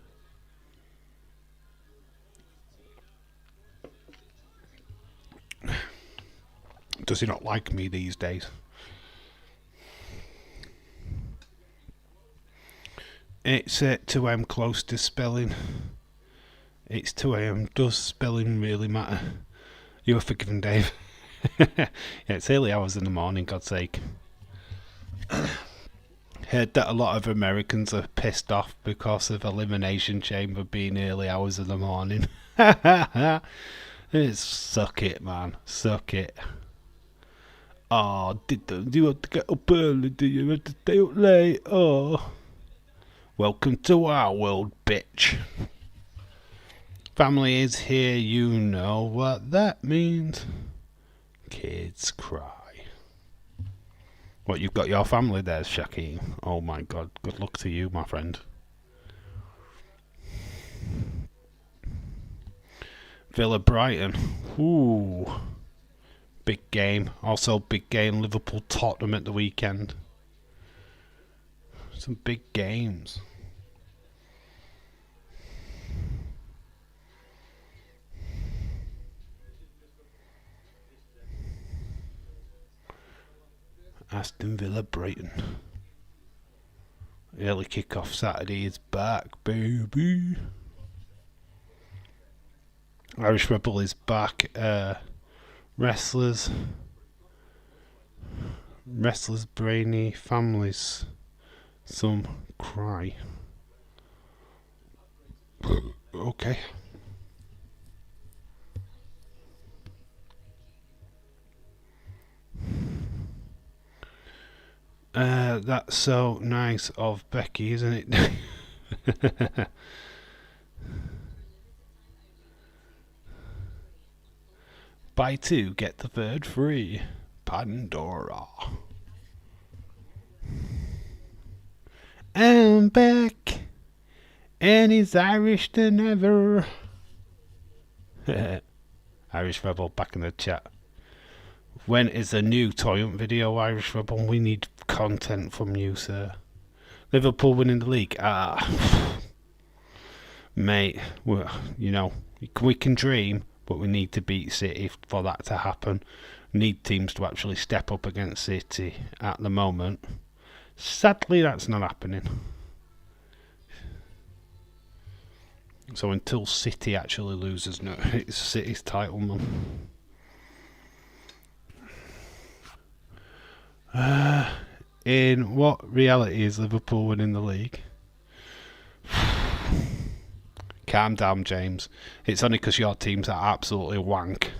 Does he not like me these days? It's 2 a.m. close to spelling. It's 2 a.m. Does spelling really matter? You're forgiven, Dave. Yeah, it's early hours in the morning, God's sake. Heard that a lot of Americans are pissed off because of Elimination Chamber being early hours in the morning. Suck it, man. Suck it. Oh, do you want to get up early? Do you want to stay up late? Oh. Welcome to our world, bitch. Family is here, you know what that means. Kids cry. What, you've got your family there, Shaquille? Oh my god, good luck to you, my friend. Villa Brighton. Ooh. Big game. Also big game, Liverpool Tottenham at the weekend. Some big games. Aston Villa Brighton. Early kickoff Saturday is back, baby. Irish Rebel is back. Wrestlers, brainy families, some cry. Okay. That's so nice of Becky, isn't it? Buy two, get the third free. Pandora. I'm back, and he's Irish than ever. Irish Rebel back in the chat. When is a new Toyant video, Irish Rebel? We need content from you, sir. Liverpool winning the league. Mate, you know, we can dream, but we need to beat City for that to happen. We need teams to actually step up against City at the moment. Sadly, that's not happening. So until City actually loses, no, it's City's title, man. In what reality is Liverpool winning the league? Calm down, James. It's only because your teams are absolutely wank.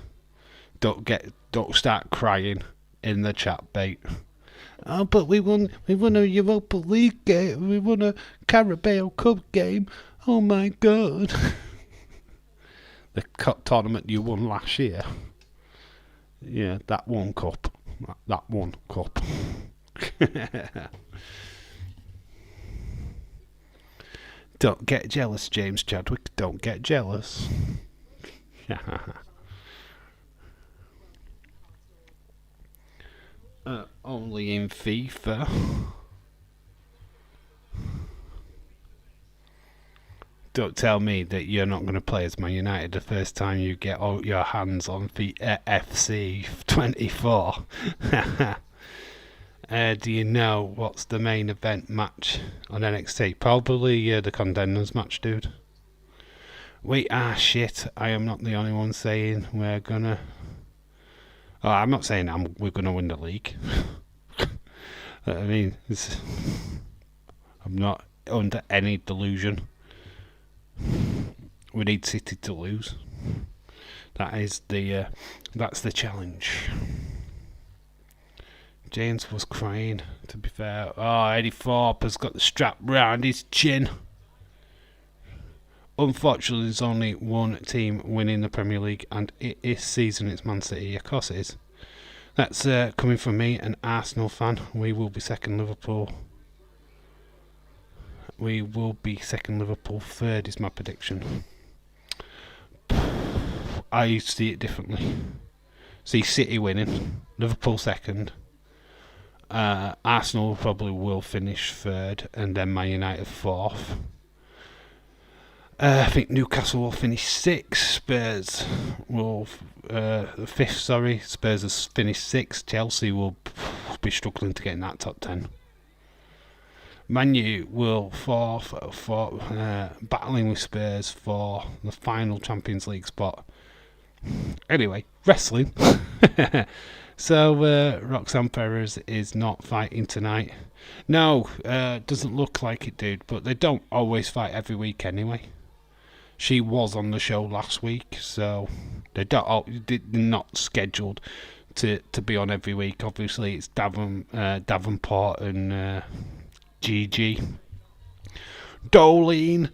Don't start crying in the chat, bait. Oh, but we won a Europa League game. We won a Carabao Cup game. Oh my God. The cup tournament you won last year. Yeah, that one cup. That one cup. Don't get jealous, James Chadwick. Don't get jealous. Only in FIFA. Don't tell me that you're not going to play as Man United the first time you get all your hands on FC 24. Do you know what's the main event match on NXT? Probably the Contenders match, dude. Wait, shit. I am not the only one saying we're gonna... Oh, I'm not saying we're gonna win the league. I mean, I'm not under any delusion. We need City to lose. That's the challenge. James was crying, to be fair. Oh, Eddie Thorpe has got the strap round his chin. Unfortunately, there's only one team winning the Premier League, and this season it's Man City. Of course it is. That's coming from me, an Arsenal fan. We will be second, Liverpool. We will be second, Liverpool third is my prediction. I see it differently. See City winning, Liverpool second. Arsenal probably will finish third, and then Man United fourth. I think Newcastle will finish sixth. Spurs will fifth. Sorry, Spurs has finished sixth. Chelsea will be struggling to get in that top 10. Man U will fourth, battling with Spurs for the final Champions League spot. Anyway, wrestling. So Roxanne Perez is not fighting tonight. No, doesn't look like it, dude. But they don't always fight every week anyway. She was on the show last week, so they're not scheduled to be on every week. Obviously, it's Davenport and Gigi. Dolene.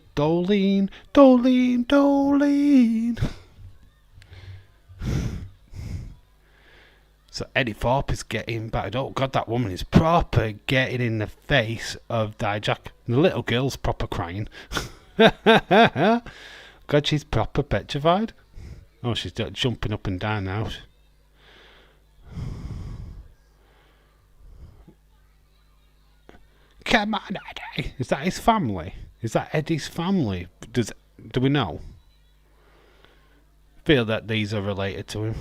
So Eddie Thorpe is getting battered. Oh God, that woman is proper getting in the face of Dijak. The little girl's proper crying. God, she's proper petrified. Oh, she's jumping up and down now. Come on, Eddie. Is that his family? Is that Eddie's family? Do we know? Feel that these are related to him.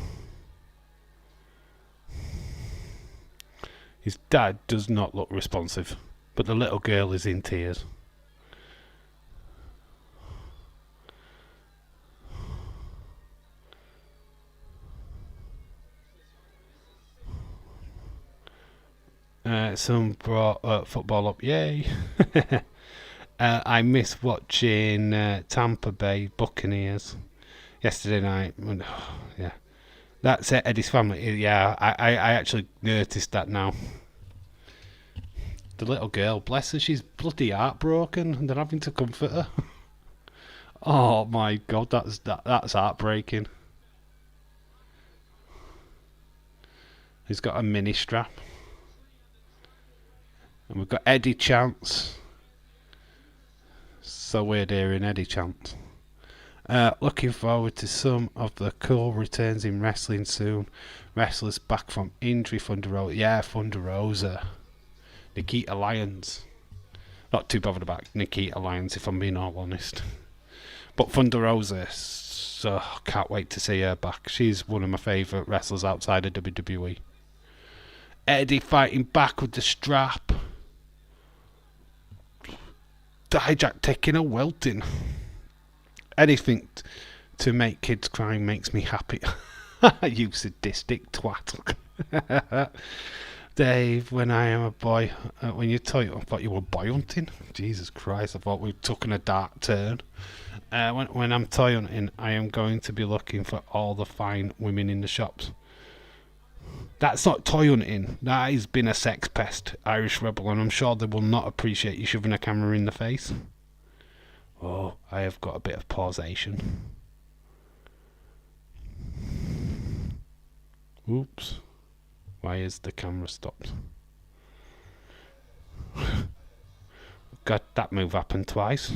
His dad does not look responsive, But the little girl is in tears. Some brought football up, yay! I miss watching Tampa Bay Buccaneers yesterday night. Yeah, that's it. Eddie's family. Yeah, I actually noticed that now. The little girl, bless her, she's bloody heartbroken, and they're having to comfort her. Oh my god, that's heartbreaking. He's got a mini strap. And we've got Eddie Chance. So weird hearing Eddie Chance. Looking forward to some of the cool returns in wrestling soon. Wrestlers back from injury. Thunder Rosa. Yeah, Thunder Rosa. Nikita Lyons. Not too bothered about Nikita Lyons, if I'm being all honest. But Thunder Rosa, so can't wait to see her back. She's one of my favourite wrestlers outside of WWE. Eddie fighting back with the strap. Dijak taking a welting. Anything to make kids cry makes me happy. You sadistic twat. Dave, when I am a boy, when you toy, I thought you were boy hunting. Jesus Christ, I thought we'd taken a dark turn. When I'm toy hunting, I am going to be looking for all the fine women in the shops. That's not toy hunting. That has been a sex pest, Irish rebel, and I'm sure they will not appreciate you shoving a camera in the face. Oh, I have got a bit of pausation. Oops. Why is the camera stopped? God, that move happened twice.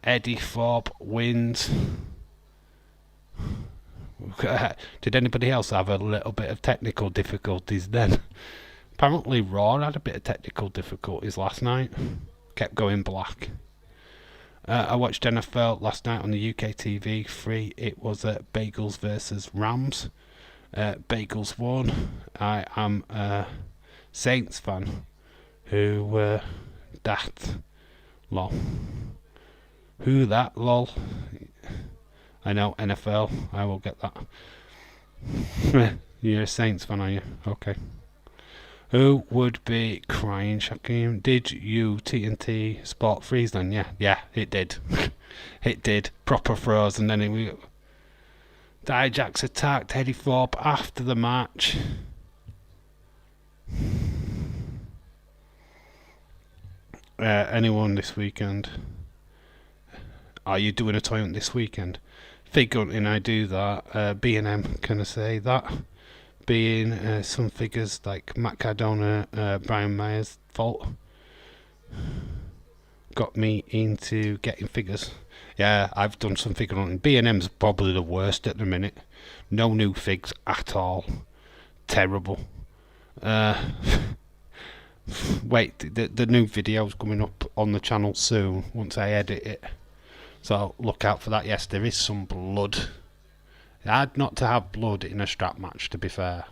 Eddie Thorpe wins. Did anybody else have a little bit of technical difficulties then? Apparently Raw had a bit of technical difficulties last night. Kept going black. I watched NFL last night on the UK TV 3. It was Bagels versus Rams. Bagels won. I am a Saints fan. Who that? Lol. Who that? Lol. I know, NFL. I will get that. You're a Saints fan, are you? Okay. Who would be crying, Shaquem? Did you TNT Sport freeze then? Yeah, it did. It did. Proper froze, and then Dijak's attacked Eddie Thorpe after the match. Anyone this weekend? Are you doing a toy hunt this weekend? Fig hunting, I do that. B&M, can I say that? Being some figures like Matt Cardona, Brian Myers' fault got me into getting figures. Yeah, I've done some figure hunting. B&M's probably the worst at the minute. No new figs at all. Terrible. Wait, the new video's coming up on the channel soon once I edit it. So look out for that. Yes, there is some blood. Hard not to have blood in a strap match, to be fair.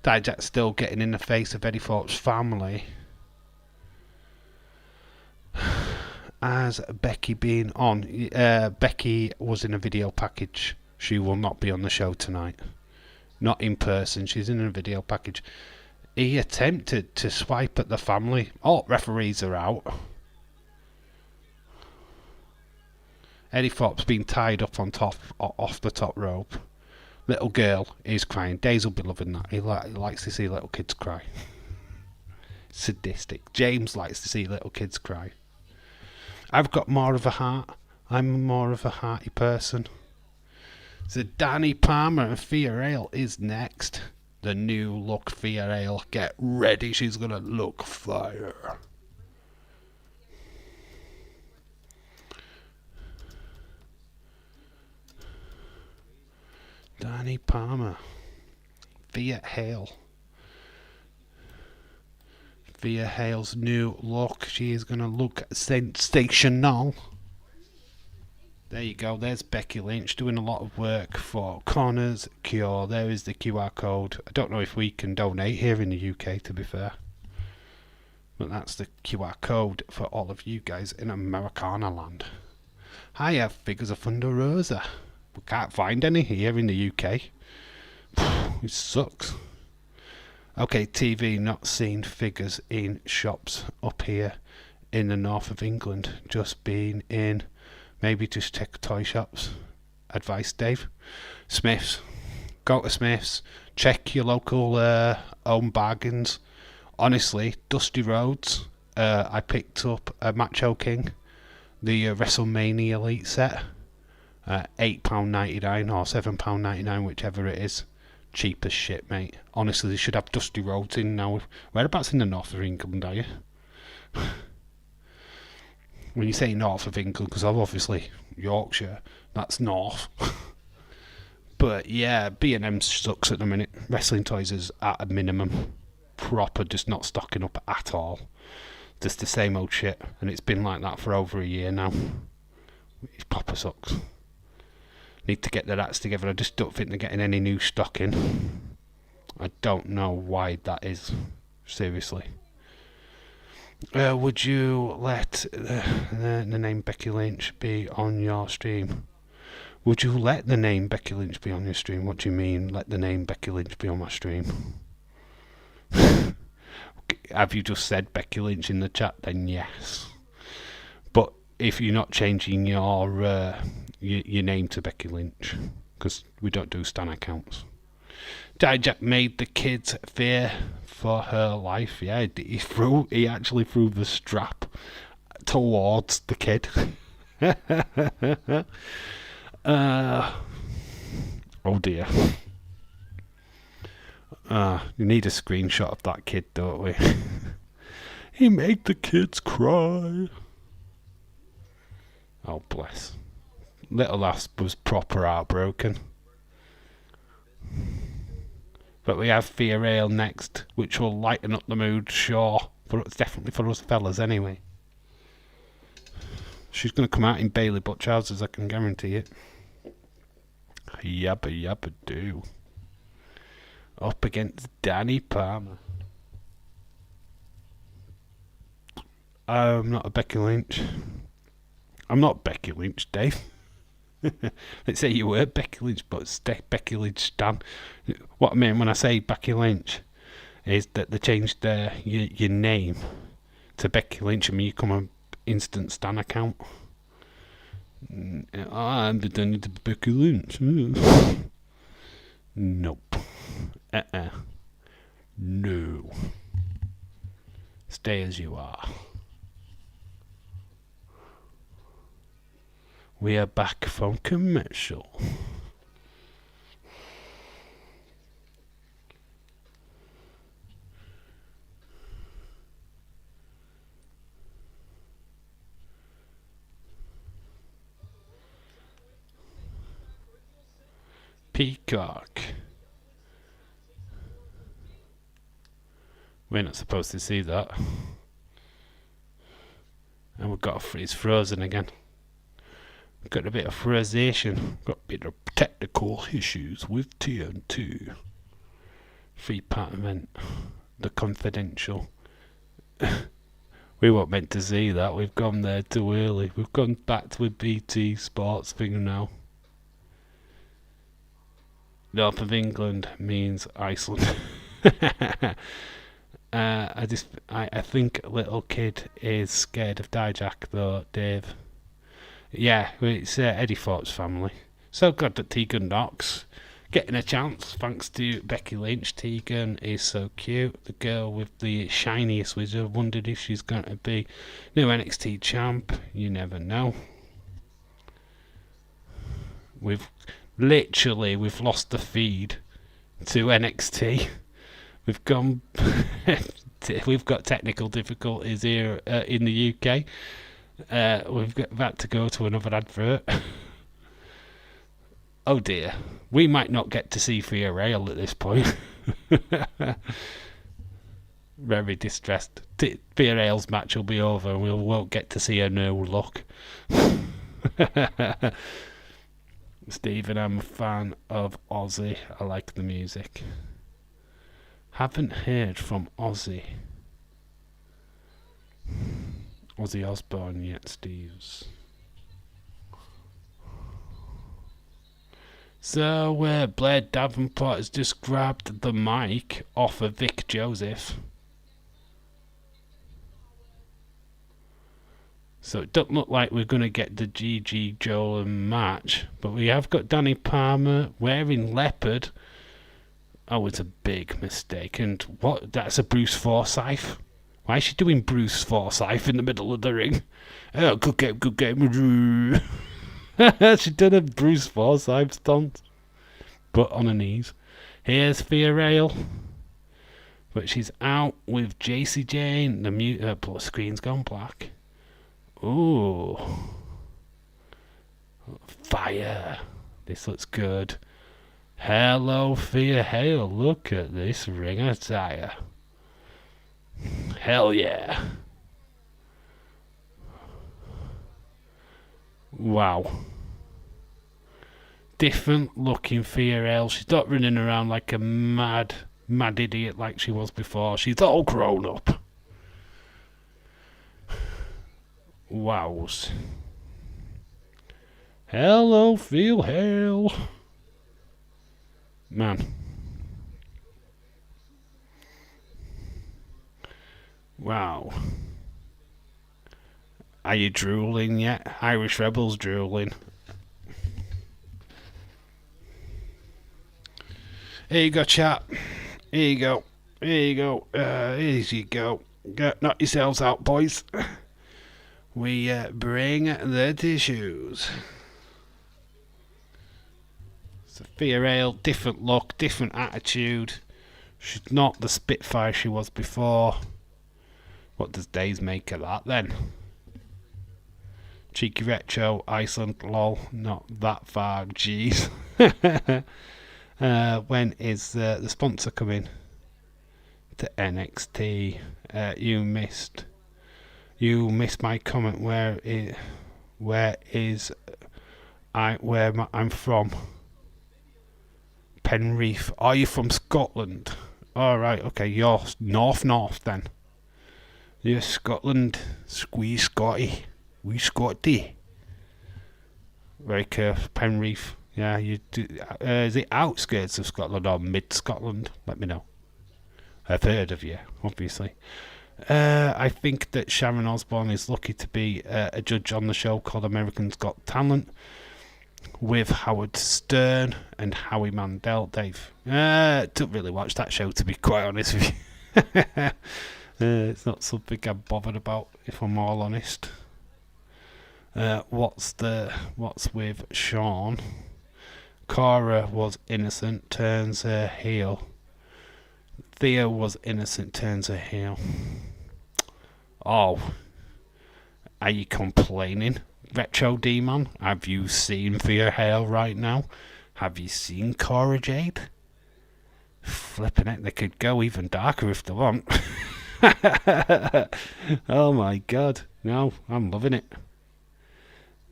Dijak's still getting in the face of Eddie Thorpe's family. As Becky being on. Becky was in a video package. She will not be on the show tonight. Not in person. She's in a video package. He attempted to swipe at the family. Oh, referees are out. Eddie Thorpe's been tied up on top, off the top rope. Little girl is crying. Days will be loving that. He likes to see little kids cry. Sadistic. James likes to see little kids cry. I've got more of a heart. I'm more of a hearty person. So Danny Palmer and Fia Ale is next. The new look Fia Ale. Get ready. She's going to look fire. Danny Palmer. Fia Hale. Fia Hale's new look. She is going to look sensational. There you go. There's Becky Lynch doing a lot of work for Connor's Cure. There is the QR code. I don't know if we can donate here in the UK, to be fair. But that's the QR code for all of you guys in Americana land. I have figures of Thunder Rosa. We can't find any here in the UK. It sucks. Okay, TV, not seen figures in shops up here in the north of England. Just been in, maybe just check toy shops. Advice, Dave. Smiths. Go to Smiths. Check your local home bargains. Honestly, Dusty Rhodes. I picked up a Macho King, the WrestleMania Elite set. £8.99 or £7.99, whichever it is. Cheap as shit, mate. Honestly, they should have Dusty Rhodes in now. Whereabouts in the north of England are you? When you say north of England, because I'm obviously Yorkshire, that's north. But yeah, B&M sucks at the minute. Wrestling toys is at a minimum. Proper, just not stocking up at all. Just the same old shit, and it's been like that for over a year now. It proper sucks. Need to get their acts together. I just don't think they're getting any new stock in. I don't know why that is. Seriously. Would you let the name Becky Lynch be on your stream? Would you let the name Becky Lynch be on your stream? What do you mean, let the name Becky Lynch be on my stream? Have you just said Becky Lynch in the chat? Then yes. But if you're not changing your name to Becky Lynch, because we don't do stan accounts. Dijak made the kids fear for her life. Yeah, he actually threw the strap towards the kid. Oh dear. You need a screenshot of that kid, don't we? He made the kids cry. Oh bless. Little lass was proper heartbroken. But we have Fia Ale next, which will lighten up the mood, sure. But it's definitely for us fellas anyway. She's going to come out in Bailey butt trousers, I can guarantee it. Yabba yabba do. Up against Danny Palmer. I'm not a Becky Lynch. I'm not Becky Lynch, Dave. Let's say you were Becky Lynch, but stay Becky Lynch Stan. What I mean when I say Becky Lynch is that they changed your name to Becky Lynch and you come an instant Stan account. I'm pretending to be Becky Lynch. Nope. No. Stay as you are. We are back from commercial. Peacock. We're not supposed to see that. And we've got it's frozen again. Got a bit of frozation. Got a bit of technical issues with TNT. 3-part event. The Confidential. We weren't meant to see that. We've gone there too early. We've gone back to a BT Sports thing now. North of England means Iceland. I think little kid is scared of Dijak though, Dave. Yeah, it's Eddie Fort's family. So glad that Tegan Knox getting a chance thanks to Becky Lynch. Tegan is so cute. The girl with the shiniest wizard. Wondered if she's going to be new NXT champ. You never know. We've lost the feed to NXT. We've gone. We've got technical difficulties here in the UK. We've had to go to another advert. Oh dear. We might not get to see Fia Ale at this point. Very distressed. Fia Ale's match will be over and we won't get to see her new look. Stephen, I'm a fan of Ozzy. I like the music. Haven't heard from Ozzy. Ozzy Osbourne yet, Steves. So, Blair Davenport has just grabbed the mic off of Vic Joseph. So it doesn't look like we're going to get the Gigi Joel match, but we have got Danny Palmer wearing leopard. Oh, it's a big mistake. And what? That's a Bruce Forsyth? Why is she doing Bruce Forsyth in the middle of the ring? Oh, good game. She did a Bruce Forsyth stunt, but on her knees. Here's Fiorello, but she's out with JC Jane. The screen's gone black. Ooh. Fire. This looks good. Hello, Fiorello. Look at this ring attire. Hell yeah. Wow. Different looking Fiorello. She's not running around like a mad idiot like she was before. She's all grown up. Wows. Hello, Fiorello. Man. Wow. Are you drooling yet? Irish Rebels drooling. Here you go, chat. Here you go. Here you go. Here you go. Knock yourselves out, boys. We bring the tissues. Sophia Ale, different look, different attitude. She's not the Spitfire she was before. What does Days make of that then? Cheeky Retro, Iceland, lol, not that far, jeez. When is the sponsor coming to NXT? You missed my comment. Where I'm from? Penreath. Are you from Scotland? Alright, okay, you're north then. You're Scotland. Wee Scotty. Wee Scotty. Very curved. Penreath. Yeah, you do. Is it outskirts of Scotland or mid Scotland? Let me know. I've heard of you, obviously. I think that Sharon Osbourne is lucky to be a judge on the show called Americans Got Talent with Howard Stern and Howie Mandel. Dave, don't really watch that show, to be quite honest with you. It's not something I'm bothered about, if I'm all honest. What's with Sean? Cora was innocent, turns her heel. Thea was innocent, turns her heel. Oh, are you complaining? Retro Demon, have you seen Thea Hale right now? Have you seen Cora Jade? Flipping it, they could go even darker if they want. Oh my god, no, I'm loving it.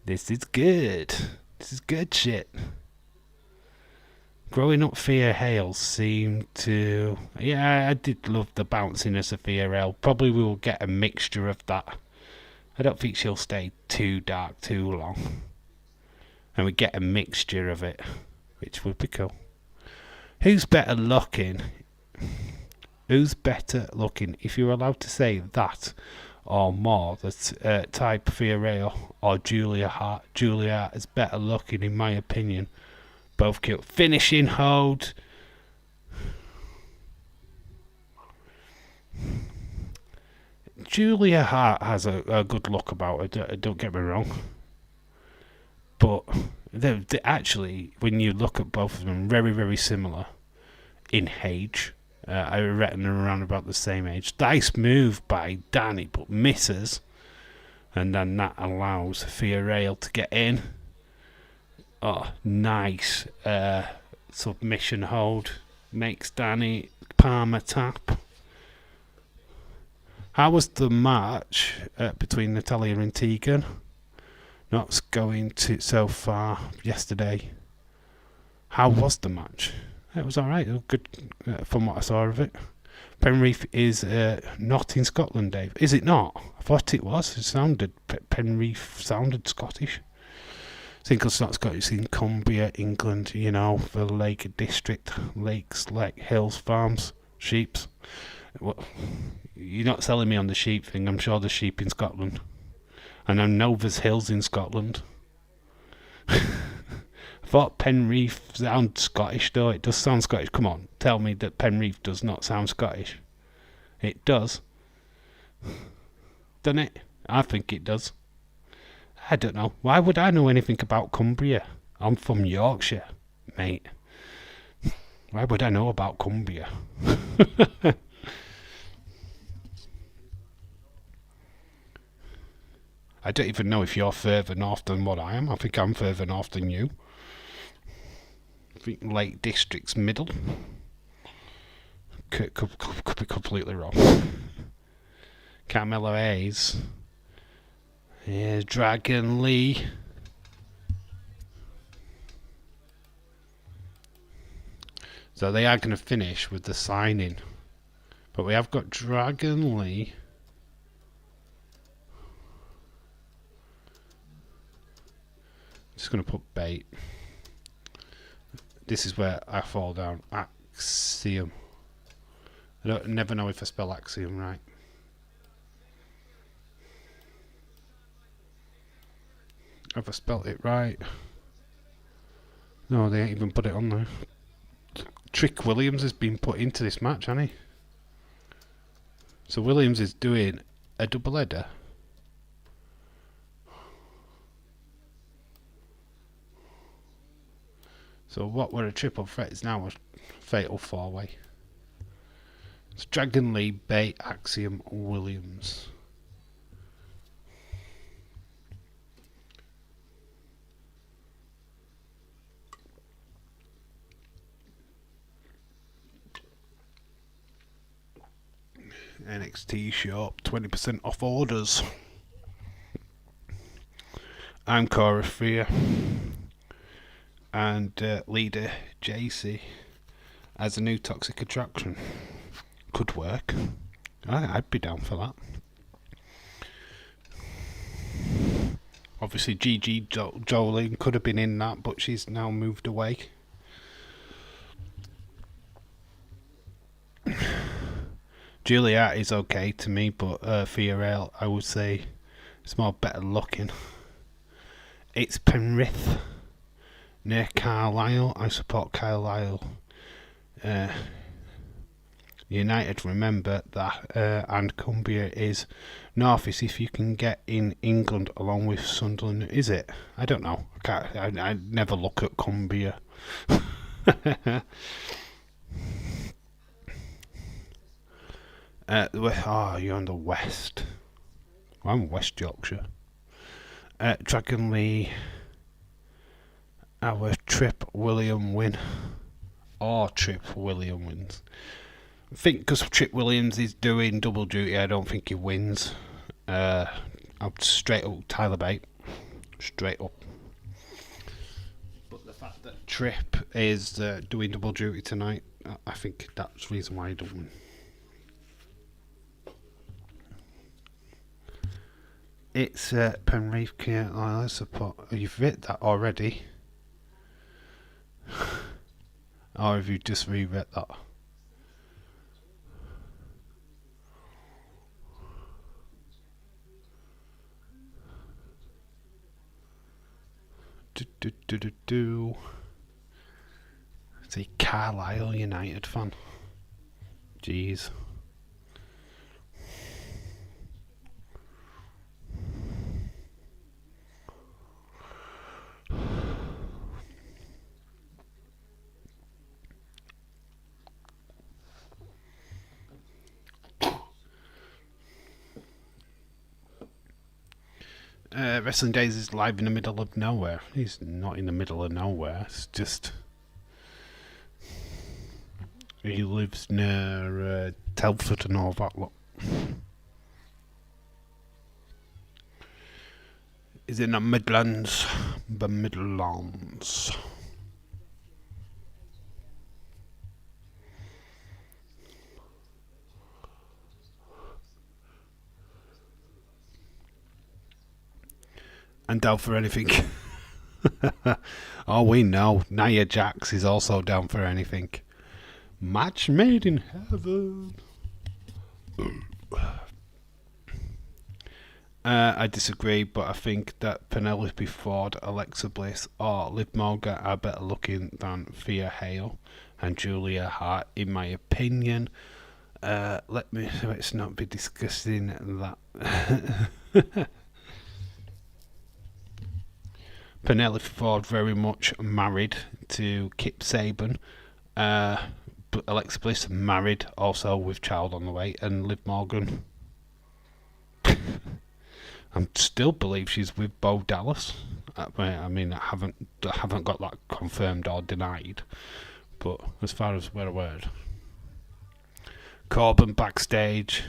This is good. This is good shit. Growing up, Thea Hale seemed to... Yeah, I did love the bounciness of Thea Hale. Probably we will get a mixture of that. I don't think she'll stay too dark too long. And we get a mixture of it, which would be cool. Who's better looking? Who's better looking? If you're allowed to say that or more, the type Thea Hale or Julia Hart. Julia Hart is better looking, in my opinion. Both cute. Finishing hold. Julia Hart has a good look about her, don't get me wrong. But they actually, when you look at both of them, very, very similar in age. I reckon they're around about the same age. Nice move by Danny, but misses. And then that allows Thea Hale to get in. Oh, nice submission hold. Makes Danny Palmer tap. How was the match between Natalia and Tegan? Not going to so far yesterday. How was the match? It was alright. It was good from what I saw of it. Penreath is not in Scotland, Dave. Is it not? I thought it was. It sounded Penreath sounded Scottish. I think it's not Scottish. It's in Cumbria, England. You know, the Lake District, lakes, like hills, farms, sheeps. Well, you're not selling me on the sheep thing. I'm sure there's sheep in Scotland, and I know there's hills in Scotland. I thought Penreath sounds Scottish, though. It does sound Scottish. Come on, tell me that Penreath does not sound Scottish. It does. Doesn't it? I think it does. I don't know. Why would I know anything about Cumbria? I'm from Yorkshire, mate. Why would I know about Cumbria? I don't even know if you're further north than what I am. I think I'm further north than you. I think Lake District's middle. Could be completely wrong. Carmelo Hayes. Yeah, Dragon Lee. So they are going to finish with the signing. But we have got Dragon Lee. Just going to put bait. This is where I fall down. Axiom. I never know if I spell Axiom right. Have I spelt it right? No, they ain't even put it on there. Trick Williams has been put into this match, hasn't he? So Williams is doing a double header. So what were a triple threat is now a fatal four-way. It's Dragon Lee, Bate, Axiom, Williams. NXT shop, 20% off orders. I'm Cora Freer, and leader JC as a new toxic attraction. Could work. I'd be down for that. Obviously Gigi Jolene could have been in that, but she's now moved away. Juliet is okay to me, but Fiorel, I would say, it's more better looking. It's Penrith near Carlisle. I support Carlisle United. Remember that, and Cumbria is north. If you can get in England along with Sunderland, is it? I don't know. I never look at Cumbria. You're on the west. Well, I'm West Yorkshire. Dragon Lee. Our Trip William win. Or Trip William wins. I think because Trip Williams is doing double duty, I don't think he wins. I'll straight up Tyler Bate. Straight up. But the fact that Trip is doing double duty tonight, I think that's the reason why he don't win. It's Penreath Carlisle support. You've read that already. Or have you just reread that? It's a Carlisle United fan. Jeez. Wrestling Days is live in the middle of nowhere. He's not in the middle of nowhere. It's just he lives near Telford and all that lot. He's in the Midlands. The Midlands. and down for anything. Oh, we know. Nia Jax is also down for anything. Match made in heaven. I disagree, but I think that Penelope Ford, Alexa Bliss, or Liv Morgan are better looking than Thea Hale and Julia Hart, in my opinion. Let's not be discussing that. Penelope Ford very much married to Kip Saban. But Alexa Bliss married, also with child on the way, and Liv Morgan. I still believe she's with Bo Dallas. I mean, I haven't got that confirmed or denied, but as far as we're aware, Corbin backstage.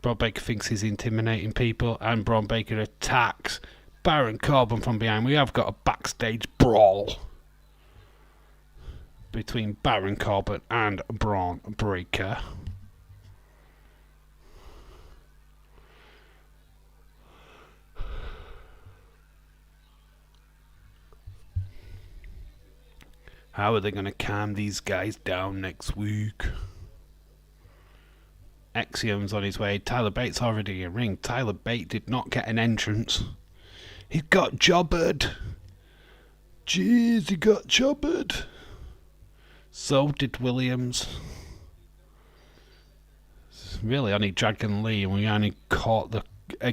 Braun Baker thinks he's intimidating people, and Braun Baker attacks Baron Corbin from behind. We have got a backstage brawl between Baron Corbin and Braun Breaker. How are they going to calm these guys down next week? Axiom's on his way. Tyler Bates already in ring. Tyler Bate did not get an entrance. He got jobbered. Jeez, he got jobbered. So did Williams. Really only Dragon Lee, and we only caught a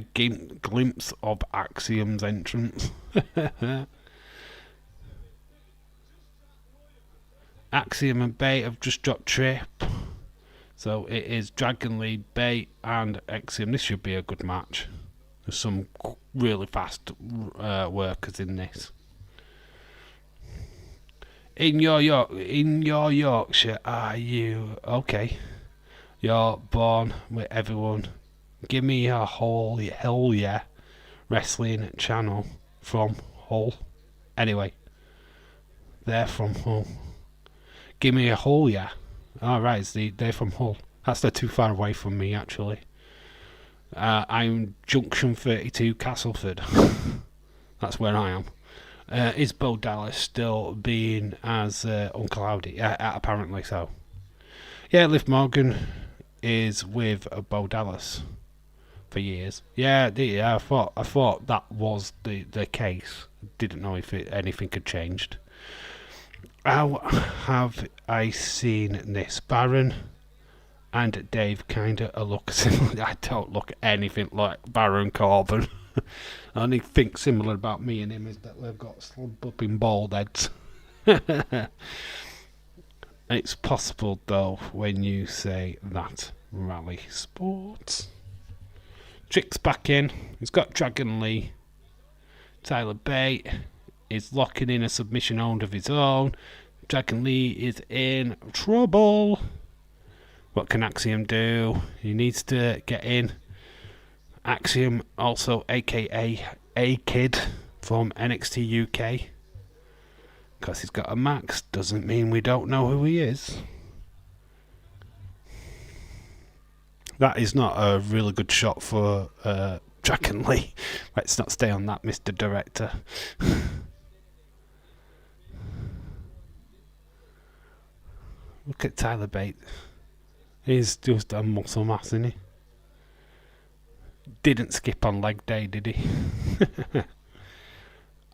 glimpse of Axiom's entrance. Axiom and Bate have just dropped trip. So it is Dragon Lee, Bate and Axiom. This should be a good match. There's some really fast workers in this. In your Yorkshire, are you okay? You're born with everyone. Give me a whole hell yeah wrestling channel from Hull. Anyway, they're from Hull. Give me a Hull yeah. Alright, they're from Hull. That's not too far away from me, actually. I'm Junction 32, Castleford. That's where I am. Is Bo Dallas still being as Uncle Howdy? Apparently so. Yeah, Liv Morgan is with Bo Dallas for years. Yeah, I thought that was the case. Didn't know if anything had changed. How have I seen this? Baron and Dave kinda look similar. I don't look anything like Baron Corbin. The only thing similar about me and him is that we've got slump up in bald heads. It's possible though when you say that. Rally Sports. Trick's back in. He's got Dragon Lee. Tyler Bate is locking in a submission hold of his own. Dragon Lee is in trouble. What can Axiom do? He needs to get in. Axiom, also aka A-Kid from NXT UK. Because he's got a max doesn't mean we don't know who he is. That is not a really good shot for Dragon Lee. Let's not stay on that, Mr. Director. Look at Tyler Bate. He's just a muscle mass, isn't he? Didn't skip on leg day, did he?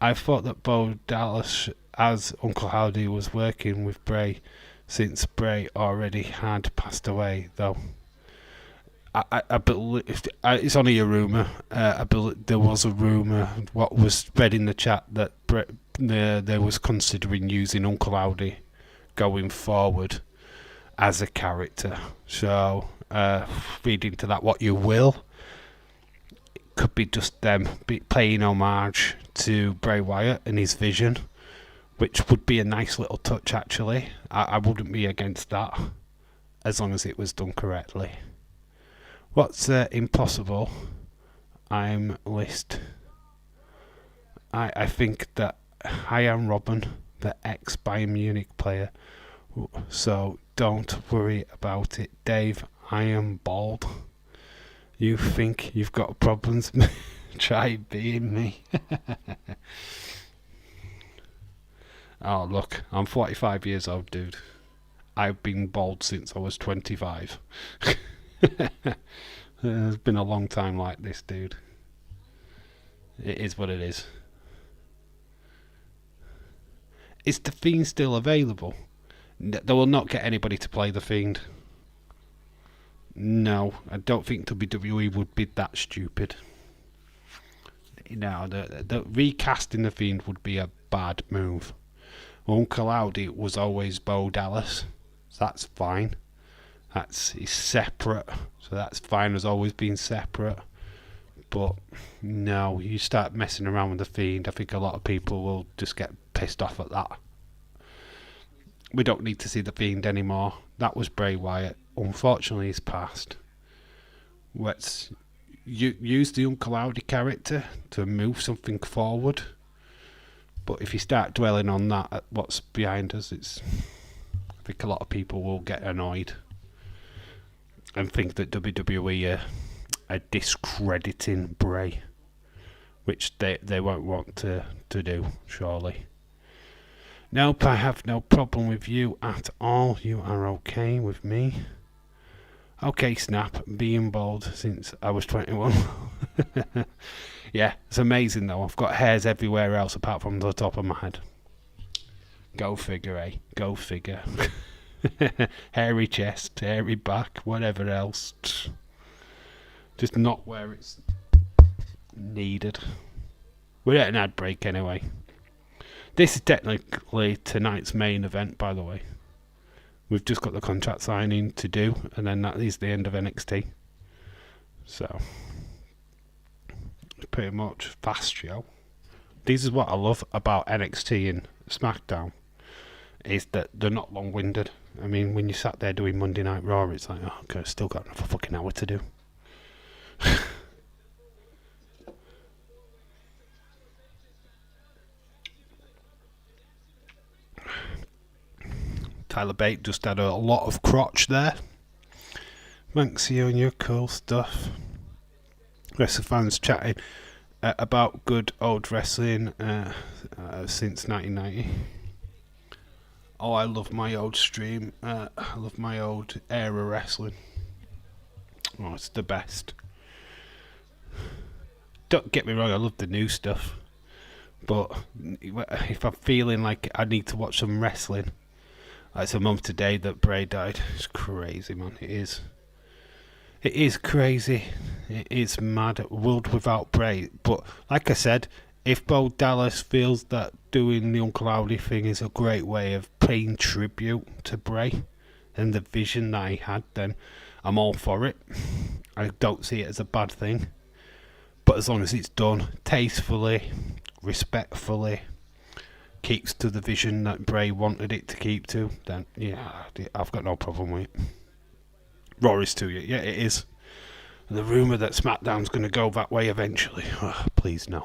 I thought that Bo Dallas, as Uncle Howdy, was working with Bray since Bray already had passed away, though. I believe it's only a rumour. I believe there was a rumour. What was spread in the chat that they was considering using Uncle Howdy going forward as a character. So read into that what you will. It could be just them paying homage to Bray Wyatt and his vision, which would be a nice little touch actually. I wouldn't be against that as long as it was done correctly. What's impossible? I'm list. I think that I am Robin, the ex-Bayern Munich player, so don't worry about it. Dave, I am bald. You think you've got problems? Try being me. Oh, look, I'm 45 years old, dude. I've been bald since I was 25. It's been a long time like this, dude. It is what it is. Is the Fiend still available? They will not get anybody to play the Fiend. No, I don't think WWE would be that stupid. No, the recasting the Fiend would be a bad move. Uncle Howdy was always Bo Dallas, so that's fine. He's separate, so that's fine. Has always been separate. But no, you start messing around with the Fiend, I think a lot of people will just get pissed off at that. We don't need to see the Fiend anymore. That was Bray Wyatt. Unfortunately, he's passed. Let's use the Uncle Howdy character to move something forward. But if you start dwelling on that, at what's behind us, I think a lot of people will get annoyed and think that WWE are discrediting Bray, which they won't want to do, surely. Nope, I have no problem with you at all. You are okay with me. Okay, Snap, being bald since I was 21. Yeah, it's amazing though. I've got hairs everywhere else apart from the top of my head. Go figure, eh? Go figure. Hairy chest, hairy back, whatever else. Just not where it's needed. We're at an ad break anyway. This is technically tonight's main event, by the way. We've just got the contract signing to do, and then that is the end of NXT. So, pretty much fast show. This is what I love about NXT and SmackDown, is that they're not long-winded. I mean, when you sat there doing Monday Night Raw, it's like, oh, okay, still got another fucking hour to do. Tyler Bate just had a lot of crotch there. Thanks you and your cool stuff. Rest of fans chatting about good old wrestling since 1990. Oh, I love my old stream. I love my old era wrestling. Oh, it's the best. Don't get me wrong, I love the new stuff. But if I'm feeling like I need to watch some wrestling, it's a month today that Bray died. It's crazy, man. It is. It is crazy. It is mad. A world without Bray. But like I said, if Bo Dallas feels that doing the Uncle Howdy thing is a great way of paying tribute to Bray and the vision that he had, then I'm all for it. I don't see it as a bad thing. But as long as it's done tastefully, respectfully, keeps to the vision that Bray wanted it to keep to, then yeah, I've got no problem with it. Rory's to you. Yeah, it is. The rumour that SmackDown's going to go that way eventually. Oh, please no.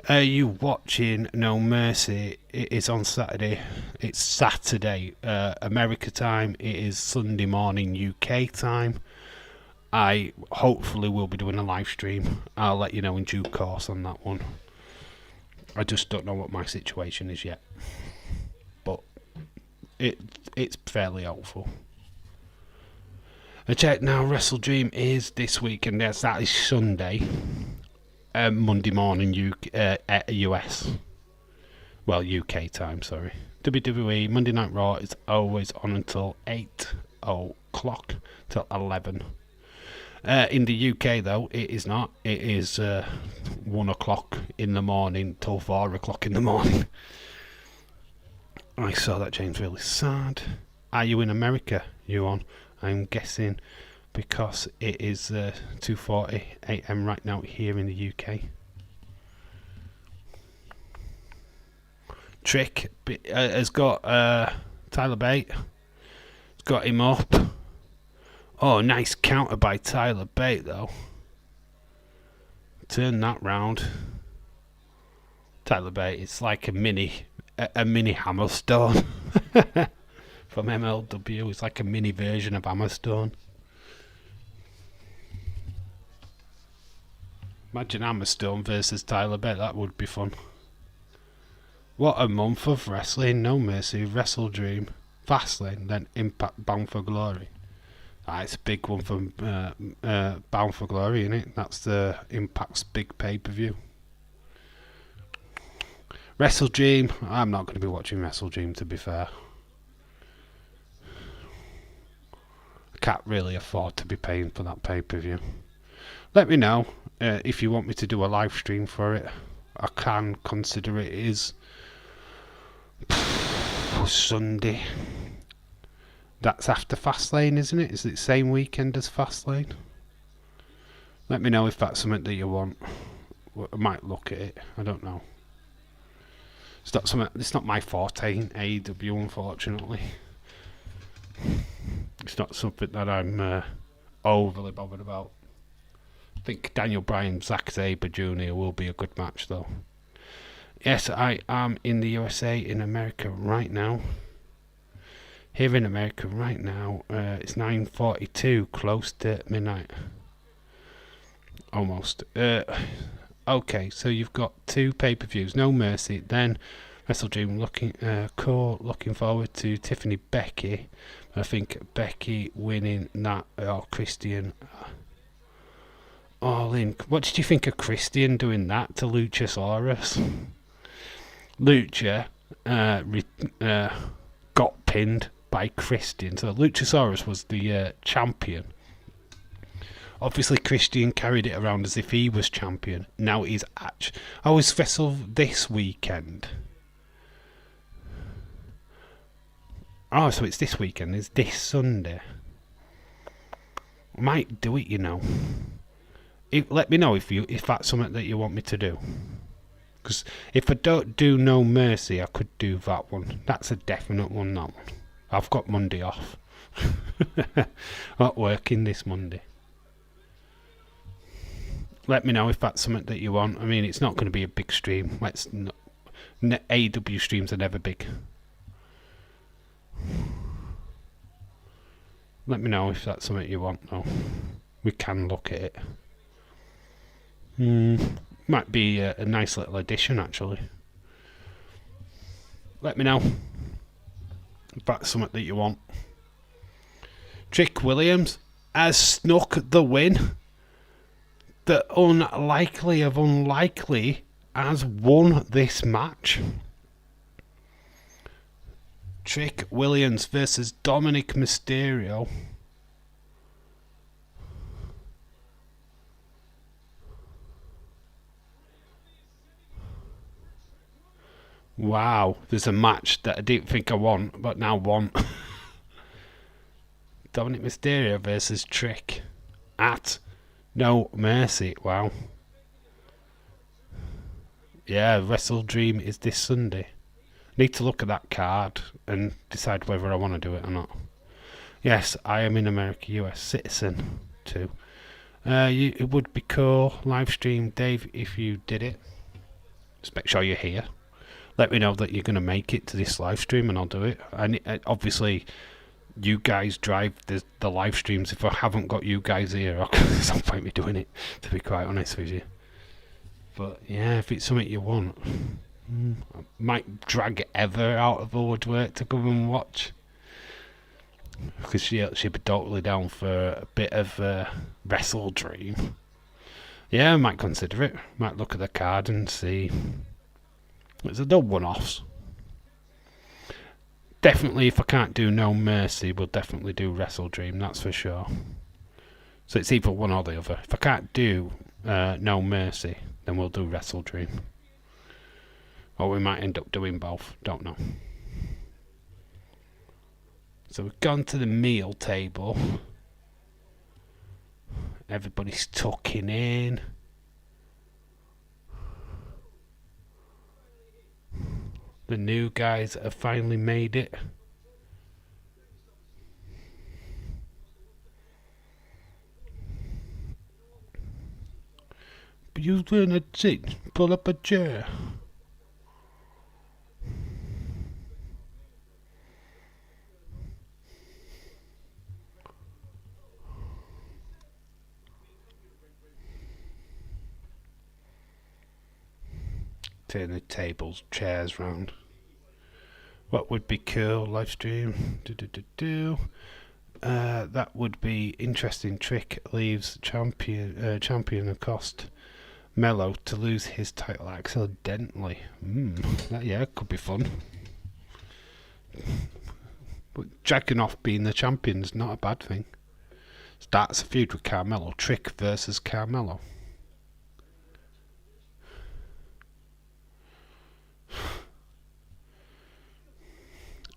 Are you watching No Mercy? It is on Saturday. It's Saturday, America time. It is Sunday morning, UK time. I hopefully will be doing a live stream. I'll let you know in due course on that one. I just don't know what my situation is yet. But it's fairly hopeful. I checked now, Wrestle Dream is this week, and that is Sunday. Monday morning US. Well, UK time, sorry. WWE Monday Night Raw is always on until 8 o'clock till 11. In the UK, though, it is not. It is 1 o'clock in the morning till 4 o'clock in the morning. I saw that, James. Really sad. Are you in America, you on? I'm guessing because it is 2:40 a.m. right now here in the UK. Trick has got Tyler Bate. It's got him up. Oh, nice counter by Tyler Bate, though. Turn that round. Tyler Bate, it's like a mini Hammerstone from MLW. It's like a mini version of Hammerstone. Imagine Hammerstone versus Tyler Bate. That would be fun. What a month of wrestling. No Mercy, Wrestle Dream, Fastlane, then Impact, Bound for Glory. It's a big one for Bound for Glory, isn't it? That's the Impact's big pay-per-view. Wrestle Dream. I'm not going to be watching Wrestle Dream, to be fair. I can't really afford to be paying for that pay-per-view. Let me know if you want me to do a live stream for it. I can consider it is Sunday. That's after Fastlane, isn't it? Is it the same weekend as Fastlane? Let me know if that's something that you want. I might look at it. I don't know. It's not something. It's not my forte in AEW, unfortunately. It's not something that I'm overly bothered about. I think Daniel Bryan, Zack Sabre Jr. will be a good match, though. Yes, I am in the USA, in America right now. Here in America right now, it's 9:42, close to midnight. Almost. Okay, so you've got two pay-per-views, No Mercy, then Wrestle Dream. Looking forward to Tiffany Becky. I think Becky winning that, or Christian. All in. What did you think of Christian doing that to Luchasaurus? Lucha got pinned by Christian. So Luchasaurus was the champion. Obviously, Christian carried it around as if he was champion. Now he's actually... Oh, it's Wrestle this weekend. Oh, so it's this weekend. It's this Sunday. I might do it, you know. Let me know if that's something that you want me to do. Because if I don't do No Mercy, I could do that one. That's a definite one, that one. I've got Monday off. Not working this Monday. Let me know if that's something that you want. I mean, it's not going to be a big stream. AEW streams are never big. Let me know if that's something you want, though. We can look at it. Might be a nice little addition, actually. Let me know if that's something that you want. Trick Williams has snuck the win. The unlikely of unlikely has won this match. Trick Williams versus Dominic Mysterio. Wow, there's a match that I didn't think I want, but now want. Dominic Mysterio versus Trick at No Mercy. Wow. Yeah, Wrestle Dream is this Sunday. Need to look at that card and decide whether I want to do it or not. Yes, I am in America, US citizen too. It would be cool, live stream, Dave, if you did it. Just make sure you're here. Let me know that you're going to make it to this live stream and I'll do it. And obviously, you guys drive the live streams. If I haven't got you guys here, there's no point me doing it, to be quite honest with you. But yeah, if it's something you want, I might drag Ever out of the woodwork to come and watch. Because she'd be totally down for a bit of Wrestle Dream. Yeah, I might consider it. Might look at the card and see. It's a double one-offs. Definitely, if I can't do No Mercy, we'll definitely do Wrestle Dream, that's for sure. So it's either one or the other. If I can't do No Mercy, then we'll do Wrestle Dream. Or we might end up doing both, don't know. So we've gone to the meal table. Everybody's tucking in. The new guys have finally made it. You doing a seat? Pull up a chair. turn the tables, chairs round. What would be cool? Live stream. That would be interesting. Trick leaves champion and cost Mello to lose his title accidentally. That could be fun. But jacking off being the champion's not a bad thing. Starts a feud with Carmelo. Trick versus Carmelo.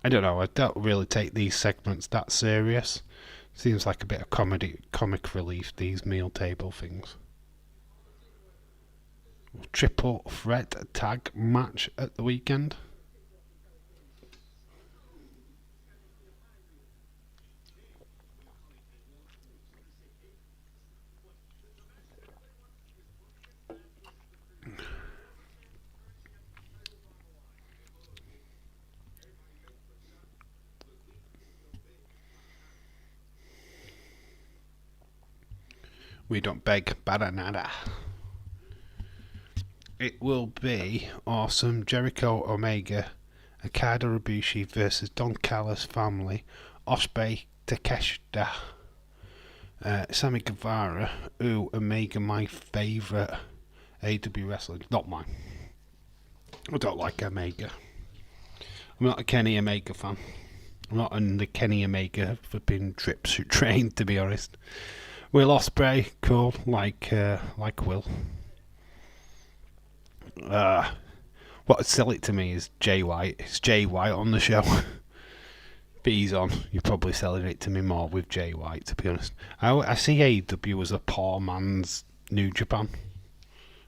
I don't know, I don't really take these segments that serious. Seems like a bit of comic relief, these meal table things. Triple threat tag match at the weekend. We don't beg para nada. It will be awesome. Jericho Omega, Okada Ibushi versus Don Callis family, Ospreay Takeshita, Sammy Guevara. Omega, my favourite AW wrestler. Not mine. I don't like Omega. I'm not a Kenny Omega fan. I'm not on the Kenny Omega flipping trips train, to be honest. Will Ospreay, cool, like Will. What sell it to me is Jay White. It's Jay White on the show. But he's on. You're probably selling it to me more with Jay White, to be honest. I see AEW as a poor man's New Japan.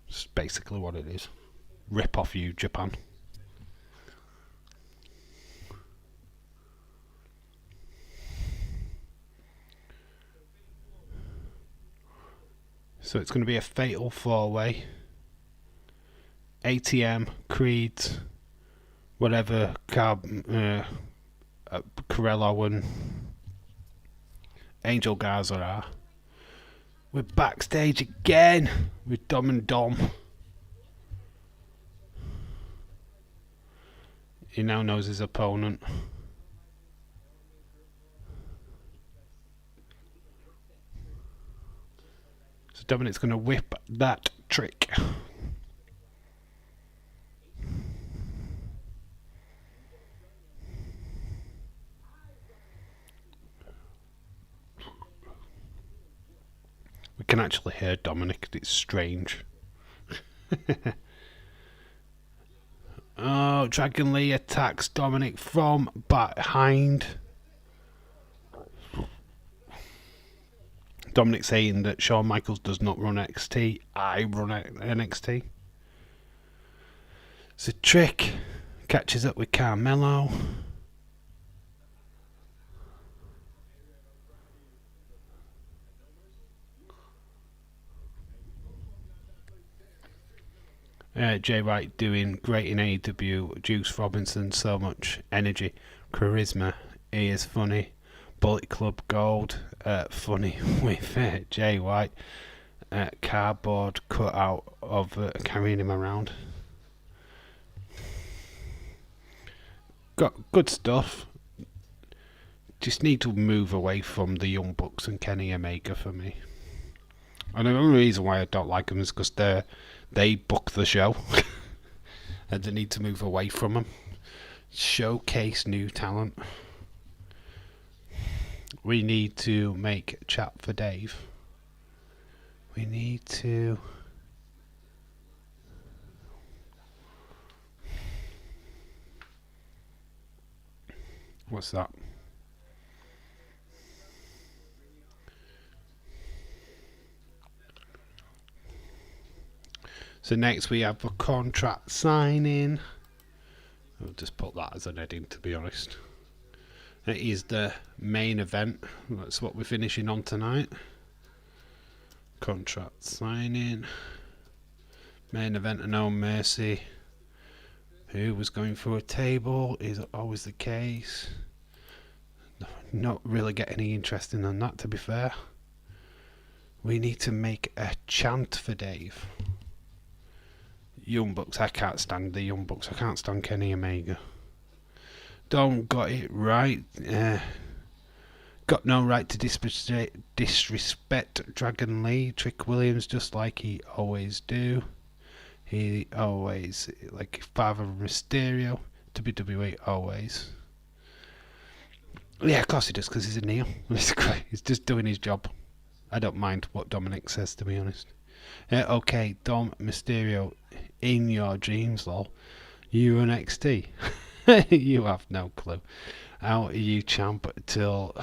It's basically what it is. Rip off you, Japan. So it's going to be a fatal 4-way. ATM, Creed, whatever, Carell and Angel Garza are. We're backstage again with Dom and Dom. He now knows his opponent. So Dominic's going to whip that trick. We can actually hear Dominic. It's strange. Oh, Dragon Lee attacks Dominic from behind. Dominic saying that Shawn Michaels does not run NXT. I run NXT. So Trick catches up with Carmelo. Jay White doing great in AEW. Juice Robinson, so much energy, charisma. He is funny. Bullet Club Gold, funny with Jay White. Cardboard cut out of carrying him around. Got good stuff. Just need to move away from the Young Bucks and Kenny Omega for me. And the only reason why I don't like them is because they book the show. And they need to move away from them. Showcase new talent. We need to make chat for Dave. We need to... What's that? So next we have a contract signing. I'll just put that as an heading, to be honest. It is the main event. That's what we're finishing on tonight. Contract signing. Main event of No Mercy. Who was going through a table is always the case. Not really get any interesting than that, to be fair. We need to make a chant for Dave. Young Bucks. I can't stand the Young Bucks. I can't stand Kenny Omega. Don't got it right. Got no right to disrespect Dragon Lee. Trick Williams, just like he always do. He always, like Father Mysterio. WWE always. Yeah, of course he does, because he's a Neo. Basically, he's just doing his job. I don't mind what Dominic says, to be honest. Okay, Dom Mysterio, in your dreams, lol. You NXT. You have no clue. How are you champ till...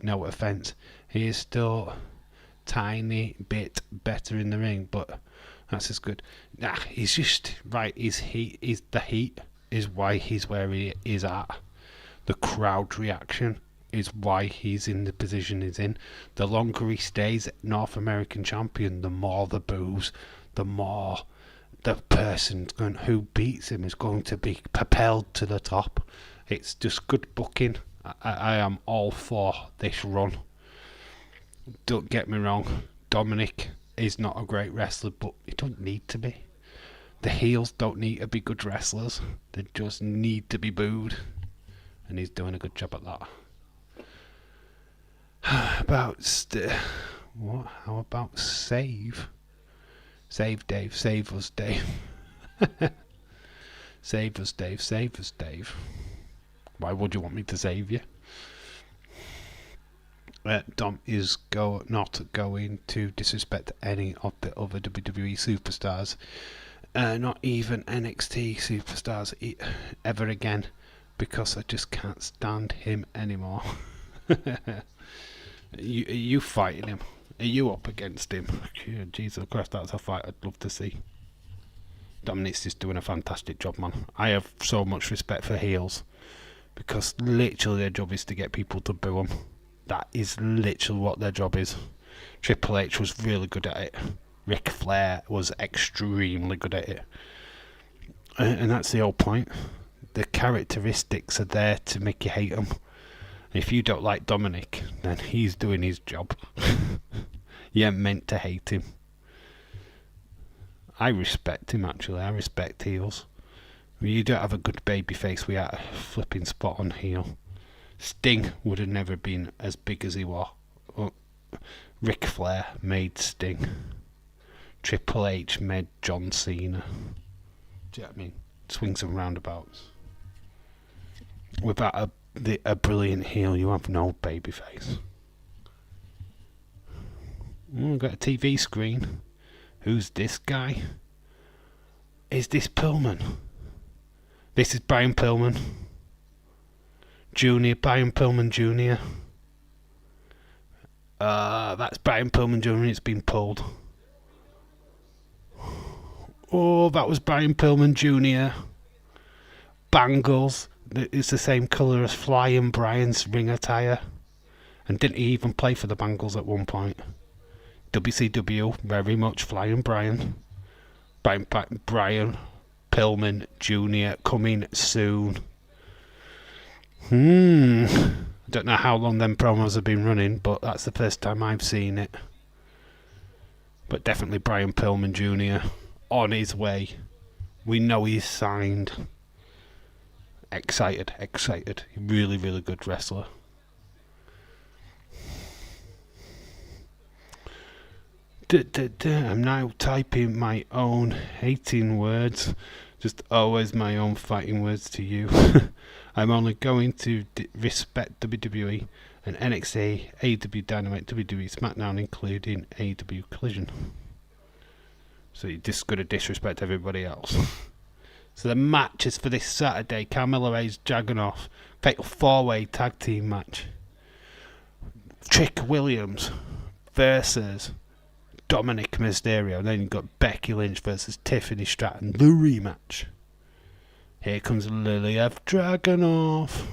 no offence, he is still tiny bit better in the ring, but that's as good. Nah, he's just right. The heat is why he's where he is at. The crowd reaction is why he's in the position he's in. The longer he stays North American champion, the more the boos, the more the person who beats him is going to be propelled to the top. It's just good booking. I am all for this run. Don't get me wrong, Dominic is not a great wrestler, but he don't need to be. The heels don't need to be good wrestlers. They just need to be booed. And he's doing a good job at that. What? How about Save? Save Dave. Save us, Dave. Save us, Dave. Save us, Dave. Why would you want me to save you? Dom is not going to disrespect any of the other WWE superstars, not even NXT superstars ever again, because I just can't stand him anymore. Are you fighting him? Are you up against him? Jesus Christ, that's a fight I'd love to see. Dominic's just doing a fantastic job, man. I have so much respect for heels, because literally their job is to get people to boo them. That is literally what their job is. Triple H was really good at it. Ric Flair was extremely good at it. And that's the whole point. The characteristics are there to make you hate him. If you don't like Dominic, then he's doing his job. You're meant to hate him. I respect him, actually. I respect heels. You don't have a good baby face without a flipping spot on heel. Sting would have never been as big as he was. Ric Flair made Sting. Triple H made John Cena. Do you know what I mean? Swings and roundabouts. Without a brilliant heel, you have no baby face. We've got a TV screen. Who's this guy? Is this Pillman? This is Brian Pillman. Brian Pillman Jr. That's Brian Pillman Jr. It's been pulled. Oh, that was Brian Pillman Jr. Bangles. It's the same colour as Flying Brian's ring attire. And didn't he even play for the Bangles at one point? WCW, very much Flying Brian. Brian Pillman Jr. coming soon. I don't know how long them promos have been running, but that's the first time I've seen it. But definitely Brian Pillman Jr. on his way. We know he's signed. Excited. Really, really good wrestler. I'm now typing my own hating words. Just always my own fighting words to you. I'm only going to respect WWE and NXT, AEW Dynamite, WWE SmackDown, including AEW Collision. So you're just going to disrespect everybody else. So the matches for this Saturday: Carmelo Hayes, Jagunov, Fatal 4-Way Tag Team match. Trick Williams versus Dominic Mysterio. Then you've got Becky Lynch versus Tiffany Stratton, the rematch. Here comes Lily F. Dragunov.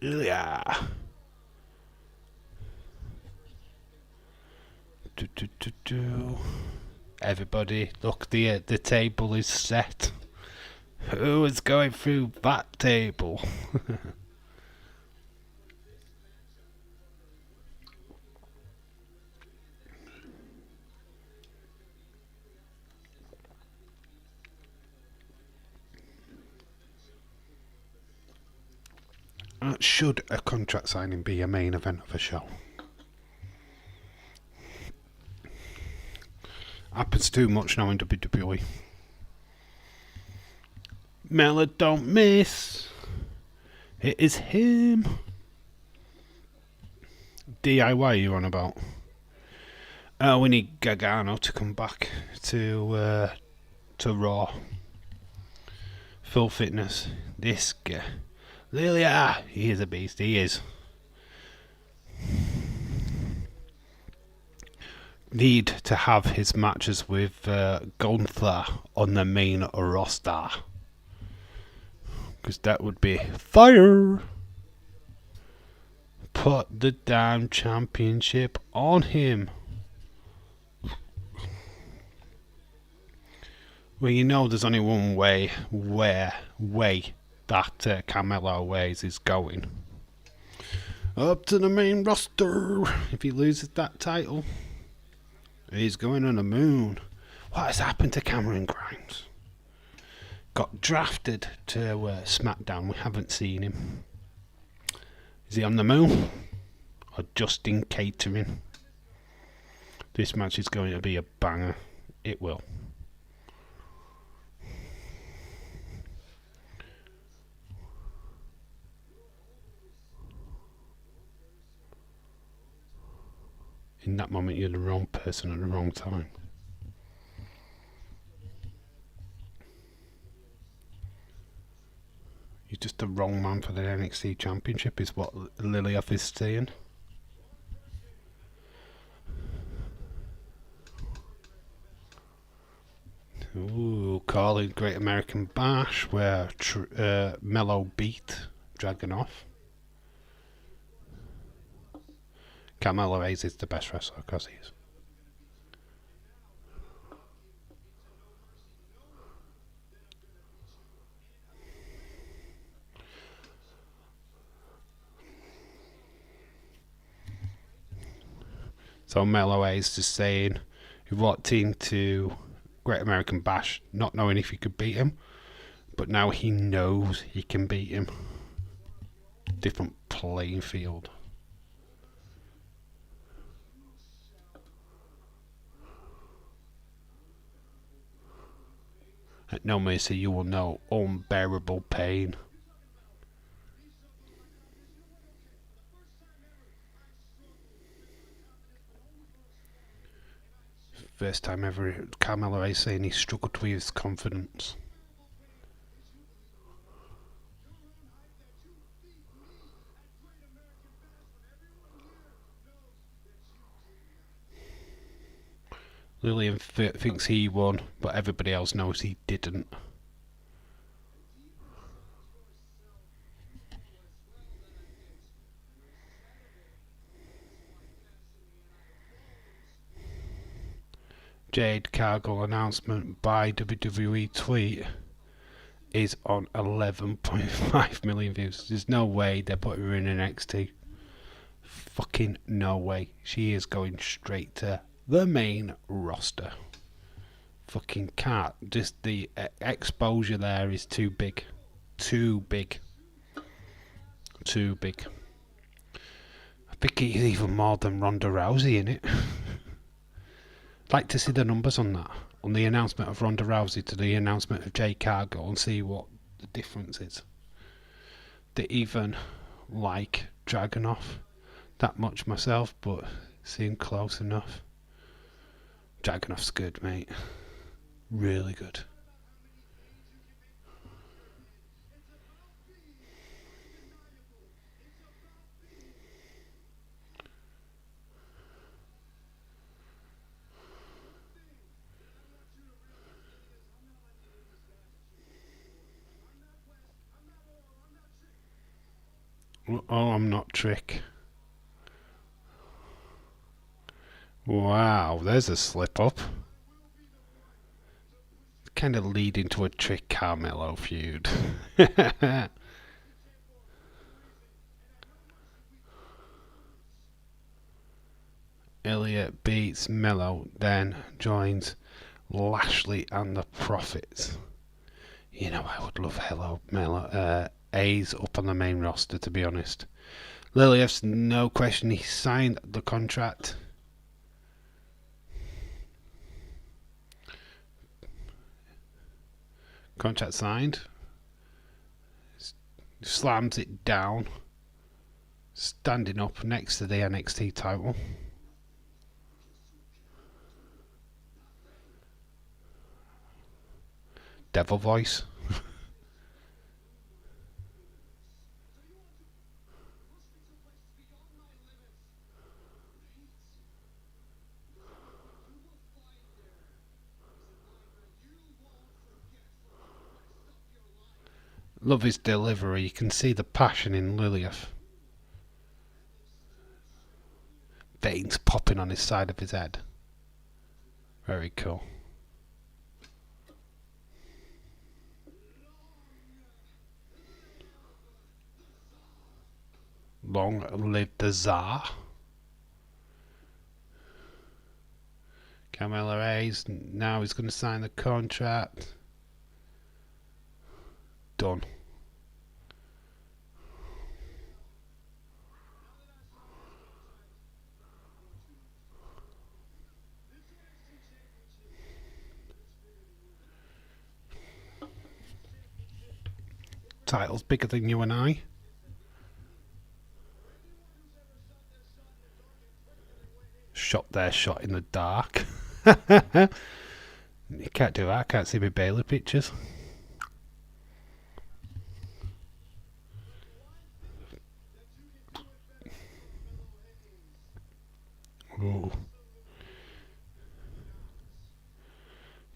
Yeah. Everybody, look, the table is set. Who is going through that table? Should a contract signing be a main event of a show? Happens too much now in WWE. Mella don't miss. It is him. DIY you on about? We need Gargano to come back to Raw. Full fitness. This guy. Lilia, he is a beast. He is. Need to have his matches with Gunther on the main roster. Because that would be fire. Put the damn championship on him. Well, you know there's only one way that Carmelo Hayes is going. Up to the main roster. If he loses that title, he's going on the moon. What has happened to Cameron Grimes? Got drafted to SmackDown. We haven't seen him. Is he on the moon? Or just in catering? This match is going to be a banger. It will. In that moment, you're the wrong person at the wrong time. You're just the wrong man for the NXT Championship, is what Lilioff is saying. Ooh, calling Great American Bash, where Mello beat Dragunov. Carmelo Hayes is the best wrestler, because he is. So Mello Hayes just saying he walked into Great American Bash not knowing if he could beat him, but now he knows he can beat him. Different playing field. At No Mercy you will know unbearable pain. First time ever Carmelo Hayes saying he struggled with his confidence. Lillian thinks he won, but everybody else knows he didn't. Jade Cargill announcement by WWE tweet is on 11.5 million views. There's no way they're putting her in NXT. Fucking no way. She is going straight to the main roster. Fucking can't. Just the exposure there is too big. Too big. Too big. I think he's even more than Ronda Rousey in it. I'd like to see the numbers on that. On the announcement of Ronda Rousey to the announcement of Jade Cargill and see what the difference is. They even like Dragunov that much myself, but seem close enough. Dragunov's good, mate. Really good. Oh, I'm not Trick. Wow, there's a slip up. Kind of leading to a Trick Carmelo feud. Elliot beats Mello, then joins Lashley and the Profits. You know, I would love A's up on the main roster, to be honest. Liliev's no question, he signed the contract. Contract signed. Slams it down. Standing up next to the NXT title. Devil voice. Love his delivery. You can see the passion in Liliev. Veins popping on his side of his head. Very cool. Long live the Tsar. Carmelo Hayes, now he's going to sign the contract. Done. Title's bigger than you and I. Shot there, shot in the dark. You can't do that. I can't see my Bailey pictures. Ooh.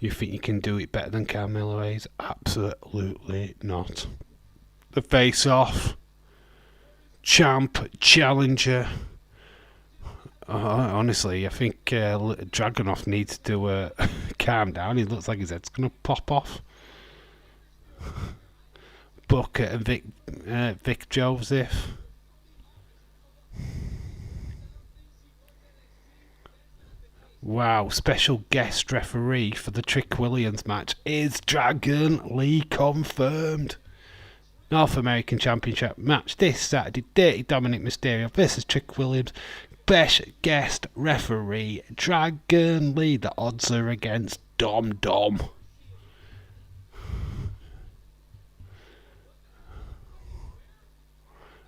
You think you can do it better than Carmelo Hayes? Absolutely not. The face-off. Champ, challenger. Honestly, I think Dragunov needs to calm down. He looks like his head's going to pop off. Booker and Vic Joseph. Wow, special guest referee for the Trick Williams match is Dragon Lee confirmed. North American Championship match this Saturday. Dirty Dominic Mysterio versus Trick Williams. Best guest referee Dragon Lee. The odds are against Dom Dom.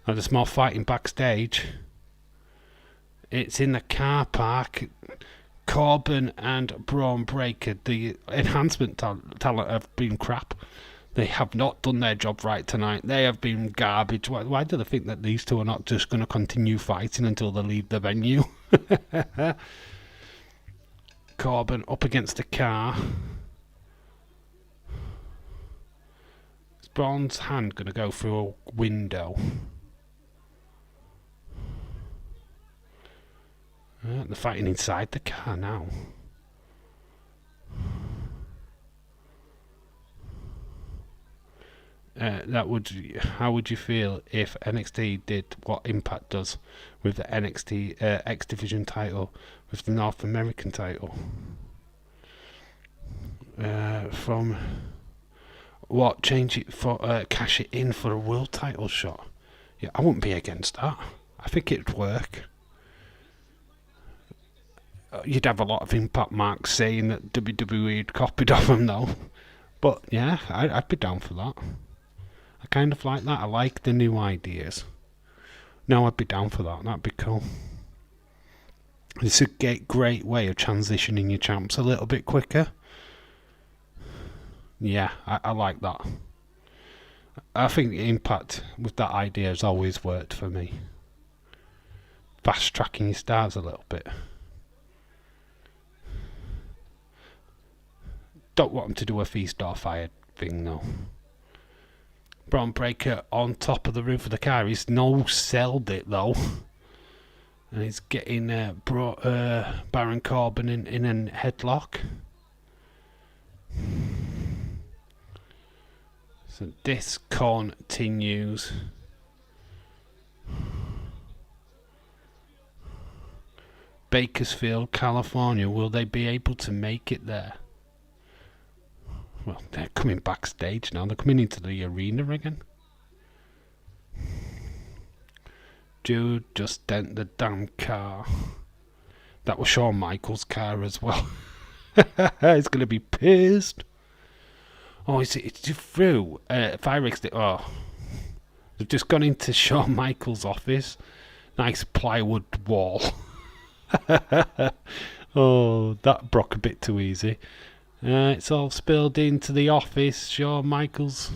Now there's more fighting backstage. It's in the car park. Corbin and Braun Breaker, the enhancement talent, have been crap. They have not done their job right tonight. They have been garbage. Why do they think that these two are not just going to continue fighting until they leave the venue? Corbin up against the car. Is Braun's hand going to go through a window? They're fighting inside the car now. How would you feel if NXT did what Impact does with the NXT X Division title, with the North American title? From what, change it for cash it in for a world title shot? Yeah, I wouldn't be against that. I think it'd work. You'd have a lot of Impact marks saying that WWE had copied off them though. But yeah, I'd be down for that. I kind of like that. I like the new ideas. No, I'd be down for that. That'd be cool. It's a great way of transitioning your champs a little bit quicker. Yeah, I like that. I think the Impact with that idea has always worked for me. Fast tracking your stars a little bit. Don't want them to do a feast or fire thing though. Braun Breaker on top of the roof of the car. He's no-selled it though. And he's getting Baron Corbin in a headlock. So this continues. Bakersfield, California. Will they be able to make it there? Well, they're coming backstage now. They're coming into the arena again. Dude, just dent the damn car. That was Shawn Michaels' car as well. He's going to be pissed. Oh, it's through. Fire exit. Oh, they've just gone into Shawn Michaels' office. Nice plywood wall. Oh, that broke a bit too easy. It's all spilled into the office. Shawn Michaels.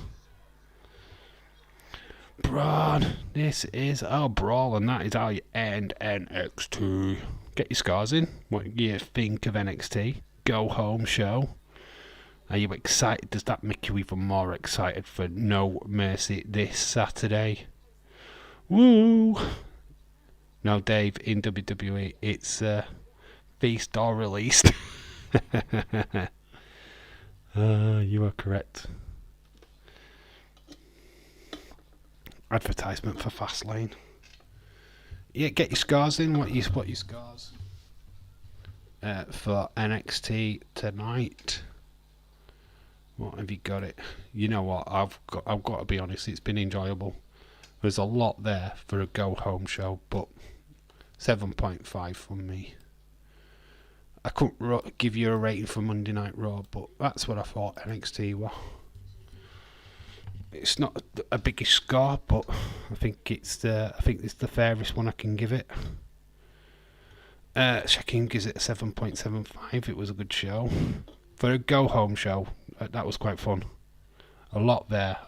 Braun, this is our brawl, and that is how you end NXT. Get your scores in. What do you think of NXT? Go home show. Are you excited? Does that make you even more excited for No Mercy this Saturday? Woo! No, Dave, in WWE, it's feast or released. You are correct. Advertisement for Fastlane. Yeah, get your scores in. What your scores for NXT tonight? What have you got it? You know what? I've got to be honest. It's been enjoyable. There's a lot there for a go home show, but 7.5 from me. I couldn't give you a rating for Monday Night Raw, but that's what I thought NXT was. It's not a biggish score, but I think it's the fairest one I can give it. Shaquem gives it a 7.75. It was a good show. For a go home show, that was quite fun. A lot there.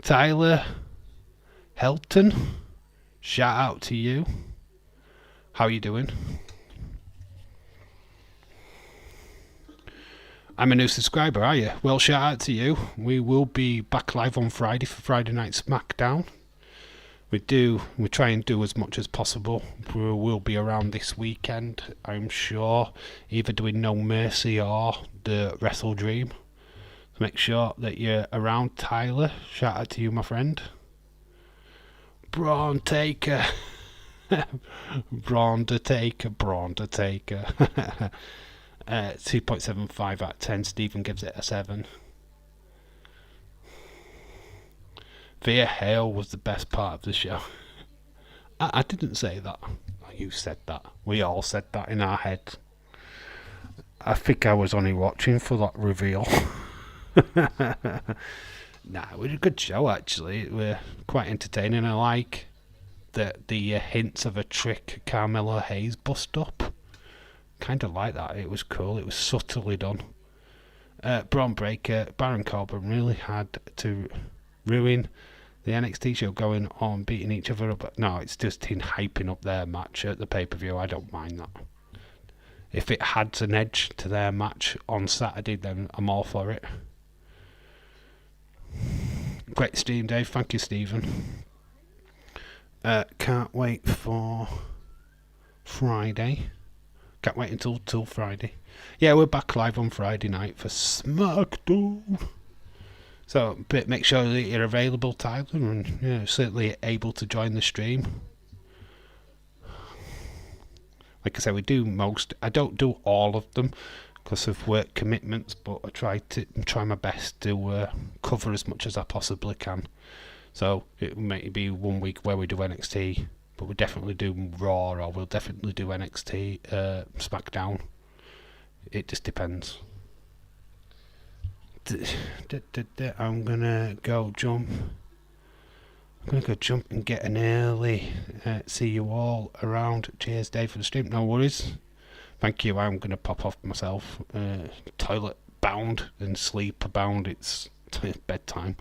Tyler Helton, shout out to you. How you doing? I'm a new subscriber, are you? Well, shout out to you. We will be back live on Friday for Friday Night SmackDown. We try and do as much as possible. We will be around this weekend, I'm sure, either doing No Mercy or the Wrestle Dream. So make sure that you're around. Tyler, shout out to you, my friend. Braun Taker. Braun the Taker. 2.75 out of 10. Stephen gives it a 7. Via Hale was the best part of the show. I didn't say that. You said that. We all said that in our heads. I think I was only watching for that reveal. Nah, it was a good show actually. It was quite entertaining. I like the hints of a trick Carmelo Hayes bust up. Kind of like that. It was cool. It was subtly done. Braun Breaker, Baron Corbin really had to ruin the NXT show going on beating each other up. No, it's just in hyping up their match at the pay-per-view. I don't mind that. If it adds an edge to their match on Saturday, then I'm all for it. Great stream, Dave. Thank you, Stephen. Can't wait for Friday. Can't wait until Friday. Yeah, we're back live on Friday night for SmackDown. So, but make sure that you're available, Tyler, and certainly able to join the stream. Like I said, we do most. I don't do all of them because of work commitments, but I try my best to cover as much as I possibly can. So it may be 1 week where we do NXT, but we'll definitely do Raw, or we'll definitely do NXT SmackDown. It just depends. I'm gonna go jump and get an early. See you all around. Cheers, Dave, for the stream. No worries. Thank you. I'm gonna pop off myself. Toilet bound and sleep bound. It's bedtime.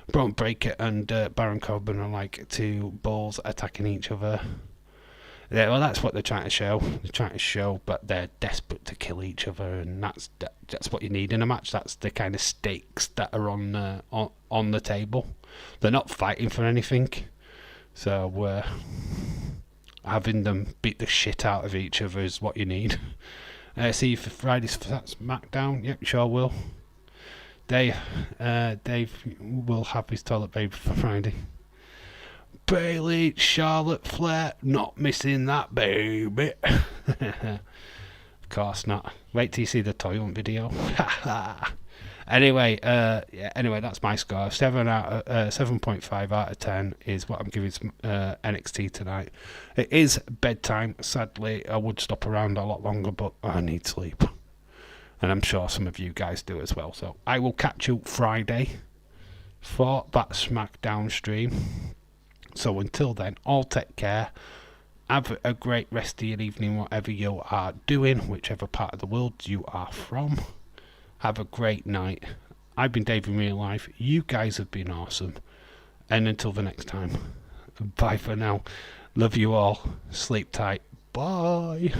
Braun Breaker and Baron Corbin are like two bulls attacking each other. Yeah, well, that's what they're trying to show. They're trying to show, but they're desperate to kill each other, and that's what you need in a match. That's the kind of stakes that are on the table. They're not fighting for anything, so having them beat the shit out of each other is what you need. See you for Friday's SmackDown. Yep, sure will. Dave will have his toilet baby for Friday. Bailey, Charlotte Flair, not missing that baby. Of course not. Wait till you see the toilet video. Anyway, anyway, that's my score. 7.5 out of 10 is what I'm giving NXT tonight. It is bedtime. Sadly, I would stop around a lot longer, but I need sleep, and I'm sure some of you guys do as well. So I will catch you Friday for that SmackDown stream. So until then, all take care. Have a great rest of your evening, whatever you are doing, whichever part of the world you are from. Have a great night. I've been Dave in real life. You guys have been awesome. And until the next time, bye for now. Love you all. Sleep tight. Bye.